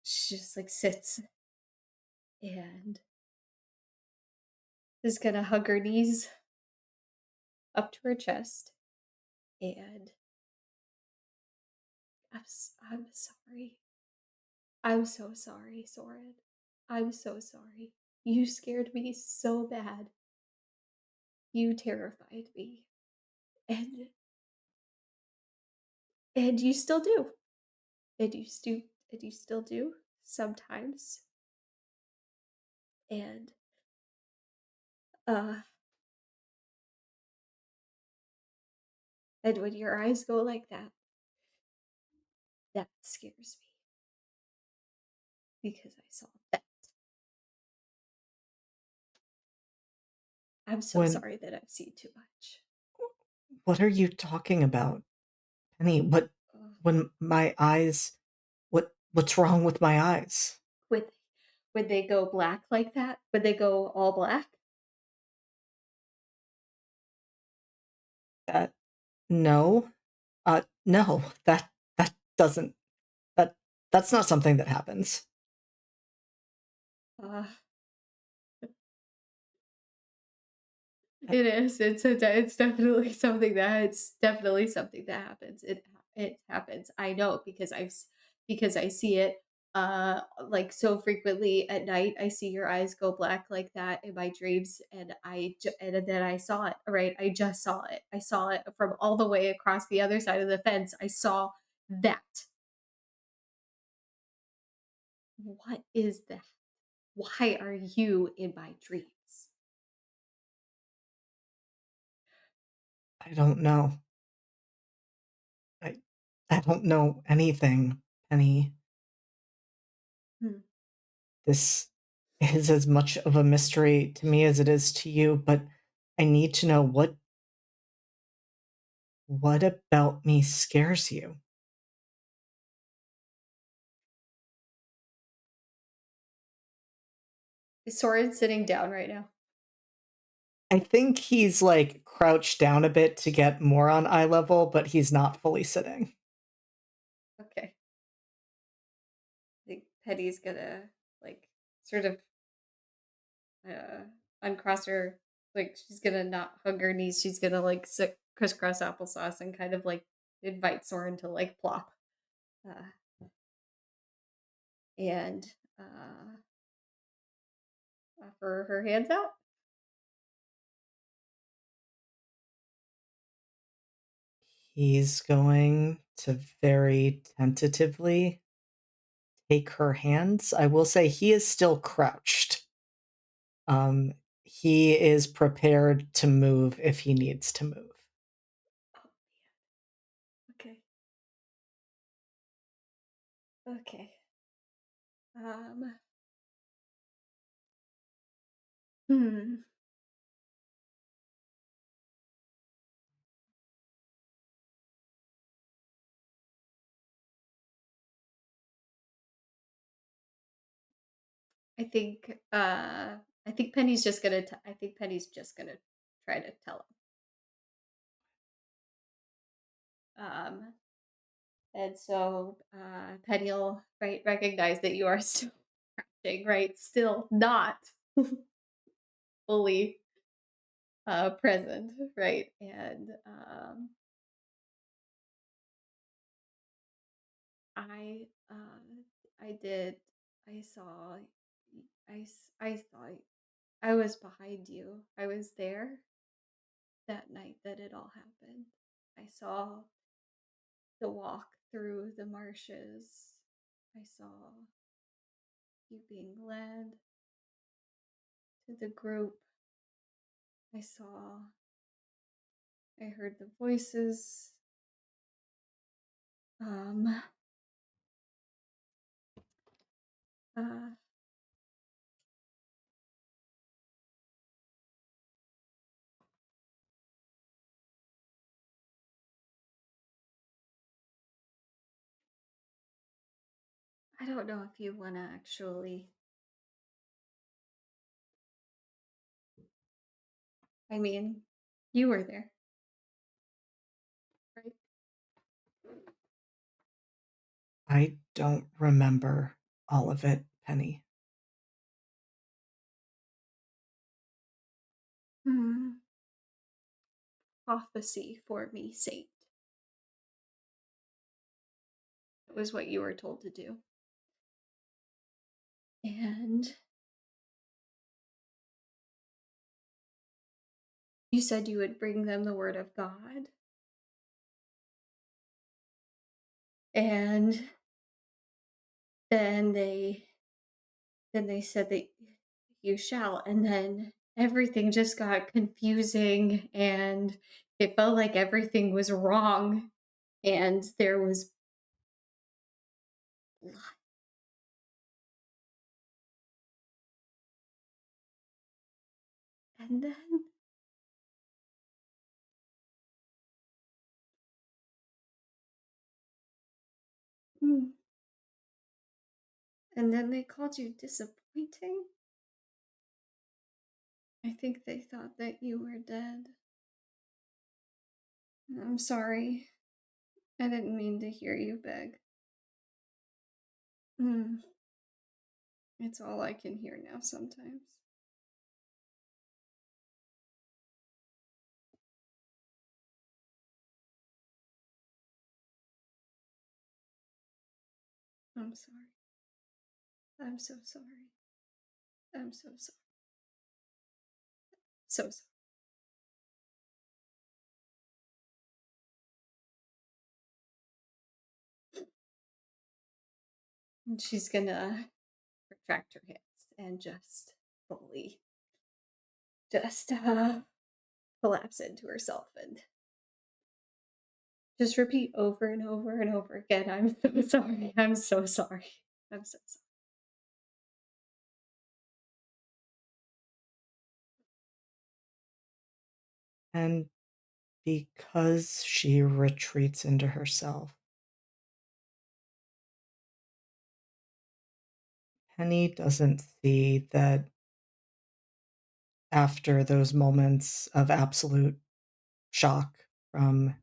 S5: she just like sits and is gonna hug her knees up to her chest, and I'm sorry. I'm so sorry, Soren. I'm so sorry. You scared me so bad. You terrified me. And and you still do. And you still do sometimes. And uh and when your eyes go like that, that scares me because I saw that. I'm so
S2: When
S5: sorry that I've seen too much.
S2: what are you talking about? Penny, what
S5: Ugh.
S2: when my eyes what's wrong with my eyes?
S5: Would would they go black like that? Would they go all black?
S2: That no. No, that doesn't that that's not something that happens.
S5: Uh, it is. It's definitely something that happens. It happens. I know because because I see it like so frequently at night. I see your eyes go black like that in my dreams, and and then I saw it. Right, I just saw it. I saw it from all the way across the other side of the fence. I saw that. What is that? Why are you in my dreams?
S2: I don't know. I I don't know anything, Penny.
S5: Hmm.
S2: This is as much of a mystery to me as it is to you, but I need to know what about me scares you?
S5: Is Soren sitting down right now?
S2: I think he's like crouched down a bit to get more on eye level, but he's not fully sitting.
S5: Okay. I think Petty's gonna like sort of uh uncross her, like she's gonna not hug her knees, she's gonna like sit crisscross applesauce and kind of like invite Soren to like plop. And offer her hands out.
S2: He's going to very tentatively take her hands. I will say he is still crouched. Um, he is prepared to move if he needs to move.
S5: Oh, okay. Okay. Hmm. I think I think Penny's just gonna I think Penny's just gonna try to tell him. And so Penny'll recognize that you are still crouching, right? Still not fully present, right? And I I did I saw I saw I was behind you. I was there that night that it all happened. I saw the walk through the marshes. I saw you being led to the group. I saw, I heard the voices. Um, uh, I don't know if you want to actually, I mean, you were there, right?
S2: I don't remember all of it, Penny.
S5: Hmm. Prophecy for me, Saint. It was what you were told to do. And you said you would bring them the word of God. And then they said that you shall, and then everything just got confusing and it felt like everything was wrong and there was blood. And then mm, and then they called you disappointing. I think they thought that you were dead. I'm sorry. I didn't mean to hear you beg. Mm, it's all I can hear now sometimes. I'm sorry. I'm so sorry. I'm so sorry. So sorry. And she's gonna retract her hands and just fully just collapse into herself and just repeat over and over and over again, I'm so sorry, I'm so sorry, I'm so sorry.
S2: And because she retreats into herself, Penny doesn't see that after those moments of absolute shock from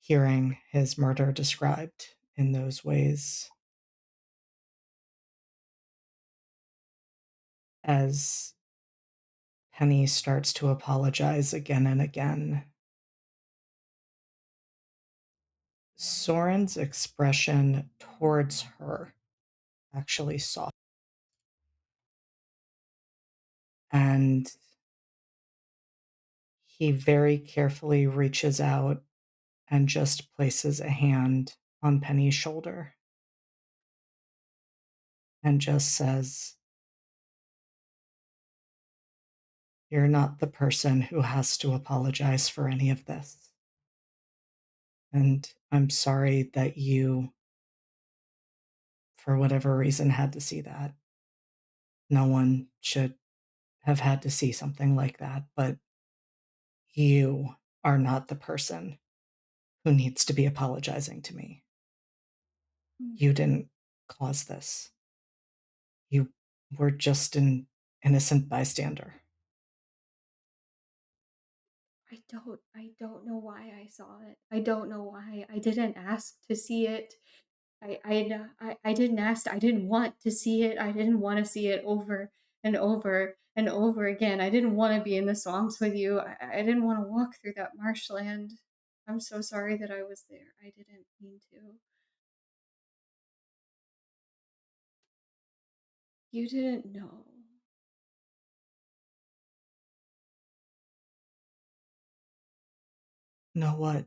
S2: hearing his murder described in those ways, as Penny starts to apologize again and again, Soren's expression towards her actually softens, and he very carefully reaches out and just places a hand on Penny's shoulder and just says, "You're not the person who has to apologize for any of this. And I'm sorry that you, for whatever reason, had to see that. No one should have had to see something like that, but you are not the person who needs to be apologizing to me. You didn't cause this. You were just an innocent bystander."
S5: I don't know why I saw it. I don't know why. I didn't ask to see it. I didn't ask. I didn't want to see it. I didn't want to see it over and over and over again. I didn't want to be in the swamps with you. I didn't want to walk through that marshland. I'm so sorry that I was there. I didn't mean to. You didn't know.
S2: Know what?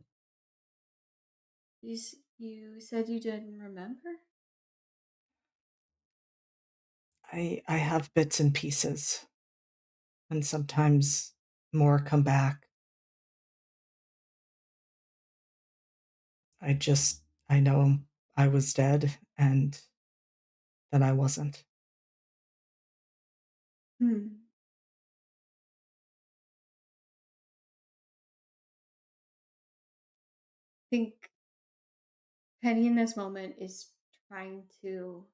S5: You said you didn't remember?
S2: I have bits and pieces, and sometimes more come back. I know I was dead and that I wasn't.
S5: Hmm. I think Penny in this moment is trying to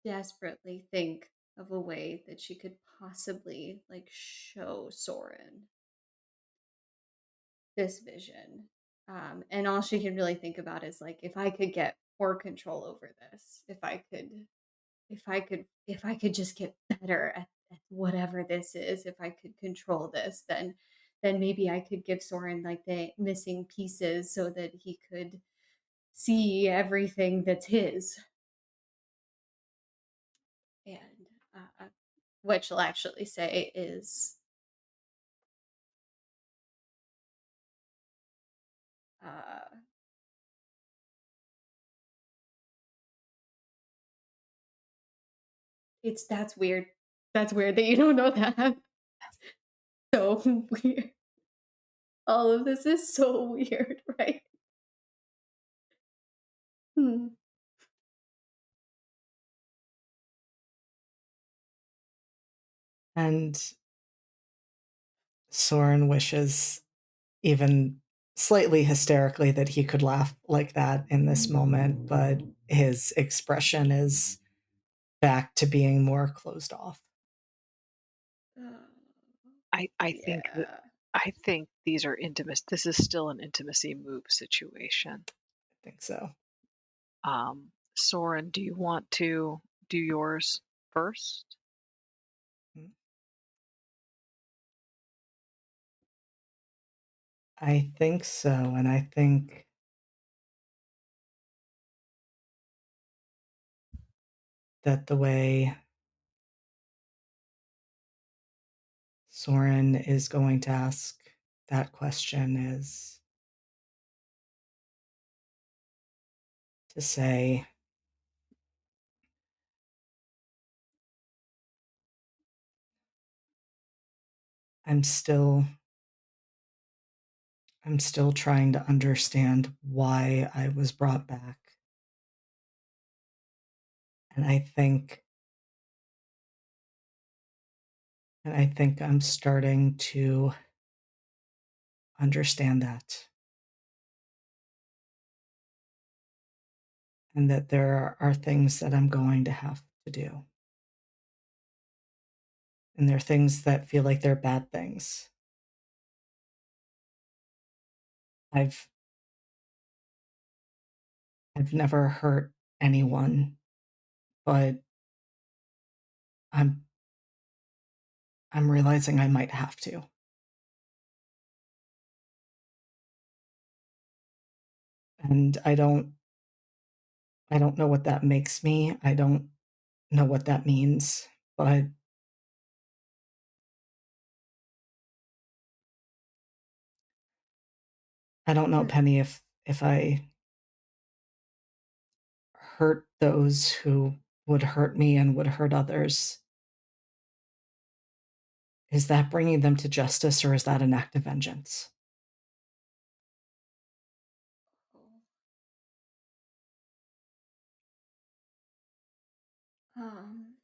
S5: desperately think of a way that she could possibly like show Soren this vision. And all she can really think about is like, if I could get more control over this, if I could just get better at whatever this is, if I could control this, then maybe I could give Soren like the missing pieces so that he could see everything that's his. And what she'll actually say is, uh, it's that's weird. That's weird that you don't know that. So weird. All of this is so weird, right? Hmm.
S2: And Soren wishes, even slightly hysterically, that he could laugh like that in this moment, but his expression is back to being more closed off.
S5: Uh,
S1: I think that
S5: yeah.
S1: I think these are intimate. This is still an intimacy move situation.
S2: I think so.
S1: Soren, do you want to do yours first?
S2: I think so, and I think that the way Soren is going to ask that question is to say, I'm still I'm still trying to understand why I was brought back. And I think I'm starting to understand that, and that there are things that I'm going to have to do. and they're things that feel like they're bad things. I've never hurt anyone, but I'm realizing I might have to. And I don't know what that makes me. I don't know what that means, but I don't know,
S5: Hmm.
S2: Penny, if I hurt those who would hurt me and would hurt others, is that bringing them to justice or is that an act of vengeance?
S5: Um,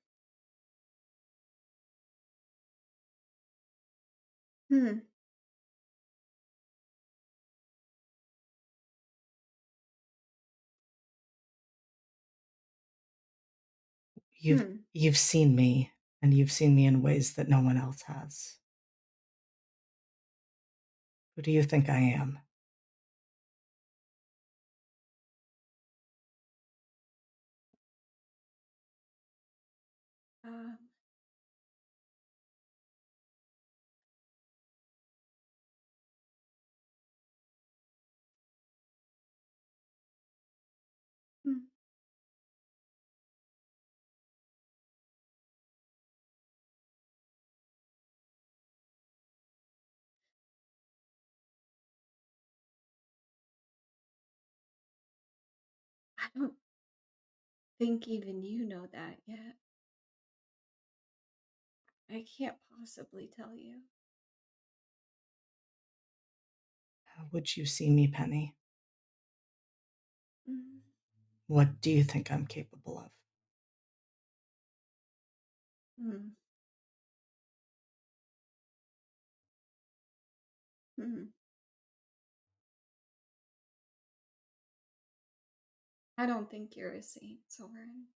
S5: hmm. Hmm.
S2: You've seen me, and you've seen me in ways that no one else has. Who do you think I am?
S5: Um, hmm. I don't think even you know that yet. I can't possibly tell you.
S2: How would you see me, Penny?
S5: Mm,
S2: What do you think I'm capable of?
S5: mm, mm. I don't think you're a saint, Soren.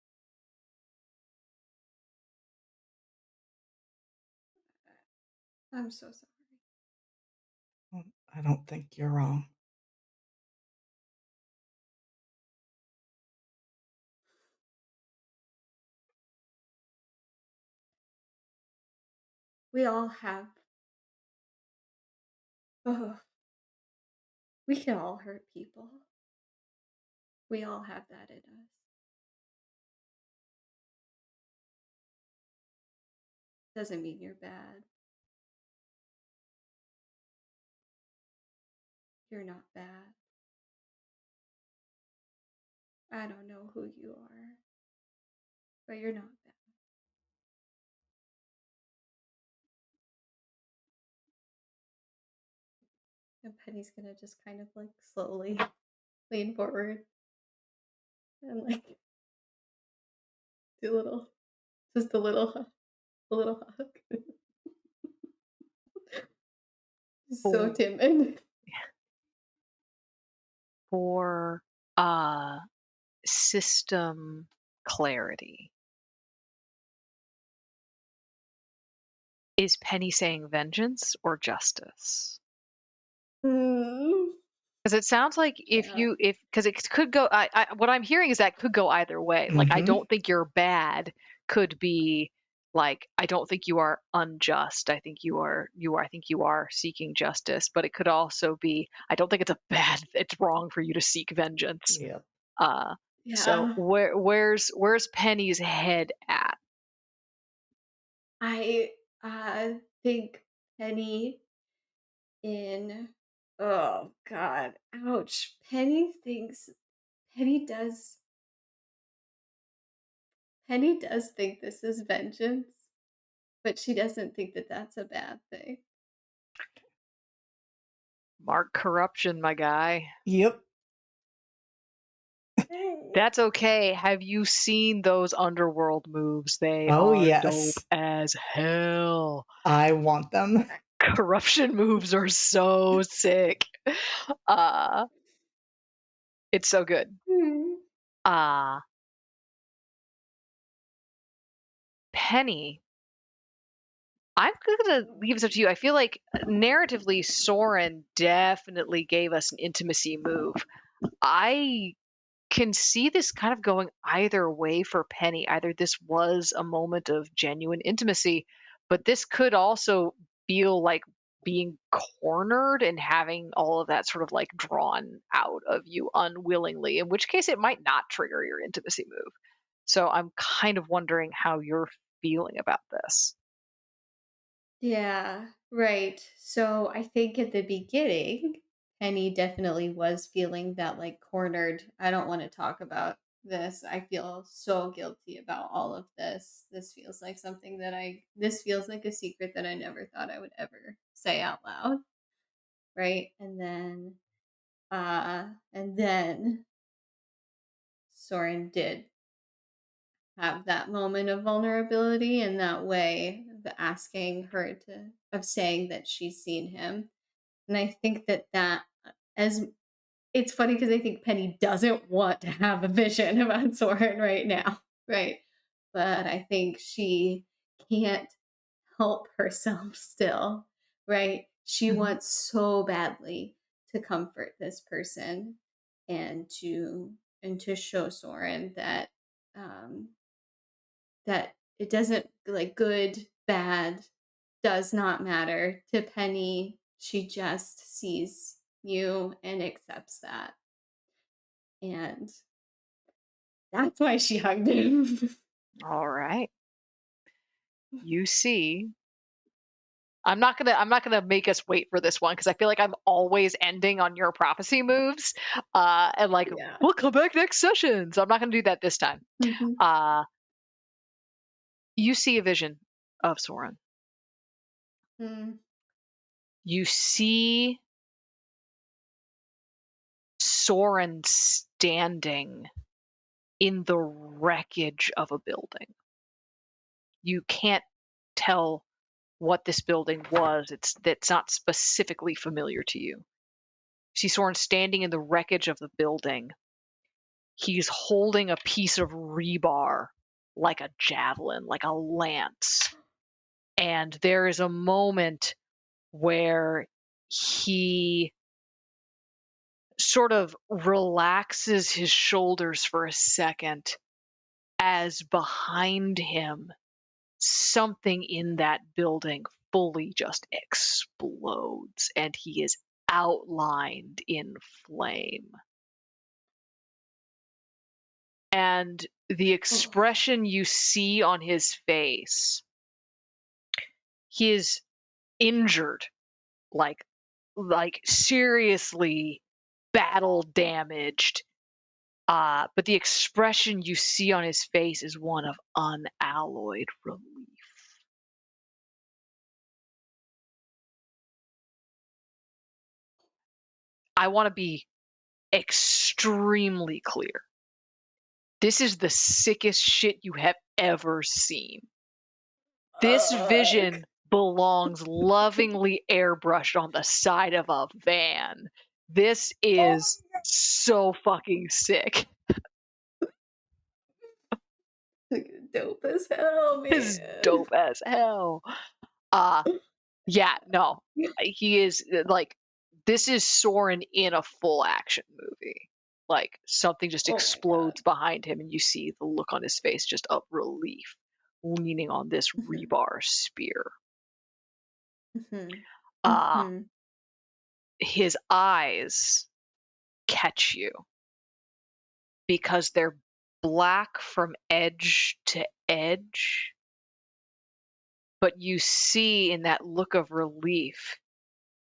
S5: I'm so sorry.
S2: Well, I don't think you're wrong.
S5: We all have. Oh, we can all hurt people. We all have that in us. Doesn't mean you're bad. You're not bad. I don't know who you are, but you're not bad. And Penny's gonna just kind of like slowly lean forward and like do a little, just a little hug. So
S1: For
S5: timid.
S1: for uh system clarity, is Penny saying vengeance or justice?
S5: Mm,
S1: Because it sounds like
S5: yeah.
S1: if because it could go. What I'm hearing is that could go either way. Like I
S2: Mm-hmm.
S1: don't think you're bad. Could be like I don't think you are unjust. I think I think you are seeking justice. But it could also be I don't think it's a bad. It's wrong for you to seek vengeance.
S2: Yep.
S1: So
S5: Yeah.
S1: where's Penny's head at?
S5: I think Penny in oh god, ouch. Penny does Penny does think this is vengeance, but she doesn't think that that's a bad thing.
S1: Mark corruption, my guy.
S2: Yep.
S1: That's okay. Have you seen those underworld moves? They
S2: Oh,
S1: are dope
S2: yes.
S1: as hell.
S2: I want them.
S1: Corruption moves are so sick. Uh it's so good.
S5: Hmm.
S1: Uh Penny I'm gonna leave this up to you. I feel like narratively, Soren definitely gave us an intimacy move. I can see this kind of going either way for Penny. Either this was a moment of genuine intimacy, but this could also feel like being cornered and having all of that sort of like drawn out of you unwillingly, in which case it might not trigger your intimacy move. So I'm kind of wondering how you're feeling about this.
S5: Yeah, right. So I think at the beginning, Penny definitely was feeling that like cornered. I don't want to talk about this. I feel so guilty about all of this. This feels like a secret that I never thought I would ever say out loud. Right. And then Soren did have that moment of vulnerability in that way, the asking her to of saying that she's seen him. And I think that as it's funny because I think Penny doesn't want to have a vision about Soren right now, right? But I think she can't help herself still, right? She
S1: Mhm.
S5: wants so badly to comfort this person and to show Soren um that it doesn't like good, bad does not matter to Penny. She just sees you and accepts that. And that's why she hugged him.
S1: All right. You see, I'm not gonna make us wait for this one because I feel like I'm always ending on your prophecy moves. And like
S5: Yeah.
S1: we'll come back next session. So I'm not gonna do that this time.
S5: Mhm.
S1: Uh you see a vision of Soren.
S5: Mm.
S1: You see Soren standing in the wreckage of a building. You can't tell what this building was. That's not specifically familiar to you. You see Soren standing in the wreckage of the building. He's holding a piece of rebar like a javelin, like a lance. And there is a moment where he sort of relaxes his shoulders for a second as behind him, something in that building fully just explodes and he is outlined in flame. And the
S5: Oh.
S1: expression you see on his face, he is injured, like seriously battle damaged. But the expression you see on his face is one of unalloyed relief. I want to be extremely clear. This is the sickest shit you have ever seen. This
S5: Ugh.
S1: vision belongs lovingly airbrushed on the side of a van. This
S5: Oh
S1: is so fucking sick.
S5: my god. Dope as hell,
S1: This is
S5: man.
S1: dope as hell. Uh yeah, no. He is like this is Soren in a full action movie. Like something just
S5: Oh my god.
S1: explodes behind him and you see the look on his face just of relief leaning on this
S5: Mhm.
S1: rebar spear.
S5: Mhm.
S1: Uh
S5: Mhm.
S1: his eyes catch you because they're black from edge to edge, but you see in that look of relief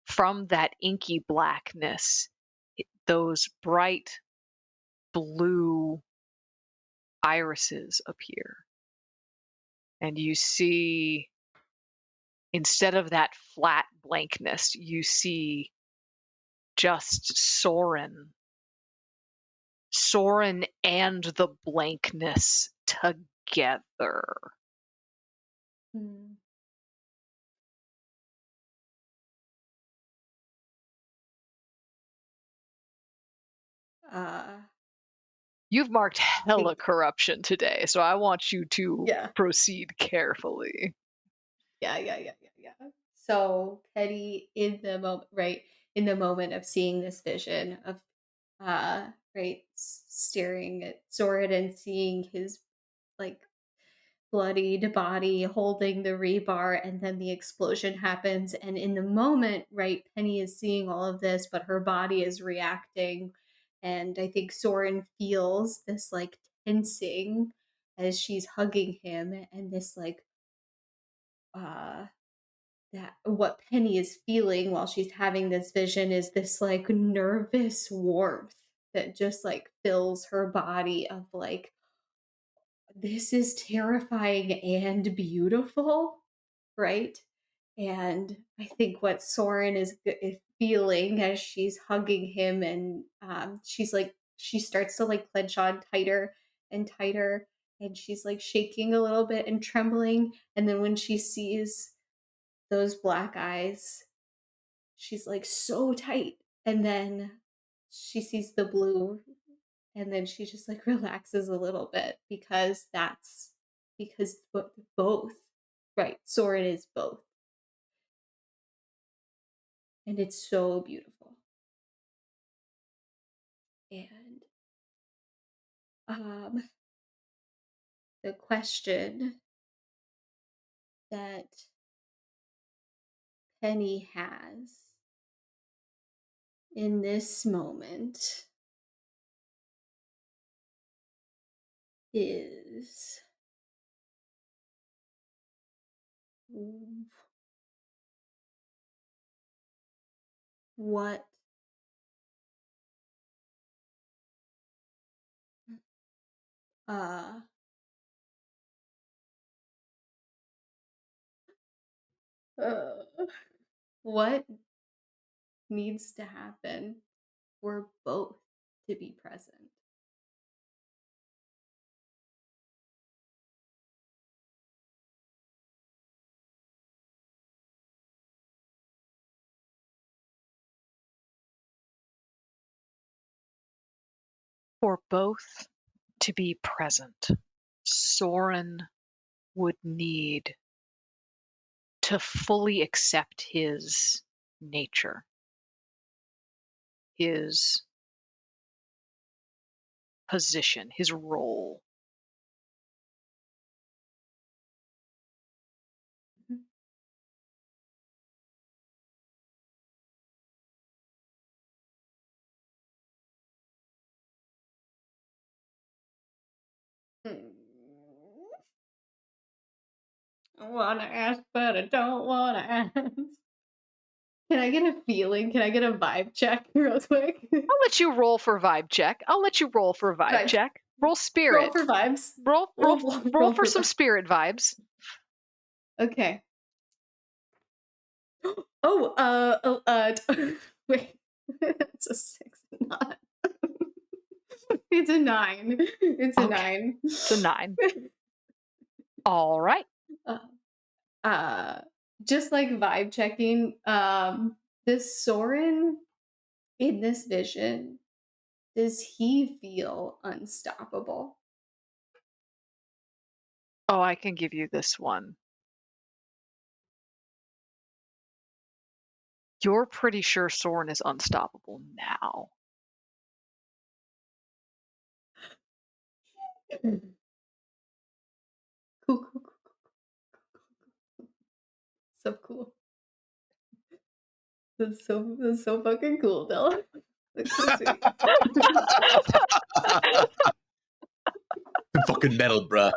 S1: from that inky blackness those bright blue irises appear. And you see, instead of that flat blankness, you see just Soren. Soren and the blankness together.
S5: Mm. Uh,
S1: You've marked
S5: I
S1: hella
S5: think
S1: corruption today, so I want you to
S5: yeah.
S1: proceed carefully.
S5: Yeah. So Penny in the moment, right? In the moment of seeing this vision of right, staring at Soren and seeing his like bloodied body holding the rebar, and then the explosion happens, and in the moment, right, Penny is seeing all of this, but her body is reacting, and I think Soren feels this like tensing as she's hugging him, and this like uh that what Penny is feeling while she's having this vision is this like nervous warmth that just like fills her body of like, this is terrifying and beautiful, right? And I think what Soren is feeling as she's hugging him, and she's like, she starts to like clench on tighter and tighter, and she's like shaking a little bit and trembling. And then when she sees those black eyes, she's like so tight. And then she sees the blue, and then she just like relaxes a little bit because both, right, Soren is both, and it's so beautiful. And the question that Penny has in this moment is, what uh uh, what needs to happen for both to be present?
S1: For both to be present, Soren would need to fully accept his nature, his position, his role.
S5: I want to ask, but I don't want to ask. Can I get a feeling? Can I get a vibe check real quick?
S1: I'll let you roll for vibe check.
S5: Vibe.
S1: Check. Roll spirit.
S5: Roll for vibes.
S1: Roll for some
S5: vibes.
S1: spirit vibes.
S5: Okay. Wait. It's a 6, not. It's a 9. It's a
S1: Okay.
S5: 9.
S1: It's a 9. All right.
S5: Just like vibe checking, this Soren in this vision, does he feel unstoppable?
S1: Oh, I can give you this one. You're pretty sure Soren is unstoppable now.
S5: Cool. So cool. That's so fucking cool, Della. That's so sweet.
S4: Fucking metal, bruh.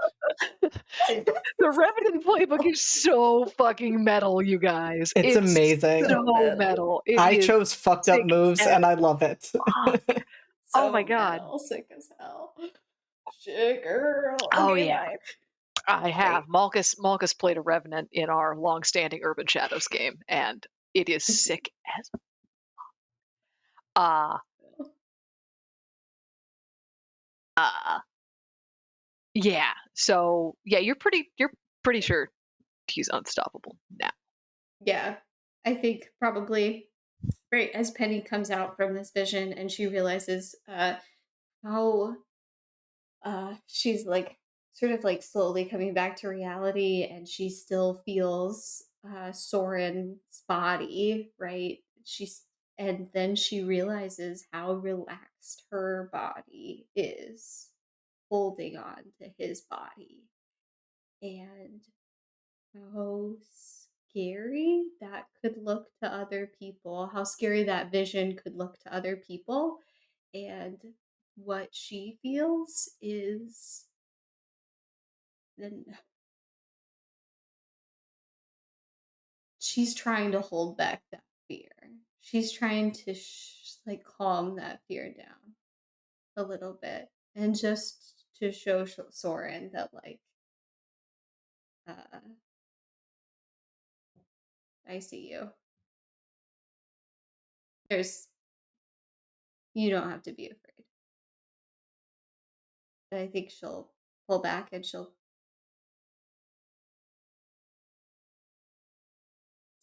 S1: The Revenant playbook is so fucking metal, you guys.
S2: It's amazing.
S1: So metal.
S2: I chose fucked up moves and I love it.
S1: Oh my god.
S5: Metal, sick as hell. Shit, girl.
S1: Oh
S5: Okay,
S1: yeah.
S5: bye.
S1: I have. Malchus played a Revenant in our long-standing Urban Shadows game, and it is sick as yeah. So yeah, you're pretty sure he's unstoppable now.
S5: Yeah, I think probably right as Penny comes out from this vision and she realizes how she's like sort of like slowly coming back to reality, and she still feels Soren's body, right? And then she realizes how relaxed her body is holding on to his body, and how scary that could look to other people, how scary that vision could look to other people. And what she feels is then she's trying to hold back that fear. She's trying to like calm that fear down a little bit, and just to show Soren that like uh I see you. There's You don't have to be afraid. And I think she'll pull back and she'll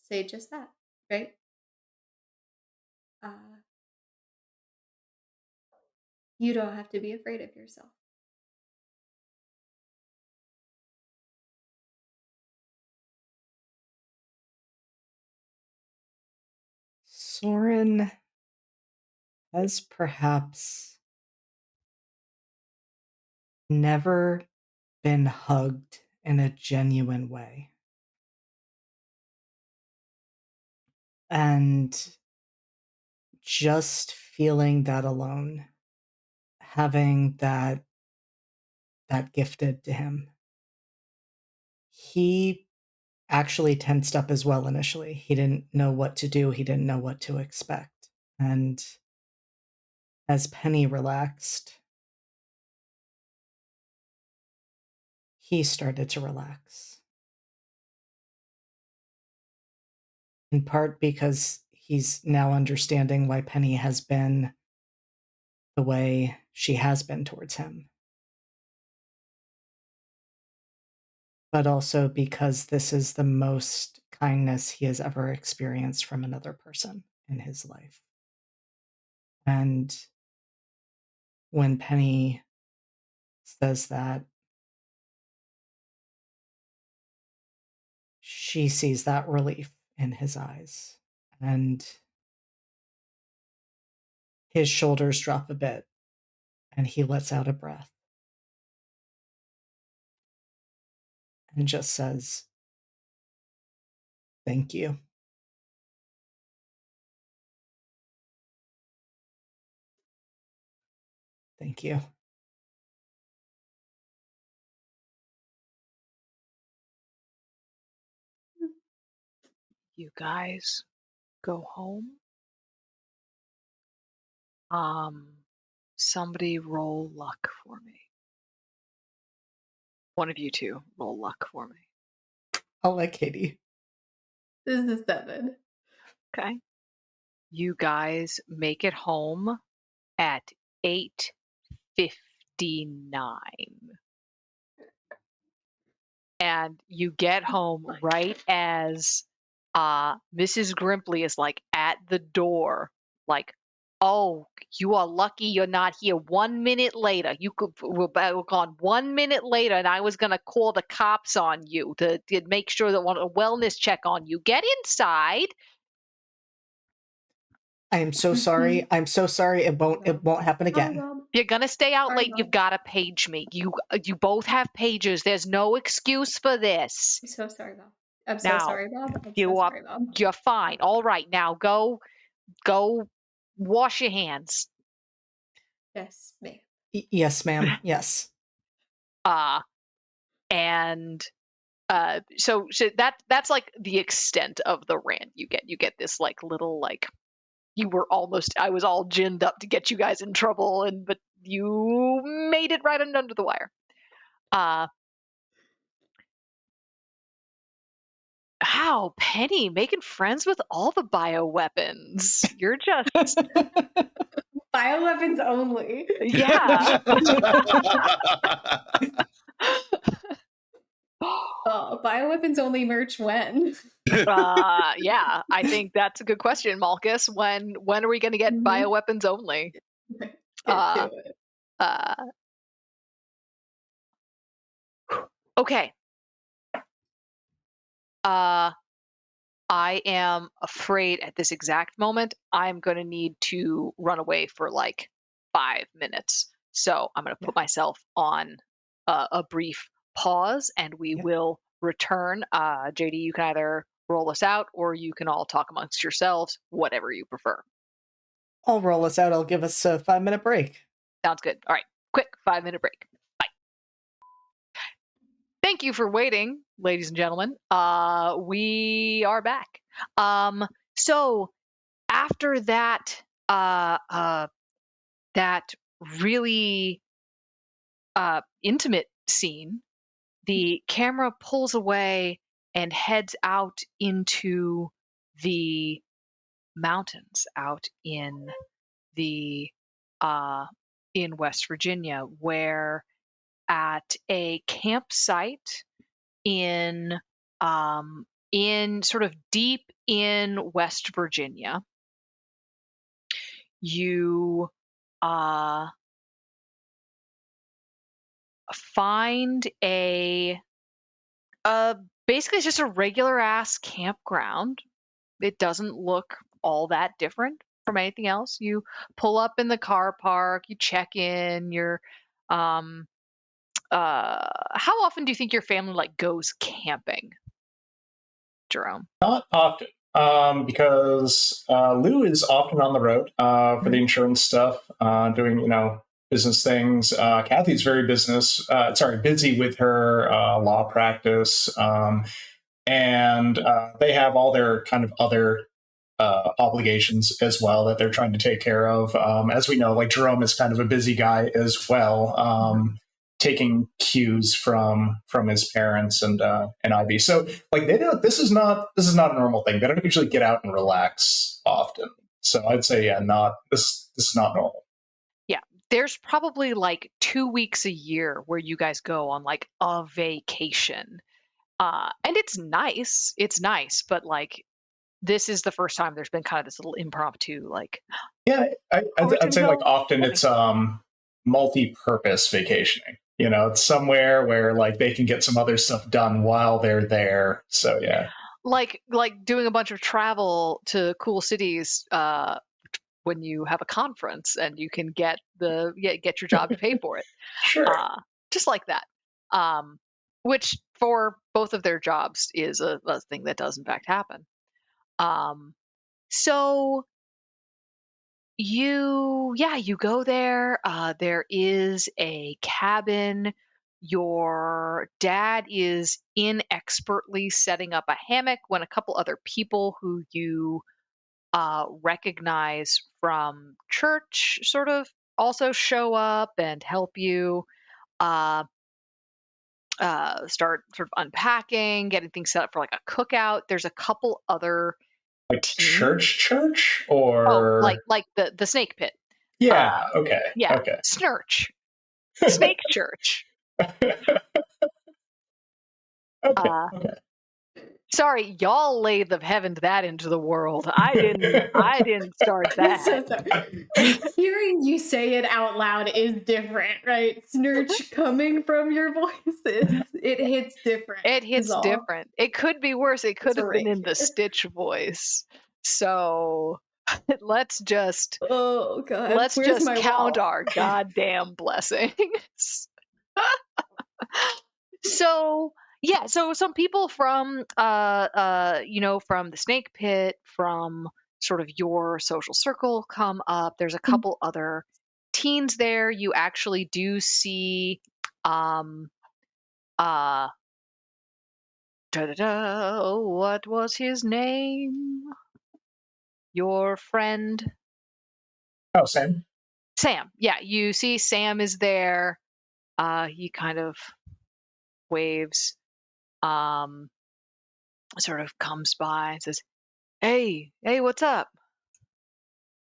S5: say just that, right? Uh, you don't have to be afraid of yourself.
S2: Soren has perhaps never been hugged in a genuine way. And just feeling that alone, having that gifted to him, he actually tensed up as well initially. He didn't know what to do, he didn't know what to expect. And as Penny relaxed, he started to relax. In part because he's now understanding why Penny has been the way she has been towards him. But also because this is the most kindness he has ever experienced from another person in his life. And when Penny says that, she sees that relief in his eyes, and his shoulders drop a bit, and he lets out a breath and just says, "Thank you." Thank you.
S1: You guys go home. Somebody roll luck for me. One of you two roll luck for me.
S2: I'll let Katie.
S5: This is a 7.
S1: Okay. You guys make it home at 8:59. And you get home right as Mrs. Grimpley is like at the door, like, "Oh, you are lucky you're not here 1 minute later. You could we're gone 1 minute later, and I was gonna call the cops on you to make sure that want a wellness check on you. Get inside."
S2: I am so sorry. I'm so sorry. It won't happen
S5: Sorry,
S2: again.
S5: Rob.
S1: If you're gonna stay out
S5: Sorry,
S1: late, you've
S5: Rob.
S1: gotta page me. You both have pagers. There's no excuse for this.
S5: I'm so sorry, Bob. I'm so
S1: Now,
S5: sorry, Bob. I'm so
S1: you are
S5: sorry, Bob.
S1: you're fine. All right, now go wash your hands.
S5: Yes, ma'am.
S2: Yes, ma'am. Yes.
S1: And so that's like the extent of the rant you get. You get this like little like I was all ginned up to get you guys in trouble, but you made it right under the wire. Wow, Penny making friends with all the bioweapons. You're just
S5: Bioweapons only.
S1: yeah.
S5: Oh, bioweapons only merch when?
S1: Yeah, I think that's a good question, Malchus. When are we going to get
S5: Mhm.
S1: bioweapons only?
S5: Get to it.
S1: Uh, Okay. I am afraid at this exact moment I'm going to need to run away for like 5 minutes. So I'm going to
S2: Yeah.
S1: put myself on a brief pause and we
S2: Yeah.
S1: will return. JD, you can either roll us out or you can all talk amongst yourselves, whatever you prefer.
S2: I'll roll us out. I'll give us a 5-minute break.
S1: Sounds good. All right, quick 5-minute break. Bye. Thank you for waiting, ladies and gentlemen. We are back. So after that that really intimate scene, the camera pulls away and heads out into the mountains out the uh, in West Virginia, where at a campsite in in sort of deep in West Virginia, you uh, find a basically it's just a regular ass campground. It doesn't look all that different from anything else. You pull up in the car park, you check in, you're um how often do you think your family like goes camping, Jerome?
S3: Not often, because Lou is often on the road for the insurance stuff, doing business things. Kathy's very busy with her law practice, and they have all their kind of other obligations as well that they're trying to take care of. As we know, like Jerome is kind of a busy guy as well, taking cues from his parents and Ivy. So like they don't. This is not a normal thing. They don't usually get out and relax often. So I'd say not this is not normal.
S1: Yeah, there's probably like 2 weeks a year where you guys go on like a vacation. And it's nice, but like this is the first time there's been kind of this little impromptu like,
S3: Yeah,
S1: oh, we're
S3: I'd
S1: gonna
S3: say like
S1: go
S3: often
S1: camping.
S3: it's multi-purpose vacationing. It's somewhere where like they can get some other stuff done while they're there. So yeah,
S1: Like doing a bunch of travel to cool cities when you have a conference and you can get your job to pay for it.
S3: sure.
S1: uh, just like that. Um, which for both of their jobs is a thing that does in fact happen. Um, so you go there. There is a cabin. Your dad is inexpertly setting up a hammock when a couple other people who you recognize from church sort of also show up and help you. Uh, Start sort of unpacking, getting things set up for like a cookout. There's a couple other
S3: Like
S1: teams.
S3: church
S1: Oh,
S3: or
S1: like the snake pit.
S3: yeah.
S1: Uh,
S3: Okay.
S1: yeah,
S3: Okay.
S1: Snurch, Snake Church.
S3: Okay.
S1: Uh,
S3: Okay.
S1: Sorry, y'all laid the heaven that into the world. I didn't start
S5: I'm
S1: that.
S5: so sorry. Hearing you say it out loud is different, right? Snurch coming from your voices, it hits different.
S1: It
S5: Is
S1: hits
S5: all.
S1: different. It could be worse. It could
S5: It's
S1: have been
S5: right
S1: in the
S5: here.
S1: Stitch voice. So let's just
S5: Oh God,
S1: let's
S5: where's
S1: just
S5: my
S1: count
S5: wall?
S1: our goddamn blessings. So yeah, so some people from from the snake pit, from sort of your social circle come up. There's a couple other teens there. You actually do see um uh what was his name? Your friend
S3: Oh, Sam.
S1: Sam. Yeah, you see Sam is there. He kind of waves, um sort of comes by and says, hey, what's up?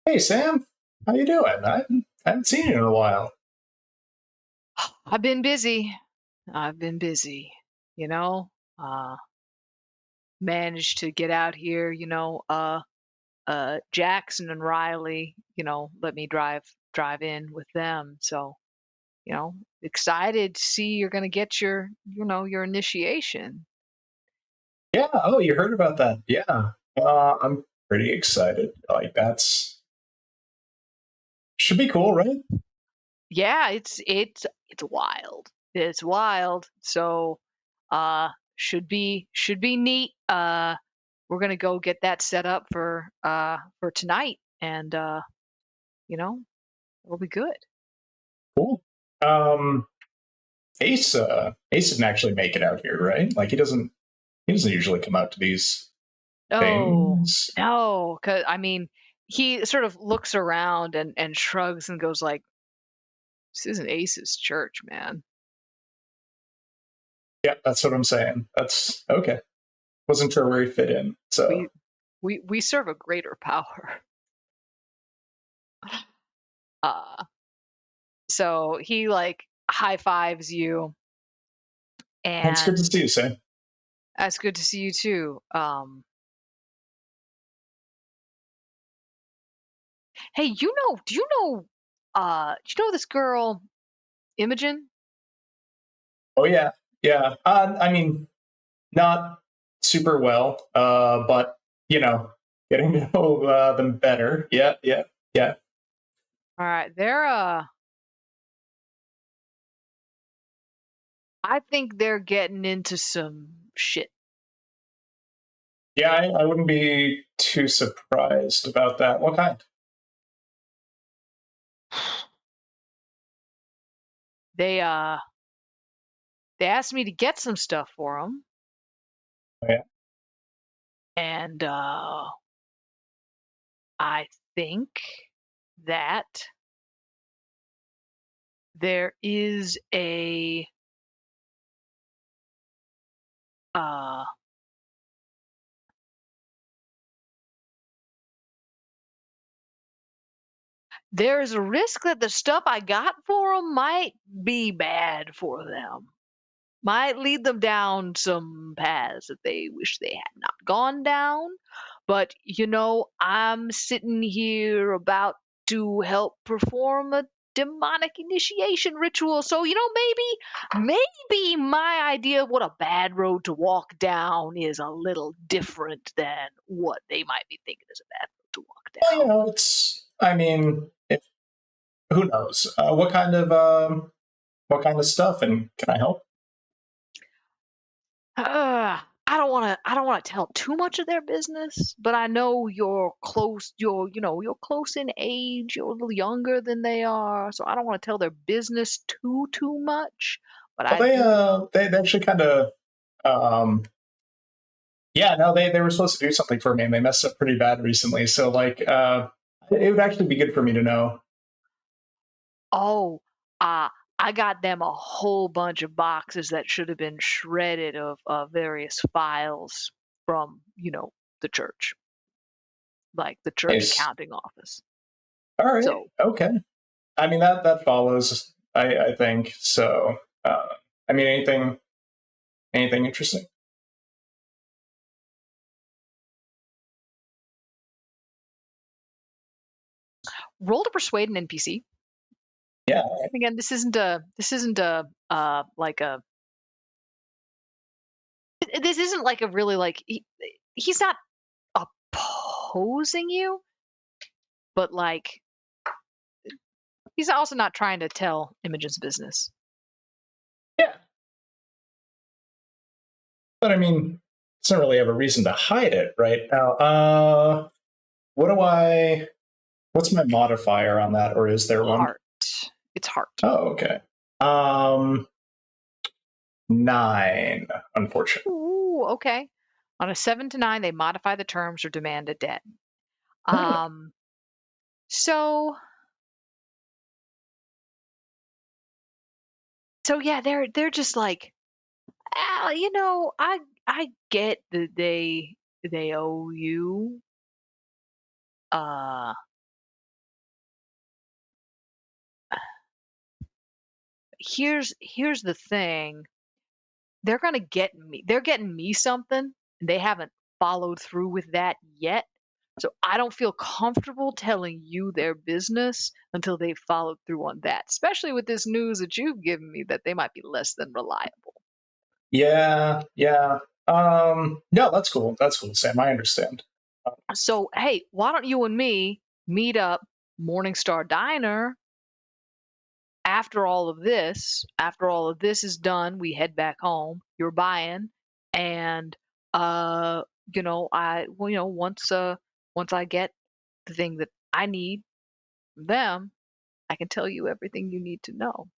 S3: Hey, Sam. How you doing? I haven't seen you in a while.
S1: I've been busy. I've been busy, you know. Uh Managed to get out here, Jackson and Riley, let me drive in with them. So excited to see you're going to get your initiation.
S3: Yeah. Oh, you heard about that? Yeah. I'm pretty excited. Like that's should be cool, right?
S1: Yeah, it's wild. It's wild. So, should be neat. We're gonna go get that set up for tonight, and it'll be good.
S3: Cool. Ace didn't actually make it out here, right? Like he doesn't usually come out to these
S1: Oh
S3: things.
S1: no, cause I mean, he sort of looks around and shrugs and goes like, "This isn't Ace's church, man.
S3: Yeah, that's what I'm saying. That's okay. Wasn't sure where he fit in. So
S1: We serve a greater power." Uh, so he like high fives you,
S3: it's good to
S1: and
S3: see you, Sam.
S1: that's good to see you too. Hey, do you know this girl, Imogen?
S3: Oh yeah, yeah. I mean, not super well, but getting to know them better. Yeah, yeah, yeah.
S1: All right, I think they're getting into some shit.
S3: Yeah, I wouldn't be too surprised about that. What kind?
S1: They they asked me to get some stuff for them,
S3: Oh, yeah.
S1: and I think that there is a uh there is a risk that the stuff I got for them might be bad for them. Might lead them down some paths that they wish they had not gone down. But, I'm sitting here about to help perform a demonic initiation ritual. So, maybe my idea of what a bad road to walk down is a little different than what they might be thinking is a bad road to walk
S3: Well,
S1: down.
S3: it's. I mean, who knows? What kind of stuff, and can I help?
S1: I don't want to tell too much of their business, but I know you're close. You're close in age. You're a little younger than they are, so I don't want to tell their business too much. But
S3: Well,
S1: I do.
S3: they actually kind of yeah, no, they were supposed to do something for me, and they messed up pretty bad recently. So like, it would actually be good for me to know.
S1: Oh, I got them a whole bunch of boxes that should have been shredded of various files from the church, like the church
S3: Nice.
S1: accounting office.
S3: All right.
S1: So
S3: Okay. I mean that follows. I think so. I mean anything interesting?
S1: roll to persuade an NPC.
S3: Yeah.
S1: Again, this isn't like a really like he's not opposing you, but like he's also not trying to tell Imogen's business.
S3: Yeah. But I mean, it's not really have a reason to hide it right now. What do I? What's my modifier on that, or is there one?
S1: Heart. It's heart.
S3: Oh, okay. Um, 9, unfortunately.
S1: Ooh, okay. On a 7 to 9, they modify the terms or demand a debt.
S3: Okay.
S1: So yeah, they're just like, I get that they owe you. Uh, here's the thing. They're getting me something, and they haven't followed through with that yet. So I don't feel comfortable telling you their business until they've followed through on that, especially with this news that you've given me that they might be less than reliable.
S3: Yeah, yeah. No, that's cool. That's cool, Sam. I understand.
S1: So, hey, why don't you and me meet up Morningstar Diner after all of this? After all of this is done, we head back home. You're buying, and once I get the thing that I need from them, I can tell you everything you need to know.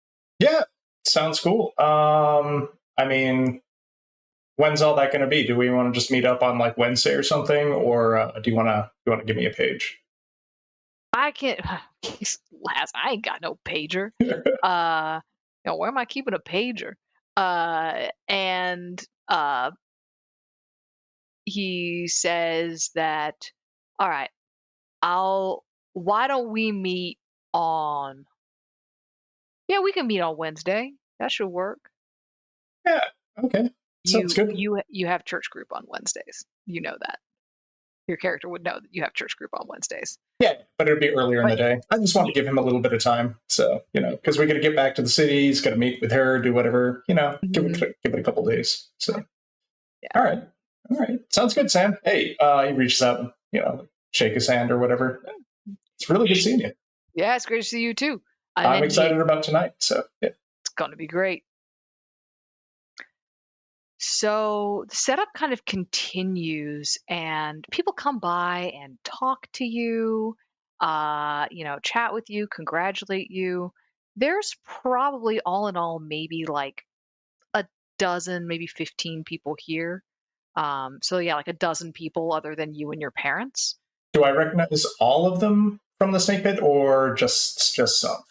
S3: Yeah, sounds cool. I mean, when's all that going to be? Do we want to just meet up on like Wednesday or something, or do you want to give me a page?
S1: I can't. I ain't got no pager. Where am I keeping a pager? And he says that, all right, why don't we meet on, yeah, we can meet on Wednesday. That should work.
S3: Yeah. Okay. Sounds good.
S1: You have church group on Wednesdays. You know that. Your character would know that you have church group on Wednesdays.
S3: Yeah, but it would be earlier in
S1: But
S3: the day. I just wanted to give him a little bit of time. So, because we got to get back to the city. He's got to meet with her, do whatever, give it a couple days. So,
S1: yeah.
S3: All right. Sounds good, Sam. Hey, he reaches out and, shake his hand or whatever. It's really good seeing you.
S1: Yeah, it's great to see you too. And
S3: I'm excited about tonight. So, yeah.
S1: It's going to be great. So the setup kind of continues, and people come by and talk to you, chat with you, congratulate you. There's probably all in all maybe like a dozen, maybe 15 people here. So yeah, like a dozen people other than you and your parents.
S3: Do I recognize all of them from the snake pit, or just some?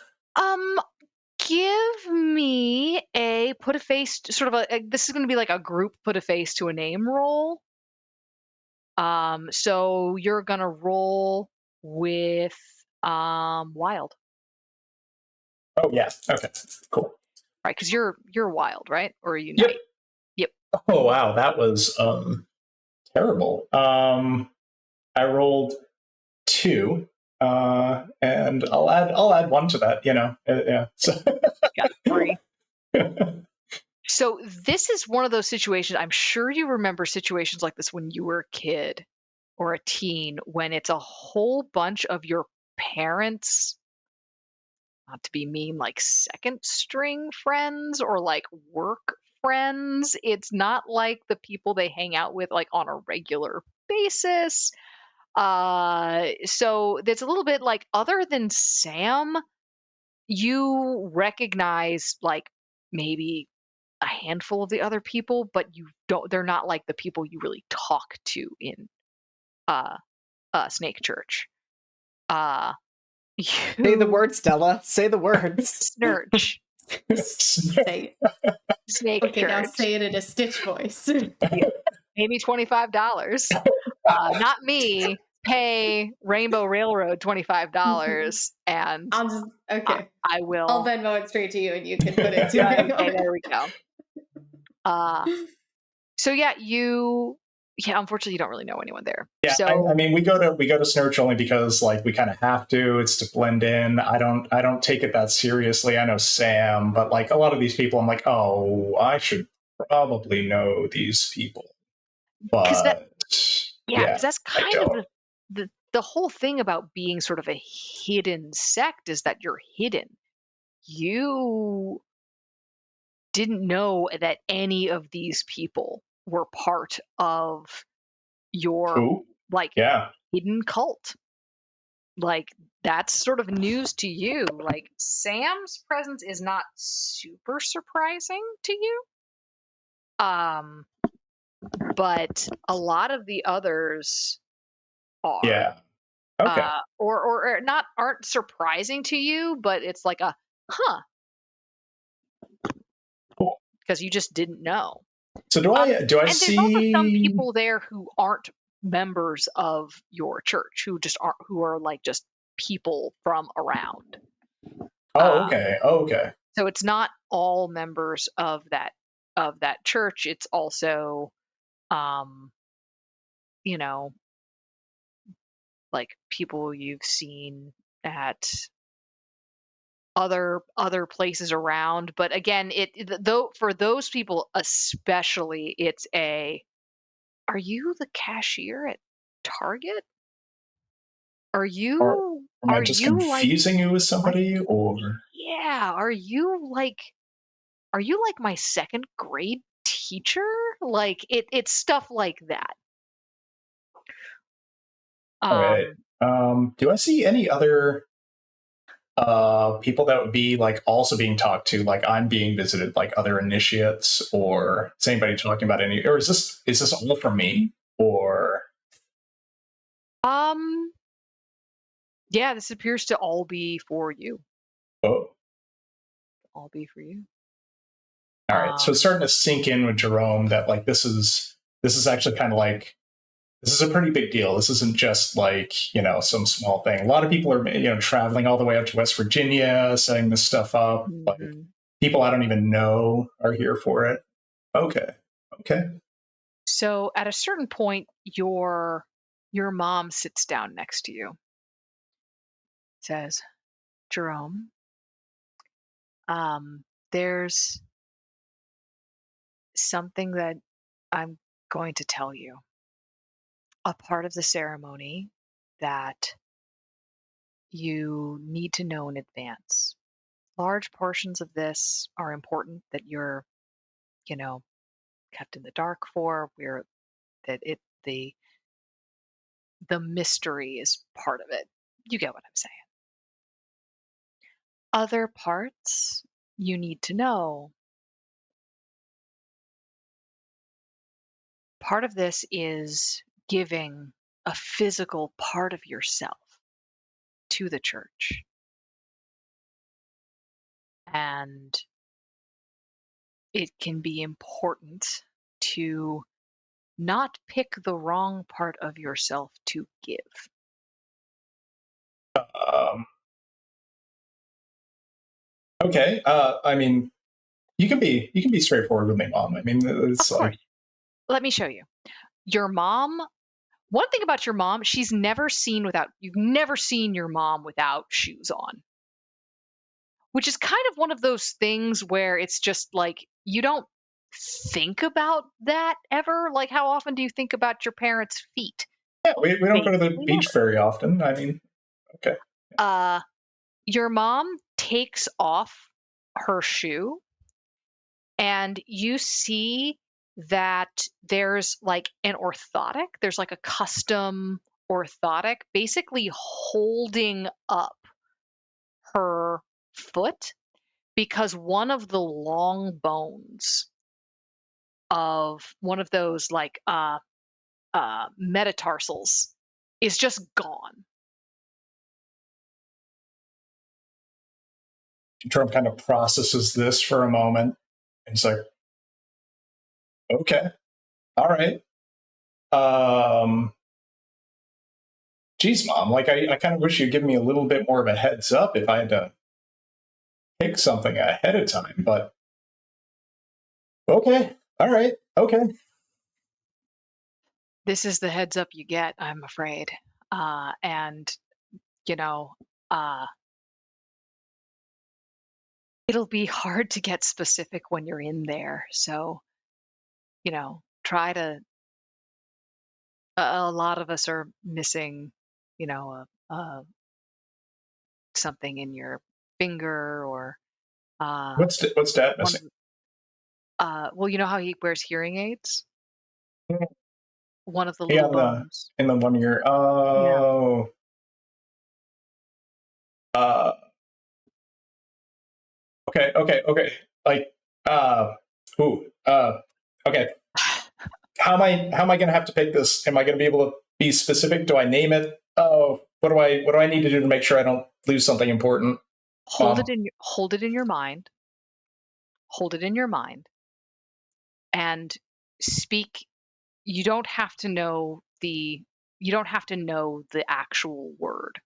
S1: Give me a put a face, sort of this is going to be like a group put a face to a name roll. So you're gonna roll with wild,
S3: Oh yeah. Okay. Cool.
S1: right? Because you're wild, right? Or are you
S3: Yep.
S1: knight? Yep.
S3: Oh wow, that was terrible. I rolled 2, and I'll add 1 to that. Yeah. So.
S1: Got 3. So this is one of those situations. I'm sure you remember situations like this when you were a kid or a teen, when it's a whole bunch of your parents, not to be mean, like second string friends or like work friends. It's not like the people they hang out with like on a regular basis. So it's a little bit like, other than Sam, you recognize like maybe a handful of the other people, but they're not like the people you really talk to in uh Snake Church.
S2: Say the word, Stella. Say the words.
S1: Snurch.
S5: Say it.
S1: Snake
S5: Okay, now
S1: Church.
S5: say it in a Stitch voice.
S1: Yeah. Pay me $25. Not me. Pay Rainbow Railroad $25, and
S5: I'll just okay.
S1: I will.
S5: I'll Venmo it straight to you, and you can put it to
S1: Yeah,
S5: me.
S1: okay, there we go. So yeah, unfortunately, you don't really know anyone there.
S3: Yeah,
S1: so
S3: I mean, we go to Snurch only because like we kind of have to. It's to blend in. I don't take it that seriously. I know Sam, but like a lot of these people, I'm like, oh, I should probably know these people. But
S1: because that's
S3: I
S1: kind
S3: don't.
S1: of the whole thing about being sort of a hidden sect, is that you're hidden. You didn't know that any of these people were part of your
S3: Who?
S1: like
S3: Yeah.
S1: hidden cult. Like, that's sort of news to you. Like, Sam's presence is not super surprising to you. But a lot of the others are.
S3: Yeah. Okay.
S1: Or not, aren't surprising to you, but it's like a
S3: Cool.
S1: because you just didn't know.
S3: So do I
S1: And there's
S3: see
S1: also some people there who aren't members of your church, who are like just people from around.
S3: Oh, okay.
S1: So it's not all members of that church. It's also, like people you've seen at other places around. But again, though for those people especially, it's are you the cashier at Target? Are
S3: Or
S1: you
S3: am I
S1: are
S3: just
S1: you like
S3: confusing you with
S1: what?
S3: somebody, or
S1: Yeah, are you like my second grade teacher? Like it's stuff like that.
S3: all right?
S1: Um
S3: Do I see any other people that would be like also being talked to, like I'm being visited, like other initiates, or is anybody talking about any, or is this all from me, or
S1: um yeah, this appears to all be for you.
S3: oh,
S1: All be for you.
S3: all right? So it's
S1: Um
S3: starting to sink in with Jerome that like this is actually kind of like this is a pretty big deal. This isn't just like some small thing. A lot of people are traveling all the way up to West Virginia, setting this stuff up. Like
S1: mhm.
S3: people I don't even know are here for it. Okay, okay.
S1: So at a certain point, your mom sits down next to you, says, Jerome, there's something that I'm going to tell you. A part of the ceremony that you need to know in advance. Large portions of this are important that you're, you know, kept in the dark for, where that it the mystery is part of it. You get what I'm saying. Other parts you need to know. Part of this is giving a physical part of yourself to the church. And it can be important to not pick the wrong part of yourself to give.
S3: Um, okay. I mean, you can be straightforward with me, Mom. I mean,
S1: Of
S3: it's
S1: course.
S3: like
S1: Let me show you. Your mom, one thing about your mom, you've never seen your mom without shoes on, which is kind of one of those things where it's just like you don't think about that ever. Like, how often do you think about your parents' feet?
S3: yeah, we don't go to the
S1: Basically
S3: beach
S1: never.
S3: very often. I mean, okay.
S1: Uh, your mom takes off her shoe, and you see that there's like an orthotic, there's like a custom orthotic basically holding up her foot because one of the long bones of one of those like metatarsals is just gone.
S3: Trump kind of processes this for a moment. And it's like, okay, all right. Geez, Mom, like I kind of wish you'd give me a little bit more of a heads up if I had to pick something ahead of time. But okay, all right, okay.
S1: This is the heads up you get, I'm afraid. And you know, uh, it'll be hard to get specific when you're in there. So, try to. A lot of us are missing, you know, something in your finger or uh,
S3: What's Dad
S1: one.
S3: missing?
S1: Well, you know how he wears hearing aids? One of the
S3: Yeah,
S1: little bones.
S3: in the 1 year.
S1: Yeah.
S3: Oh, uh, okay. Like, uh, ooh, okay. How am I going to have to pick this? Am I going to be able to be specific? Do I name it? Oh, what do I need to do to make sure I don't lose something important, Mom?
S1: Hold it in your mind. Hold it in your mind and speak. You don't have to know the actual word.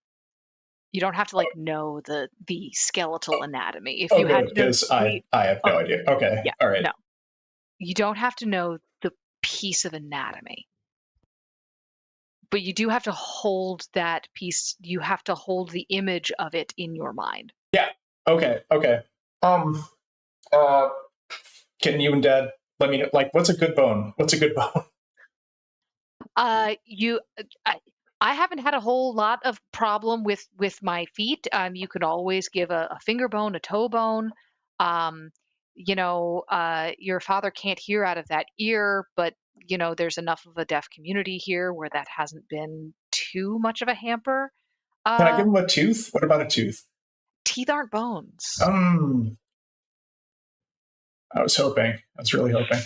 S1: You don't have to like know the skeletal anatomy. If
S3: Oh,
S1: you had
S3: good,
S1: to know
S3: because I have no
S1: okay,
S3: idea. Okay,
S1: yeah,
S3: all right.
S1: no. You don't have to know the piece of anatomy. but you do have to hold that piece. You have to hold the image of it in your mind.
S3: Yeah. Okay. Okay. Um. Uh. Can you and Dad let me know? Like, what's a good bone? What's a good bone?
S1: You, I haven't had a whole lot of problem with my feet. You could always give a finger bone, a toe bone. Um, your father can't hear out of that ear, but there's enough of a deaf community here where that hasn't been too much of a hamper.
S3: Can I give
S1: Uh,
S3: him a tooth? What about a tooth?
S1: Teeth aren't bones.
S3: Um. I was hoping. I was really hoping.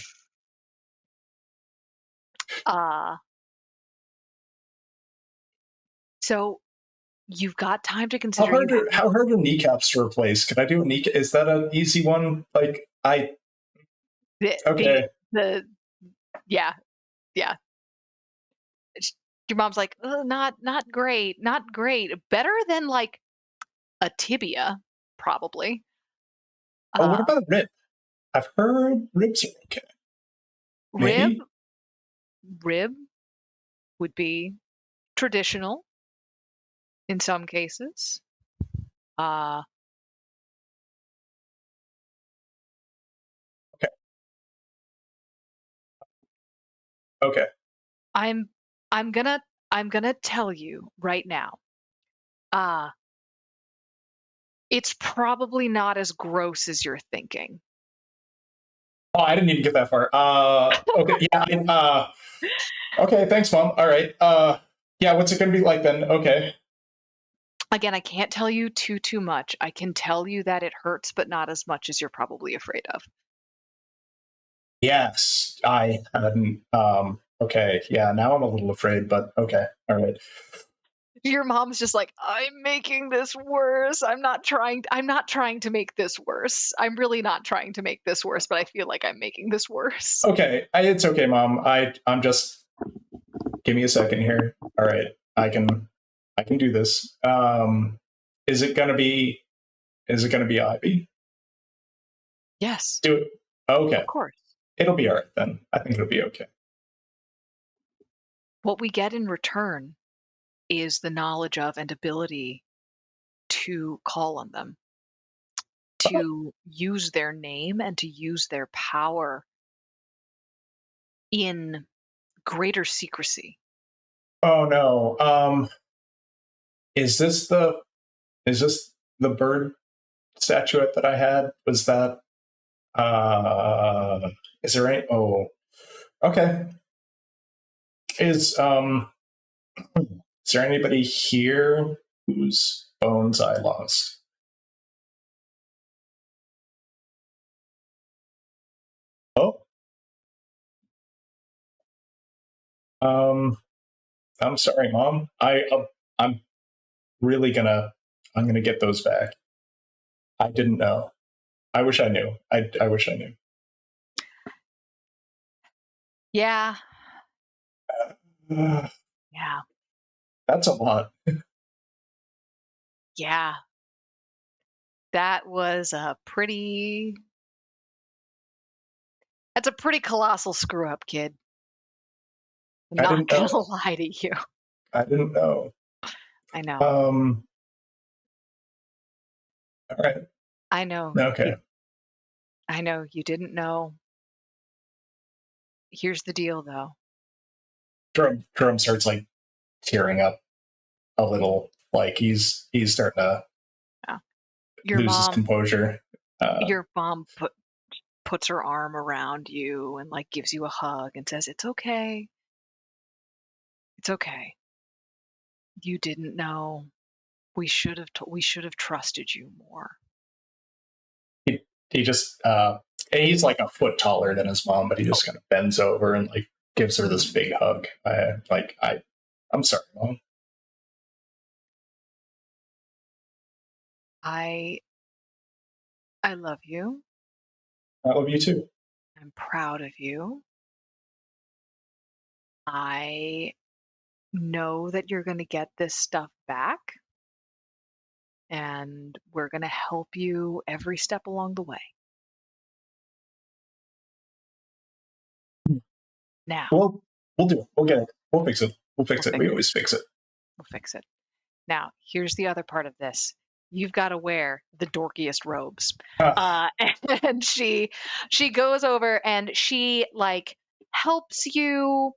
S1: Uh, so you've got time to
S3: How
S1: consider.
S3: hard? How hard are kneecaps to replace? Can I do a kneecap? Is that an easy one? Like I.
S1: The
S3: Okay.
S1: yeah, yeah. Your mom's like, not great, not great. Better than like a tibia, probably.
S3: Oh, what
S1: Uh,
S3: about a rib? I've heard ribs are okay.
S1: rib,
S3: Maybe.
S1: rib would be traditional in some cases. Uh,
S3: Okay. Okay.
S1: I'm I'm gonna tell you right now. Uh, it's probably not as gross as you're thinking.
S3: Oh, I didn't even get that far. Okay. Yeah. Okay. Thanks, Mom. All right. Yeah. What's it gonna be like then? Okay.
S1: Again, I can't tell you too much. I can tell you that it hurts, but not as much as you're probably afraid of.
S3: Yes. I hadn't. Okay. Yeah. Now I'm a little afraid, but okay. All right.
S1: Your mom's just like, I'm making this worse. I'm not trying to make this worse. I'm really not trying to make this worse, but I feel like I'm making this worse.
S3: Okay. It's okay, Mom. I'm just. Give me a second here. All right. I can do this. Is it gonna be? Is it gonna be Ivy?
S1: Yes,
S3: Do it. Okay.
S1: of course.
S3: It'll be all right then. I think it'll be okay.
S1: What we get in return is the knowledge of and ability to call on them, to use their name and to use their power in greater secrecy.
S3: Oh no. Is this the bird statuette that I had? Was that uh is there any oh okay. Is is there anybody here whose bones I lost? Oh. Um I'm sorry, Mom. I'm really gonna I'm gonna get those back. I didn't know. I wish I knew. I wish I knew.
S1: Yeah,
S3: Uh,
S1: yeah,
S3: that's a lot.
S1: yeah. That was a pretty That's a pretty colossal screw up, kid. I'm
S3: I
S1: not
S3: didn't
S1: gonna
S3: know.
S1: lie to you.
S3: I didn't know.
S1: I know.
S3: Um all right.
S1: I know
S3: Okay.
S1: you didn't know. Here's the deal though.
S3: Jerome starts like tearing up a little, like he's starting to
S1: Yeah. Your
S3: lose his
S1: mom
S3: composure.
S1: your mom puts her arm around you and like gives you a hug and says, "It's okay. It's okay. You didn't know. We should have trusted you more."
S3: He just he's like a foot taller than his mom, but he just kind of bends over and like gives her this big hug. I'm sorry, Mom.
S1: I I love you.
S3: I love you too.
S1: I'm proud of you. I know that you're going to get this stuff back, and we're going to help you every step along the way. Now,
S3: We'll do it. We'll get it. We'll fix it. We'll fix it. We always fix it.
S1: We'll fix it. Now, here's the other part of this. You've got to wear the dorkiest robes. And she goes over and she like helps you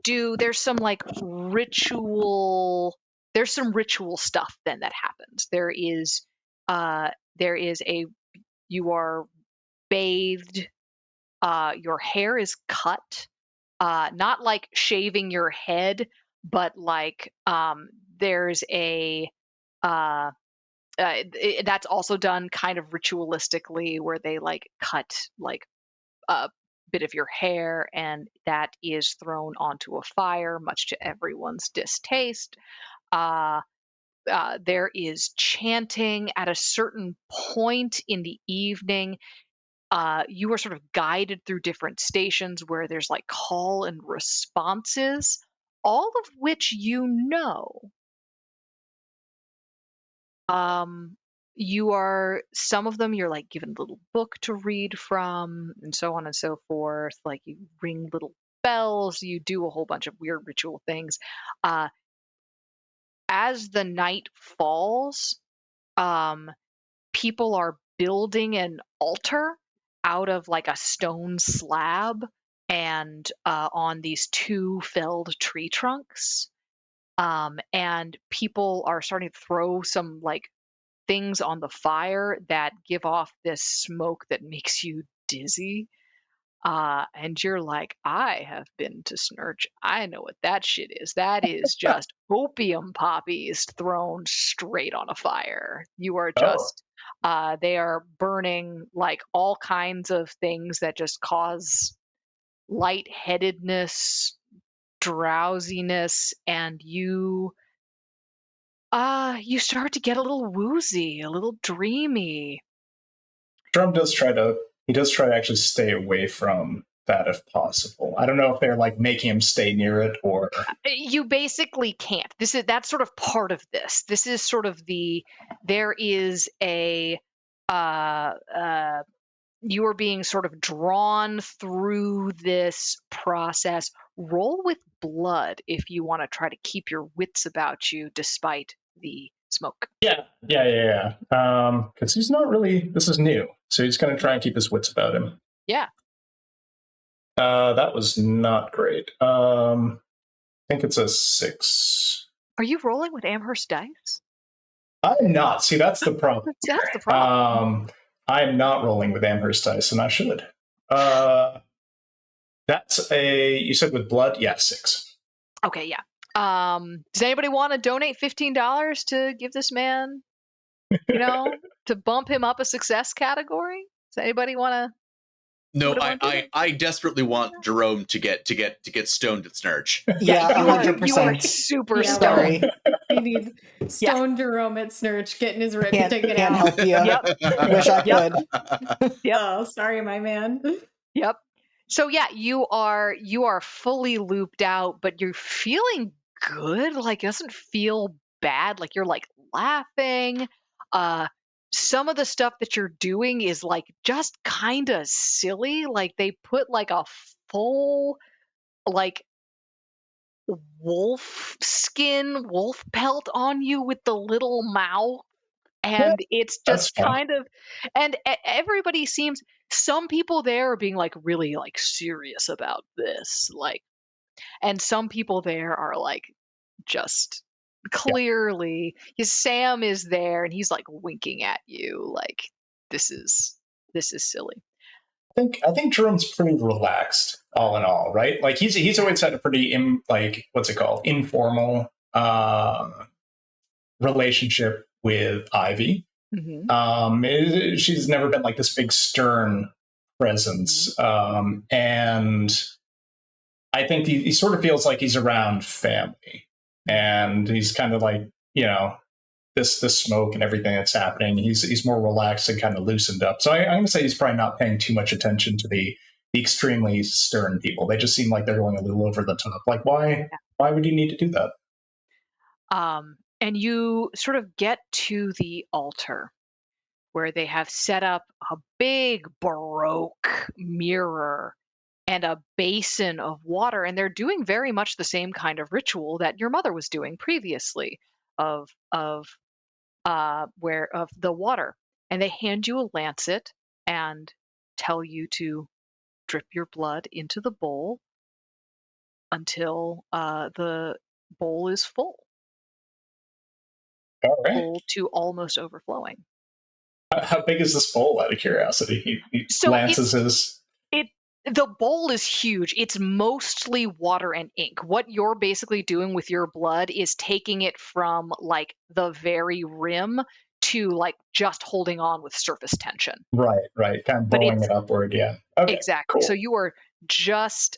S1: there's some ritual stuff then that happens. There is you are bathed, your hair is cut, not like shaving your head, but like there's that's also done kind of ritualistically where they like cut like a bit of your hair and that is thrown onto a fire, much to everyone's distaste. There is chanting at a certain point in the evening. You are sort of guided through different stations where there's like call and responses, all of which you know. Some of them you're like given a little book to read from, and so on and so forth. Like you ring little bells, you do a whole bunch of weird ritual things. As the night falls, people are building an altar out of like a stone slab and on these two felled tree trunks. And people are starting to throw some like things on the fire that give off this smoke that makes you dizzy. And you're like, I have been to Snurch. I know what that shit is. That is just opium poppies thrown straight on a fire. You are
S3: Oh,
S1: just, they are burning like all kinds of things that just cause lightheadedness, drowsiness, and you start to get a little woozy, a little dreamy.
S3: Drum does try to actually stay away from that if possible. I don't know if they're like making him stay near it or
S1: You basically can't. That's sort of part of this. This is sort of there is a you are being sort of drawn through this process. Roll with blood if you want to try to keep your wits about you despite the smoke.
S3: yeah. Because he's not really. This is new, so he's going to try and keep his wits about him.
S1: Yeah.
S3: That was not great. I think it's a 6.
S1: Are you rolling with Amherst dice?
S3: I'm not. See, that's the problem.
S1: That's the problem.
S3: I'm not rolling with Amherst dice, and I should. That's a. You said with blood, yeah, 6.
S1: Okay, yeah. Does anybody want to donate $15 to give this man, to bump him up a success category? Does anybody want to?
S4: No, I desperately want Jerome to get stoned at Snurch.
S2: Yeah,
S1: you
S2: 100%.
S1: are super
S5: Yeah,
S2: Sorry.
S5: He needs Stone Jerome at Snurch getting his rip taken
S2: Can't
S5: out.
S2: help you.
S1: Yep.
S2: Wish I
S1: Yep.
S2: could.
S1: Yep.
S5: Oh, sorry, my man.
S1: Yep. So yeah, you are fully looped out, but you're feeling good. Like it doesn't feel bad. Like you're like laughing. Some of the stuff that you're doing is like just kind of silly. Like they put like a full like wolf pelt on you with the little mouth, and it's
S3: That's
S1: just
S3: fun.
S1: kind of, and everybody seems, some people there are being like really like serious about this, like, and some people there are like just clearly, Sam is there and he's like winking at you like this is silly.
S3: I think Jerome's pretty relaxed, all in all, right? Like he's always had a pretty what's it called, informal relationship with Ivy. She's never been like this big stern presence, and I think he sort of feels like he's around family, and he's kind of like this smoke and everything that's happening. He's more relaxed and kind of loosened up. So I'm going to say he's probably not paying too much attention to the extremely stern people. They just seem like they're going a little over the top. Like why would you need to do that?
S1: And you sort of get to the altar where they have set up a big Baroque mirror and a basin of water, and they're doing very much the same kind of ritual that your mother was doing previously of the water. And they hand you a lancet and tell you to drip your blood into the bowl until the bowl is full,
S3: All right.
S1: full to almost overflowing.
S3: How big is this bowl, out of curiosity? He
S1: So
S3: lances his.
S1: the bowl is huge. It's mostly water and ink. What you're basically doing with your blood is taking it from like the very rim to like just holding on with surface tension.
S3: Right, kind of
S1: But
S3: blowing
S1: it's
S3: it upward. Yeah. Okay.
S1: exactly.
S3: Cool.
S1: So you are just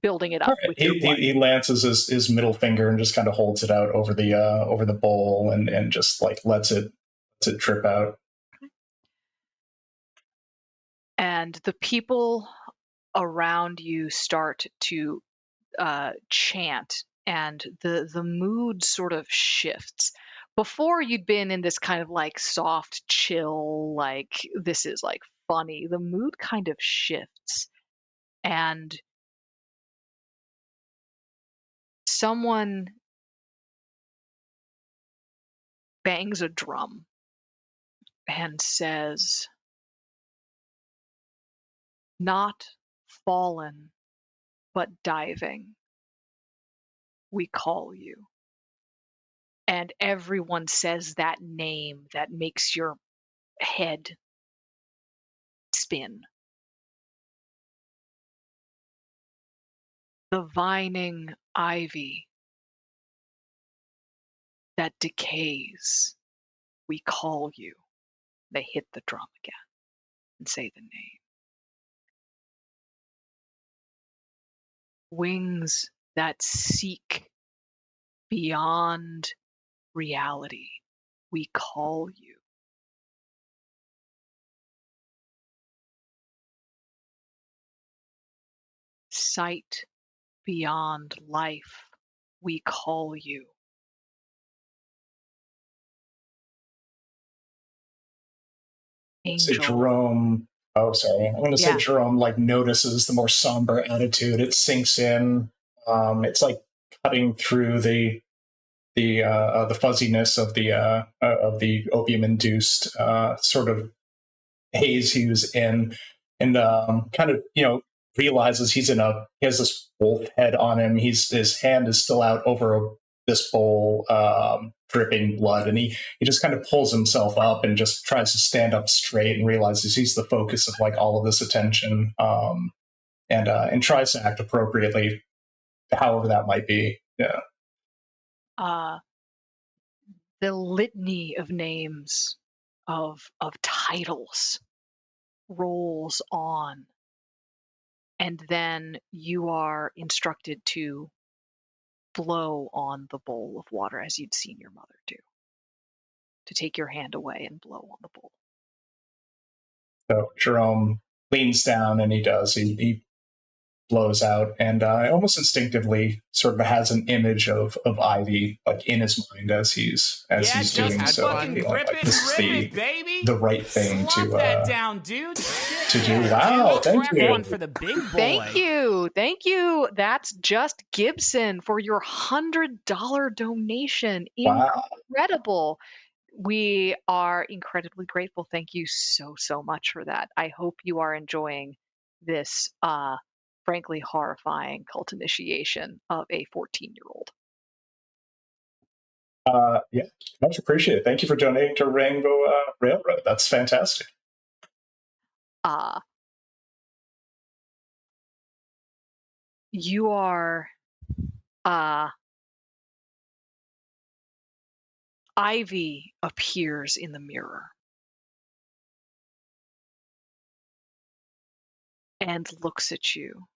S1: building it
S3: All
S1: up
S3: right.
S1: with your blood.
S3: He lances his middle finger and just kind of holds it out over the bowl and just like lets it drip out.
S1: And the people around you start to chant, and the mood sort of shifts. Before, you'd been in this kind of like soft chill, like this is like funny. The mood kind of shifts, and someone bangs a drum and says, "Not fallen, but diving, we call you." And everyone says that name that makes your head spin. The vining ivy that decays, we call you. They hit the drum again and say the name. Wings that seek beyond reality, we call you. Sight beyond life, we call you.
S3: Say
S1: Angel.
S3: Jerome. Oh, sorry. I'm going to say
S1: Yeah.
S3: Jerome like notices the more somber attitude. It sinks in. It's like cutting through the fuzziness of the opium induced sort of haze he was in, and kind of realizes he has this wolf head on him. His hand is still out over this bowl, dripping blood, and he just kind of pulls himself up and just tries to stand up straight and realizes he's the focus of like all of this attention, and tries to act appropriately, however that might be. Yeah.
S1: The litany of names, of titles, rolls on, and then you are instructed to blow on the bowl of water as you'd seen your mother do, to take your hand away and blow on the bowl.
S3: So Jerome leans down and he does. He blows out, and almost instinctively sort of has an image of Ivy like in his mind as he's doing so. This is the right thing
S7: that down, dude.
S3: to do. Wow, thank you.
S7: One for the big boy.
S1: Thank you. That's just Gibson for your $100 donation.
S3: Wow.
S1: Incredible. We are incredibly grateful. Thank you so much for that. I hope you are enjoying this frankly horrifying cult initiation of a 14-year-old.
S3: Yeah, much appreciated. Thank you for donating to Rainbow Railroad. That's fantastic.
S1: You are Ivy appears in the mirror and looks at you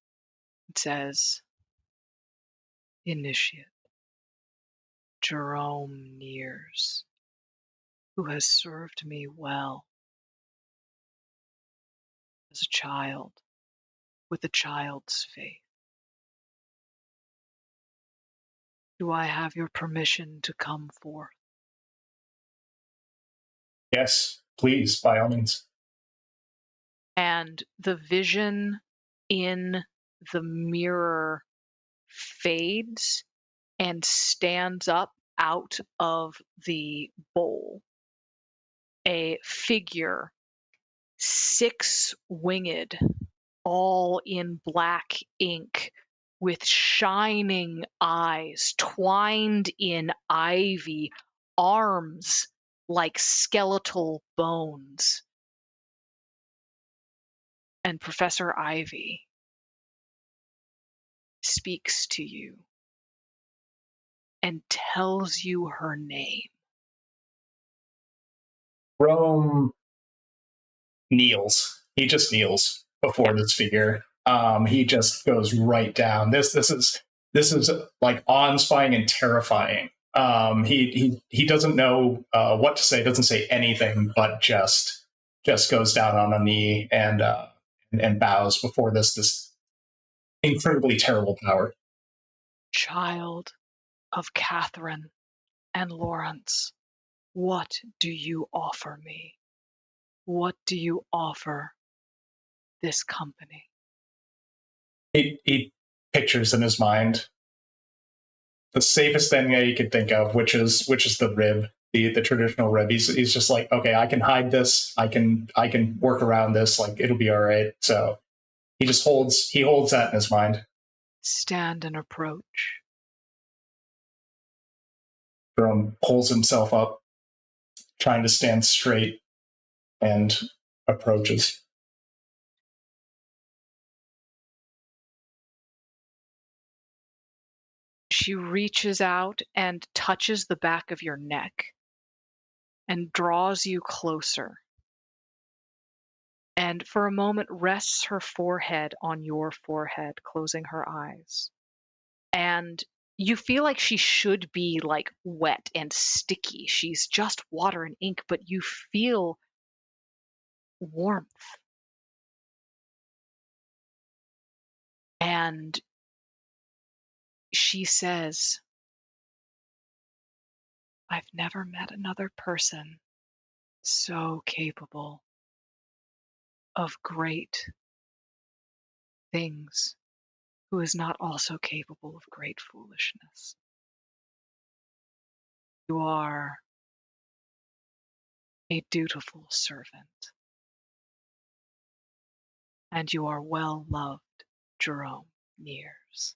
S1: and says, "Initiate Jerome Nears, who has served me well as a child with a child's faith. Do I have your permission to come forth?"
S3: Yes, please, by all means.
S1: and the vision in the mirror fades and stands up out of the bowl. A figure, six-winged, all in black ink, with shining eyes, twined in ivy, arms like skeletal bones. And Professor Ivy speaks to you and tells you her name.
S3: Rome kneels. He just kneels before this figure. He just goes right down. This is like awe-inspiring and terrifying. He doesn't know what to say. Doesn't say anything, but just goes down on a knee and bows before this incredibly terrible power.
S1: Child of Catherine and Lawrence, what do you offer me? What do you offer this company?
S3: He pictures in his mind the safest thing that he could think of, which is the rib, the traditional rib. He's just like, okay, I can hide this. I can work around this. Like, it'll be all right. So he just holds that in his mind.
S1: Stand and approach.
S3: Jerome pulls himself up, trying to stand straight, and approaches.
S1: She reaches out and touches the back of your neck and draws you closer. And for a moment rests her forehead on your forehead, closing her eyes. And you feel like she should be like wet and sticky. She's just water and ink, but you feel warmth. And she says, I've never met another person so capable of great things who is not also capable of great foolishness. You are a dutiful servant, and you are well loved, Jerome Mears.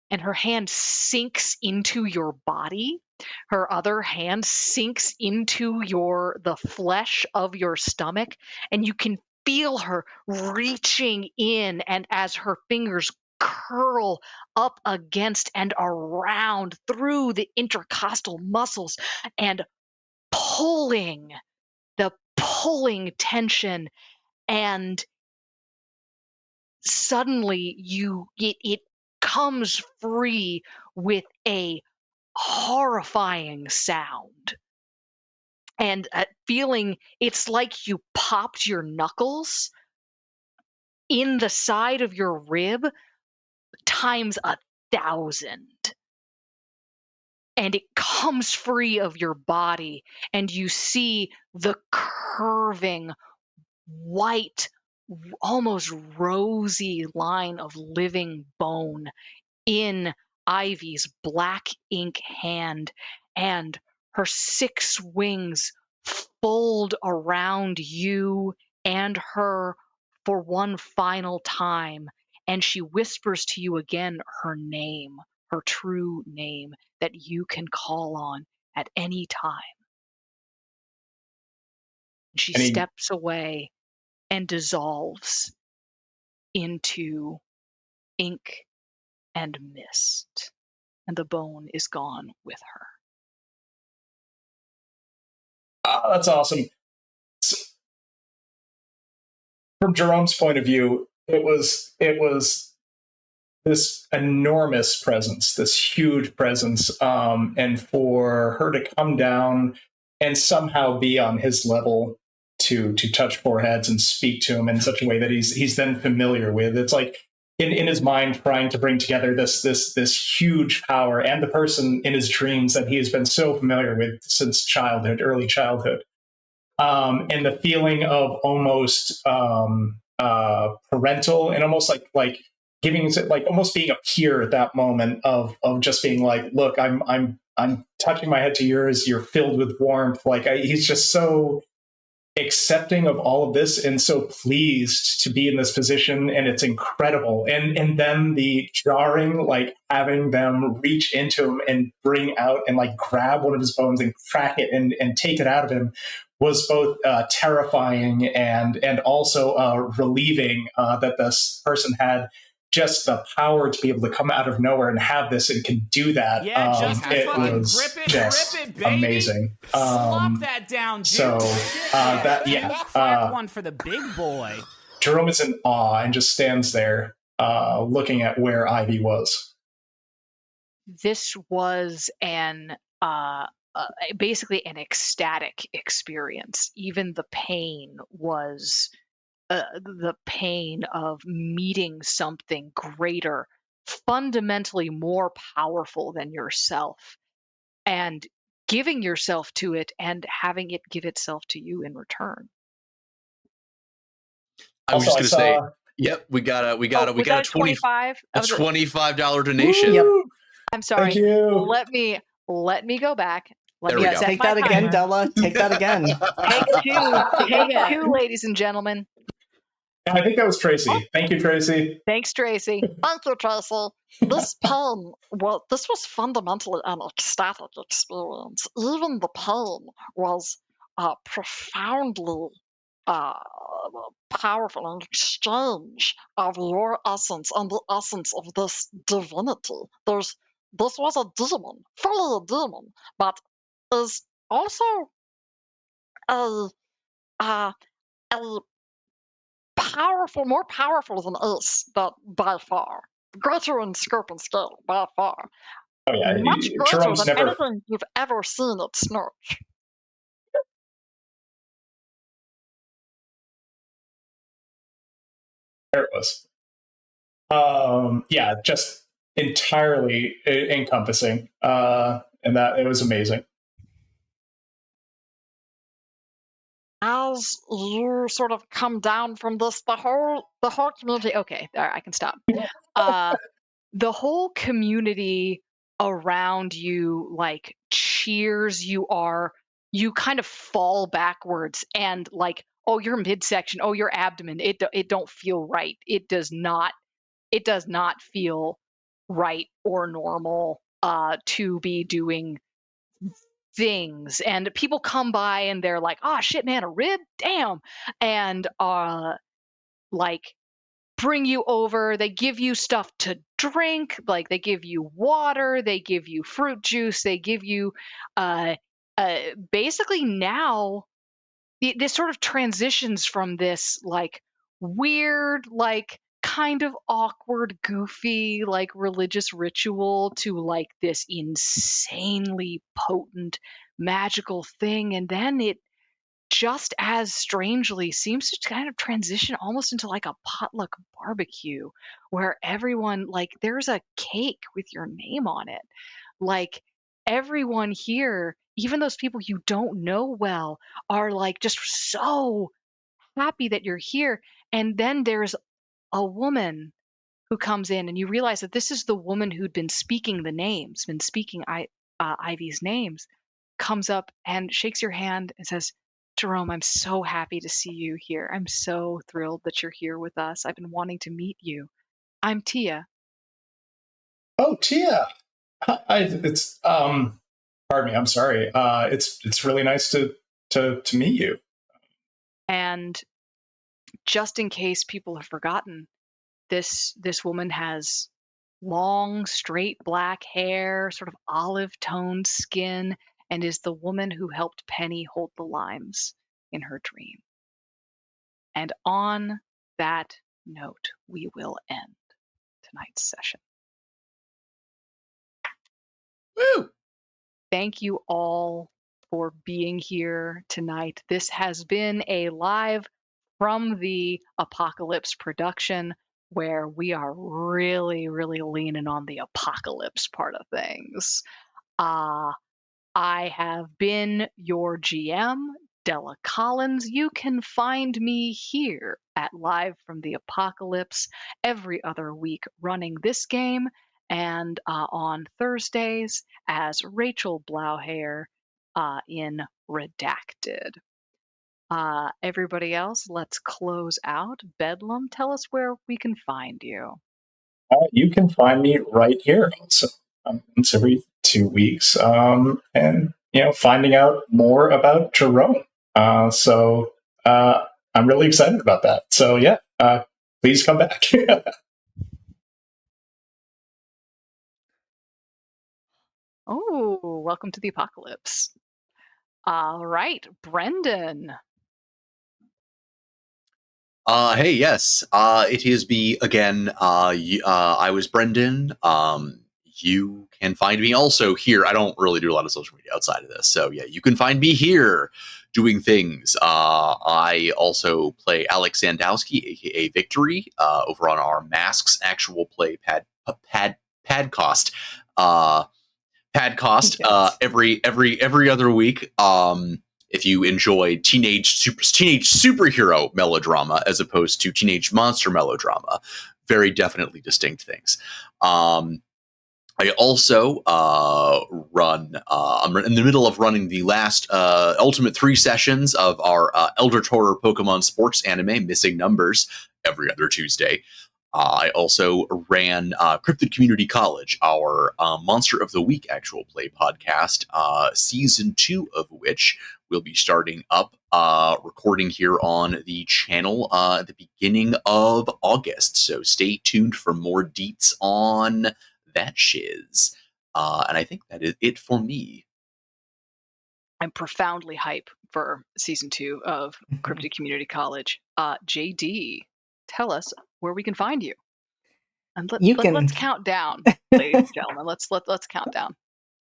S1: And her hand sinks into your body. Her other hand sinks into the flesh of your stomach, and you can feel her reaching in, and as her fingers curl up against and around through the intercostal muscles and pulling tension, and suddenly it comes free with a horrifying sound, and feeling it's like you popped your knuckles in the side of your rib times 1,000. And it comes free of your body, and you see the curving white, almost rosy line of living bone in Ivy's black ink hand, and her 6 wings fold around you and her for one final time, and she whispers to you again her name, her true name that you can call on at any time. She steps away and dissolves into ink and mist, and the bone is gone with her.
S3: Oh, that's awesome. From Jerome's point of view, it was this enormous presence, this huge presence, and for her to come down and somehow be on his level to touch foreheads and speak to him in such a way that he's then familiar with. It's like in his mind trying to bring together this huge power and the person in his dreams that he has been so familiar with since childhood, early childhood. and the feeling of almost parental and almost like giving like almost being a peer at that moment of just being like, look, I'm touching my head to yours. You're filled with warmth. Like he's just so accepting of all of this and so pleased to be in this position, and it's incredible. And then the jarring, like having them reach into him and bring out and like grab one of his bones and crack it and take it out of him was both terrifying and also relieving that this person had just the power to be able to come out of nowhere and have this and can do that.
S7: Yeah, just
S3: It
S7: fucking
S3: was
S7: grip it,
S3: just
S7: baby.
S3: amazing.
S7: Slop that down, dude.
S3: So that
S7: Crack one for the big boy.
S3: Jerome is in awe and just stands there looking at where Ivy was.
S1: This was basically an ecstatic experience. Even the pain was the pain of meeting something greater, fundamentally more powerful than yourself, and giving yourself to it and having it give itself to you in return.
S4: I was
S3: Also,
S4: just gonna say, yep, we got a
S1: Was that
S4: $25 donation.
S2: Yep.
S1: I'm sorry.
S3: Thank you.
S1: Let me go back. Let
S4: There
S1: me
S4: we go.
S1: set
S2: Take
S1: my
S2: that again,
S1: timer.
S2: Della. Take that again.
S1: Take two. Take
S5: Yeah.
S1: two, ladies and gentlemen.
S3: I think that was Tracy. Thank you, Tracy.
S1: Thanks, Tracy.
S6: Thank you, Tracy. This pain, well, this was fundamentally an ecstatic experience. Even the pain was profoundly powerful, an exchange of your essence and the essence of this divinity. This was a demon, fully a demon, but is also a a powerful, more powerful than Ace, but by far. Greater in scope and scale, by far.
S3: Oh yeah,
S6: Much greater
S3: Jerome's
S6: than
S3: never.
S6: anything you've ever seen at Snurch.
S3: There it was. Yeah, just entirely encompassing, and that it was amazing.
S6: As you sort of come down from this, the whole community.
S1: Okay, all right, I can stop. The whole community around you like cheers. You kind of fall backwards and like, oh, your midsection, oh, your abdomen, it don't feel right. It does not feel right or normal to be doing things. And people come by and they're like, oh shit, man, a rib, damn. And like bring you over. They give you stuff to drink, like they give you water, they give you fruit juice, they give you basically now this sort of transitions from this like weird, like kind of awkward, goofy, like religious ritual to like this insanely potent magical thing. And then it just as strangely seems to kind of transition almost into like a potluck barbecue where everyone, like, there's a cake with your name on it. Like, everyone here, even those people you don't know well, are like just so happy that you're here. And then there's a woman who comes in, and you realize that this is the woman who'd been speaking the names, been speaking Ivy's names, comes up and shakes your hand and says, Jerome, I'm so happy to see you here. I'm so thrilled that you're here with us. I've been wanting to meet you. I'm Tia.
S3: Oh, Tia. It's pardon me. I'm sorry. It's really nice to meet you.
S1: And just in case people have forgotten, this woman has long, straight black hair, sort of olive toned skin, and is the woman who helped Penny hold the limes in her dream. And on that note, we will end tonight's session.
S4: Woo!
S1: Thank you all for being here tonight. This has been a live from the Apocalypse production where we are really, really leaning on the apocalypse part of things. I have been your GM, Della Collins. You can find me here at Live from the Apocalypse every other week running this game, and on Thursdays as Rachel Blauhair in Redacted. Everybody else, let's close out. Bedlam, tell us where we can find you.
S3: You can find me right here. So it's every 2 weeks, and finding out more about Jerome. So I'm really excited about that. So yeah, please come back.
S1: Oh, welcome to the apocalypse. All right, Brendan.
S4: Hey, yes. It is me again. I was Brendan. You can find me also here. I don't really do a lot of social media outside of this, so yeah, you can find me here doing things. I also play Alex Sandowski, aka Victory, over on our Masks actual play padcast. Padcast
S2: Yes.
S4: every other week. If you enjoy teenage superhero melodrama as opposed to teenage monster melodrama, very definitely distinct things. I also run. I'm in the middle of running the last ultimate 3 sessions of our Elder Horror Pokemon Sports anime, Missing Numbers, every other Tuesday. I also ran Cryptid Community College, our Monster of the Week actual play podcast, season 2 of which will be starting up, recording here on the channel at the beginning of August. So stay tuned for more deets on that shiz. And I think that is it for me.
S1: I'm profoundly hype for season 2 of Cryptid Community College. JD, tell us where we can find you. And let's count down, ladies and gentlemen. Let's count down.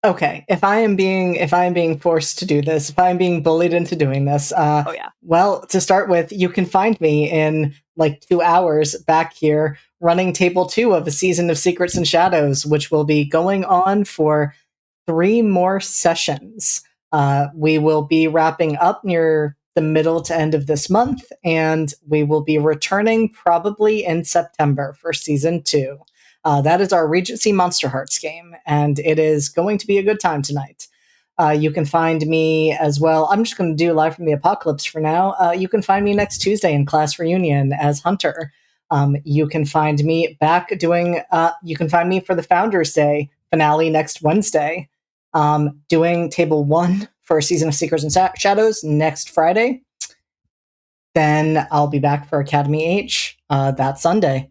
S2: Okay, if I am being forced to do this, if I'm being bullied into doing this,
S1: Oh yeah.
S2: well, to start with, you can find me in like 2 hours back here running table 2 of a season of Secrets and Shadows, which will be going on for 3 more sessions. We will be wrapping up near the middle to end of this month, and we will be returning probably in September for season 2. That is our Regency Monster Hearts game, and it is going to be a good time tonight. You can find me as well. I'm just going to do Live from the Apocalypse for now. You can find me next Tuesday in Class Reunion as Hunter. You can find me back doing, you can find me for the Founders Day finale next Wednesday, doing Table 1 for a season of Secrets and Shadows next Friday. Then I'll be back for Academy H that Sunday.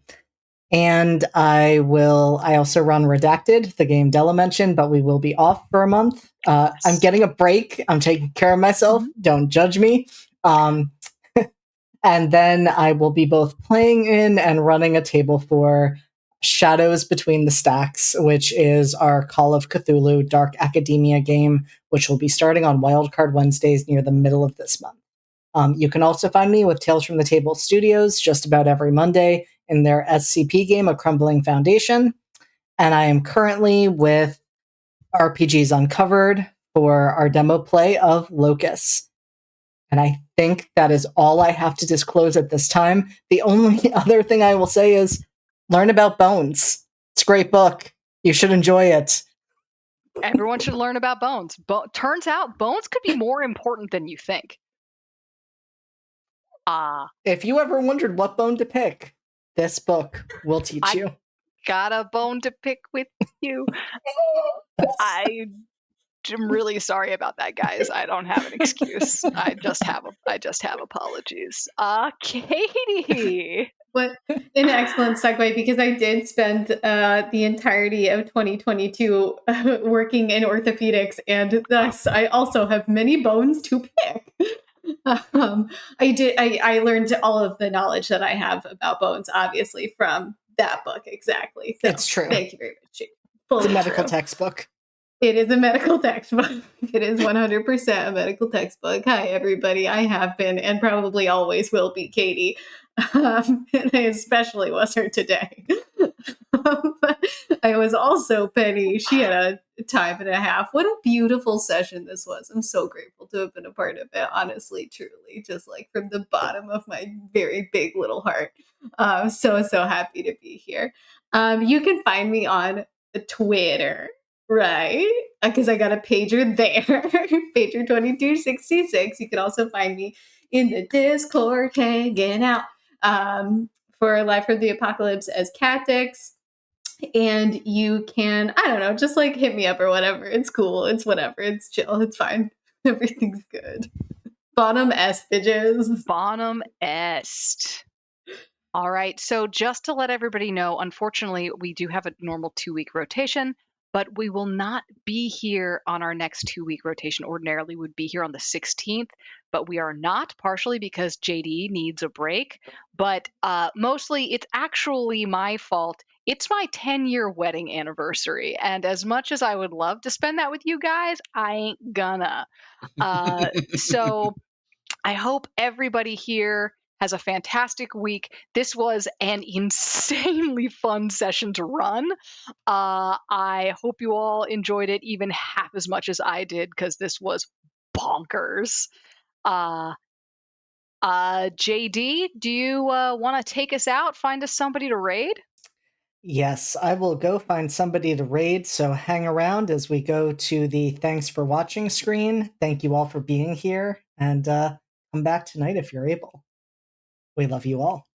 S2: And I also run Redacted, the game Della mentioned, but we will be off for a month. I'm getting a break. I'm taking care of myself. Don't judge me. And then I will be both playing in and running a table for Shadows Between the Stacks, which is our Call of Cthulhu Dark Academia game, which will be starting on Wildcard Wednesdays near the middle of this month. You can also find me with Tales from the Table Studios just about every Monday in their SCP game, A Crumbling Foundation. And I am currently with RPGs Uncovered for our demo play of Locus. And I think that is all I have to disclose at this time. The only other thing I will say is learn about Bones. It's a great book. You should enjoy it.
S1: Everyone should learn about Bones. Turns out Bones could be more important than you think.
S2: If you ever wondered what bone to pick, this book will teach you.
S1: Got a bone to pick with you. I'm really sorry about that, guys. I don't have an excuse. I just have apologies. Katie.
S5: What an excellent segue, because I did spend the entirety of 2022 working in orthopedics, and thus I also have many bones to pick. I learned all of the knowledge that I have about bones, obviously, from that book. Exactly. So,
S2: it's true.
S5: Thank you very much.
S2: It's a medical textbook.
S5: It is a medical textbook. It is 100% a medical textbook. Hi, everybody. I have been and probably always will be Katie. And I especially was her today. I was also Penny. She had a time and a half. What a beautiful session this was. I'm so grateful to have been a part of it, honestly, truly, just like from the bottom of my very big little heart. So happy to be here. You can find me on Twitter, right? Because I got a pager there, pager 2266. You can also find me in the Discord hanging out for Life from the Apocalypse as Catix. And you can, I don't know, just like hit me up or whatever. It's cool. It's whatever. It's chill. It's fine. Everything's good. Bottom S, bitches.
S1: Bonum est. All right. So just to let everybody know, unfortunately, we do have a normal 2-week rotation, but we will not be here on our next 2-week rotation. Ordinarily, we would be here on the 16th, but we are not, partially because JD needs a break, but mostly it's actually my fault. It's my 10-year wedding anniversary, and as much as I would love to spend that with you guys, I ain't gonna. So I hope everybody here has a fantastic week. This was an insanely fun session to run. I hope you all enjoyed it even half as much as I did, because this was bonkers. JD, do you want to take us out? Find us somebody to raid?
S2: Yes, I will go find somebody to raid, so hang around as we go to the thanks for watching screen. Thank you all for being here, and come back tonight if you're able. We love you all.